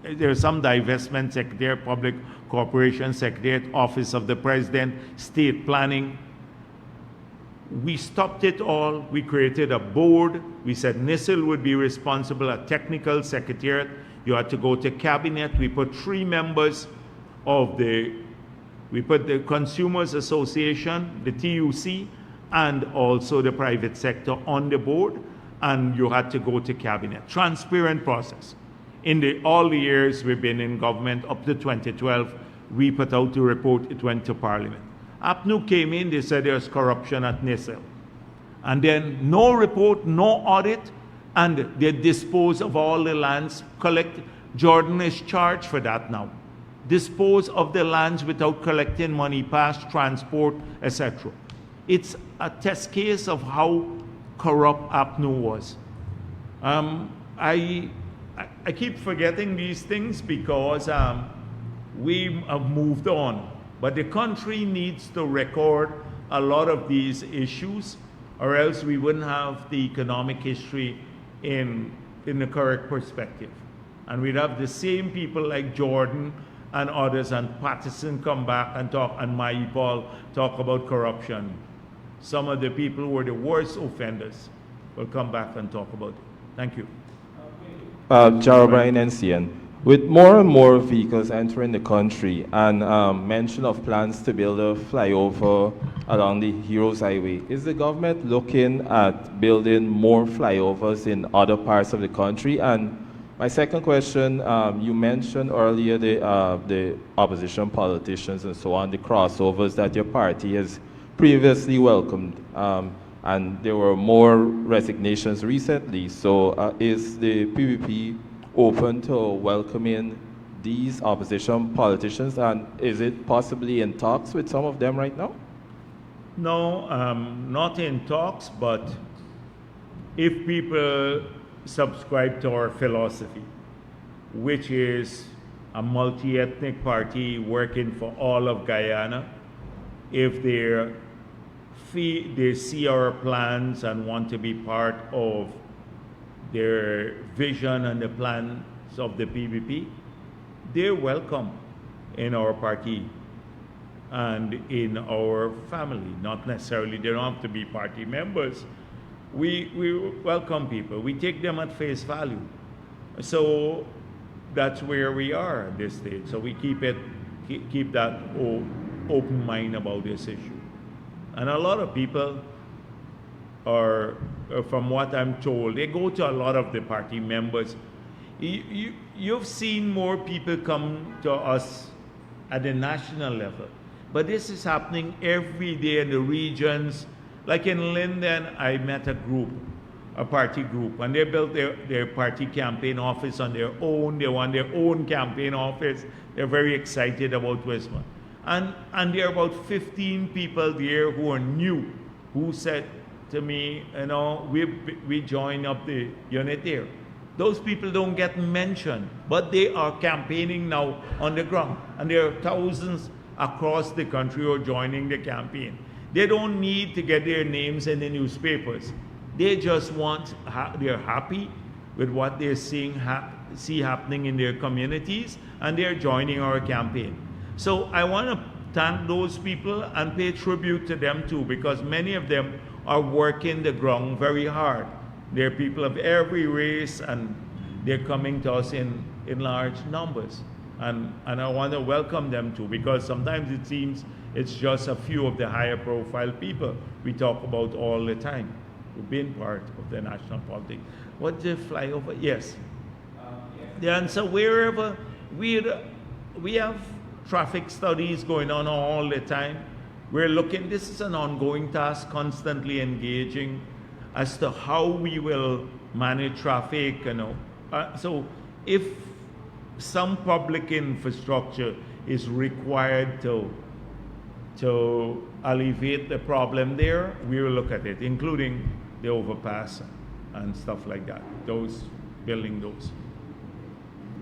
there's some divestment secretariat, Public Corporation Secretariat, Office of the President, State Planning. We stopped it all. We created a board. We said NISIL would be responsible, a technical secretariat. You had to go to cabinet. We put 3 members of we put the Consumers Association, the TUC, and also the private sector on the board, and you had to go to cabinet. Transparent process. In all the years we've been in government, up to 2012, we put out the report, it went to Parliament. APNU came in, they said there's corruption at NISIL. And then no report, no audit, and they dispose of all the lands, Jordan is charged for that now. Dispose of the lands without collecting money, past transport, etc. It's a test case of how corrupt APNU was. I keep forgetting these things because we have moved on. But the country needs to record a lot of these issues, or else we wouldn't have the economic history in the correct perspective. And we'd have the same people like Jordan and others, and Patterson come back and talk, and Mahipal talk about corruption. Some of the people who were the worst offenders will come back and talk about it. Thank you. Jarabrine NCN. With more and more vehicles entering the country and mention of plans to build a flyover along the Heroes Highway, is the government looking at building more flyovers in other parts of the country? And my second question, you mentioned earlier the opposition politicians and so on, the crossovers that your party has previously welcomed, and there were more resignations recently. So is the PPP open to welcoming these opposition politicians, and is it possibly in talks with some of them right now? No, not in talks, but if people subscribe to our philosophy, which is a multi-ethnic party working for all of Guyana, if they see our plans and want to be part of their vision and the plans of the PPP, they're welcome in our party and in our family. Not necessarily, they don't have to be party members. We welcome people. We take them at face value. So that's where we are at this stage. So we keep that open mind about this issue. And a lot of people are, from what I'm told, they go to a lot of the party members. You've seen more people come to us at the national level, but this is happening every day in the regions. Like in Linden, I met a group, a party group, and they built their party campaign office on their own. They want their own campaign office. They're very excited about Wisma. And there are about 15 people there who are new, who said to me, you know, we join up the unit there. Those people don't get mentioned, but they are campaigning now on the ground. And there are thousands across the country who are joining the campaign. They don't need to get their names in the newspapers. They just they're happy with what they're see happening in their communities, and they're joining our campaign. So I want to thank those people and pay tribute to them too, because many of them are working the ground very hard. They're people of every race, and they're coming to us in large numbers. And I want to welcome them too, because sometimes it seems it's just a few of the higher profile people we talk about all the time, who've been part of the national politics. What's the flyover? Yes. The answer, wherever we have traffic studies going on all the time. We're looking, this is an ongoing task, constantly engaging as to how we will manage traffic, you know. So if some public infrastructure is required to alleviate the problem there, we will look at it, including the overpass and stuff like that, building those.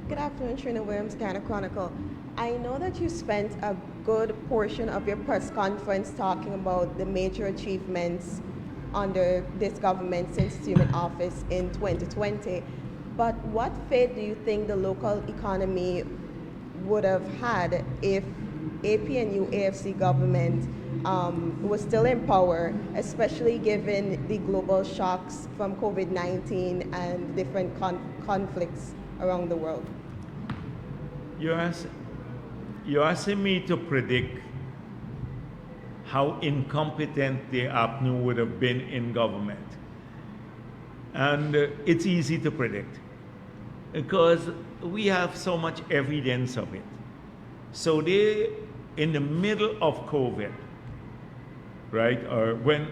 Good afternoon, Trina Williams, Guyana Chronicle. I know that you spent a good portion of your press conference talking about the major achievements under this government since assuming office in 2020, but what fate do you think the local economy would have had if APNU AFC government was still in power, especially given the global shocks from COVID-19 and different conflicts around the world? You're asking me to predict how incompetent the APNU would have been in government. And it's easy to predict because we have so much evidence of it. So they, in the middle of COVID, right, or when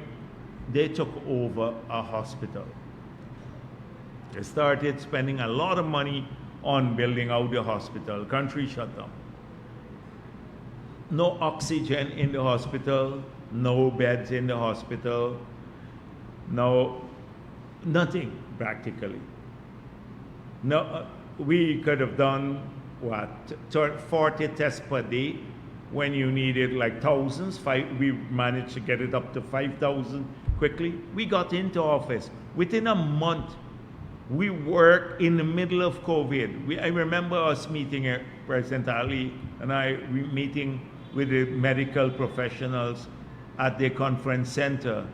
they took over a hospital, they started spending a lot of money on building out the hospital. Country shut down. No oxygen in the hospital, no beds in the hospital, nothing practically. No, we could have done what, 40 tests per day when you needed like thousands. We managed to get it up to 5,000 quickly. We got into office within a month. We worked in the middle of COVID. I remember us meeting, President Ali and I, meeting with the medical professionals at the conference center.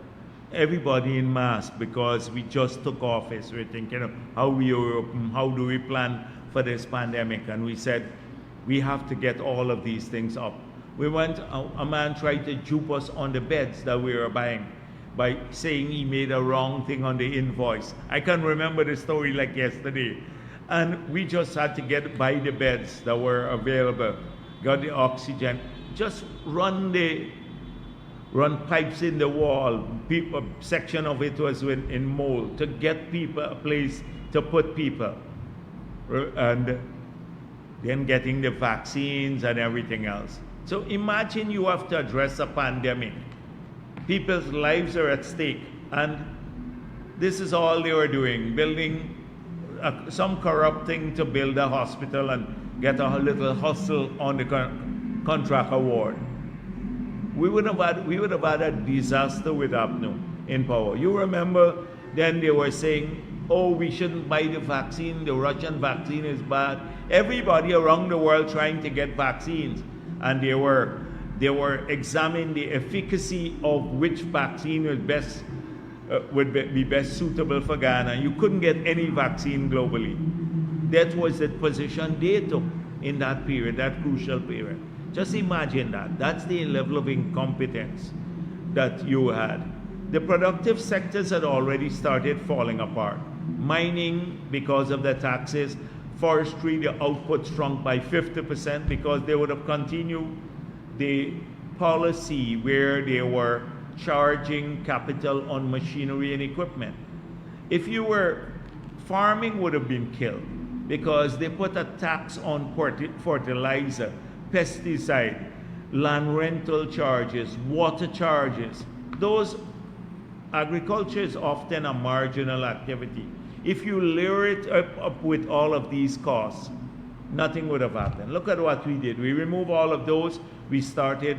Everybody in mass, because we just took office. We're thinking, how do we plan for this pandemic? And we said, we have to get all of these things up. We went, a man tried to dupe us on the beds that we were buying by saying he made a wrong thing on the invoice. I can remember the story like yesterday. And we just had to buy the beds that were available, got the oxygen, just run pipes in the wall. A section of it was in mold to get people a place to put people. And then getting the vaccines and everything else. So imagine you have to address a pandemic. People's lives are at stake, and this is all they were doing, building some corrupt thing to build a hospital and get a little hustle on the contract award. We would have had a disaster with APNU in power. You remember then they were saying, oh, we shouldn't buy the vaccine, the Russian vaccine is bad. Everybody around the world trying to get vaccines, and they were examining the efficacy of which vaccine was best, would be best suitable for Ghana. You couldn't get any vaccine globally. That was the position they took in that period, that crucial period. Just imagine that. That's the level of incompetence that you had. The productive sectors had already started falling apart. Mining, because of the taxes. Forestry, the output shrunk by 50% because they would have continued the policy where they were charging capital on machinery and equipment. If you were, farming would have been killed because they put a tax on fertilizer, pesticide, land rental charges, water charges. Those, agriculture is often a marginal activity. If you layer it up with all of these costs, nothing would have happened. Look at what we did. We removed all of those. We started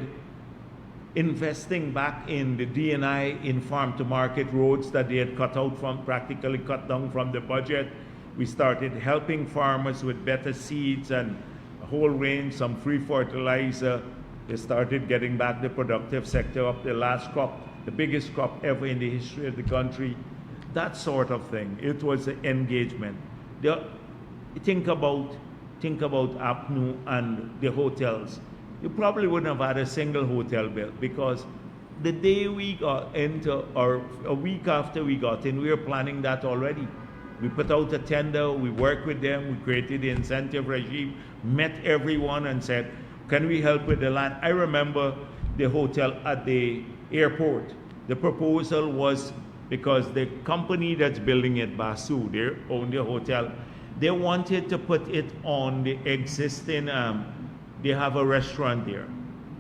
investing back in the D&I, in farm-to-market roads that they had practically cut down from the budget. We started helping farmers with better seeds and a whole range, some free fertilizer. They started getting back the productive sector up. The last crop, the biggest crop ever in the history of the country. That sort of thing. It was an engagement. Think about APNU and the hotels. You probably wouldn't have had a single hotel built because the day we got into, or a week after we got in, we were planning that already. We put out a tender, we worked with them, we created the incentive regime, met everyone and said, can we help with the land? I remember the hotel at the airport. The proposal was, because the company that's building it, Basu, they own the hotel, they wanted to put it on the existing they have a restaurant there.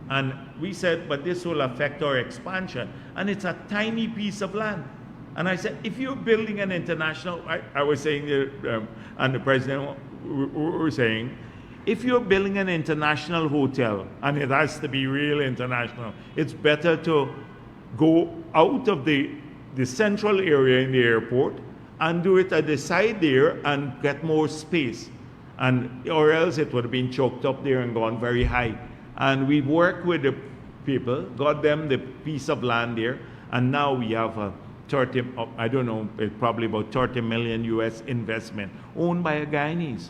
And we said, but this will affect our expansion. And it's a tiny piece of land. And I said, if you're building an international, I was saying, and the president were saying, if you're building an international hotel, and it has to be real international, it's better to go out of the central area in the airport and do it at the side there and get more space. Or else it would have been choked up there and gone very high. And we worked with the people, got them the piece of land there, and now we have a 30, I don't know, probably about 30 million US investment owned by a Guyanese.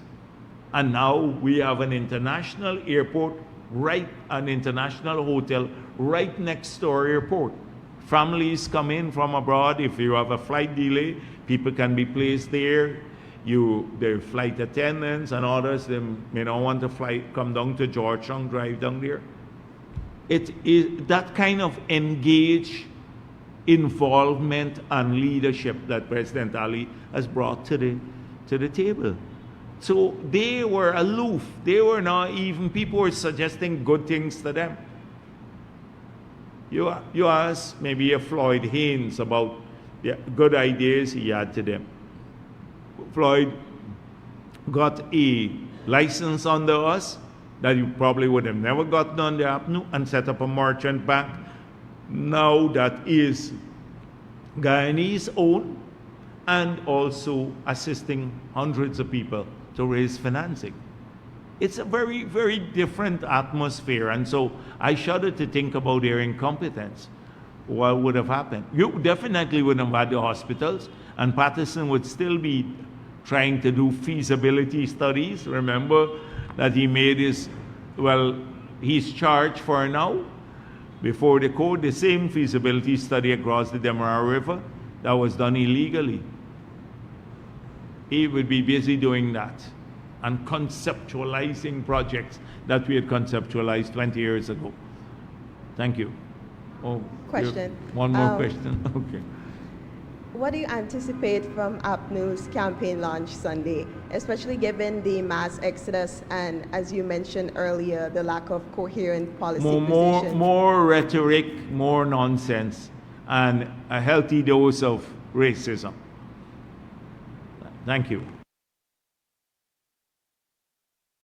And now we have an international airport, an international hotel right next to our airport. Families come in from abroad. If you have a flight delay, people can be placed there. The flight attendants and others, they may not want to come down to Georgetown, drive down there. It is that kind of engaged involvement and leadership that President Ali has brought to the table. So they were aloof. They were not even, people were suggesting good things to them. You ask maybe a Floyd Haynes about the good ideas he had to them. Floyd got a license under us that you probably would have never gotten under APNU and set up a merchant bank. Now that is Guyanese owned and also assisting hundreds of people to raise financing. It's a very, very different atmosphere. And so I shudder to think about their incompetence. What would have happened? You definitely wouldn't have had the hospitals, and Patterson would still be trying to do feasibility studies. Remember that he made he's charged for now, before the code, the same feasibility study across the Demerara River that was done illegally. He would be busy doing that and conceptualizing projects that we had conceptualized 20 years ago. Thank you. Oh, question. One more question. Okay. What do you anticipate from APNU's campaign launch Sunday, especially given the mass exodus and, as you mentioned earlier, the lack of coherent policy positions? More rhetoric, more nonsense, and a healthy dose of racism. Thank you.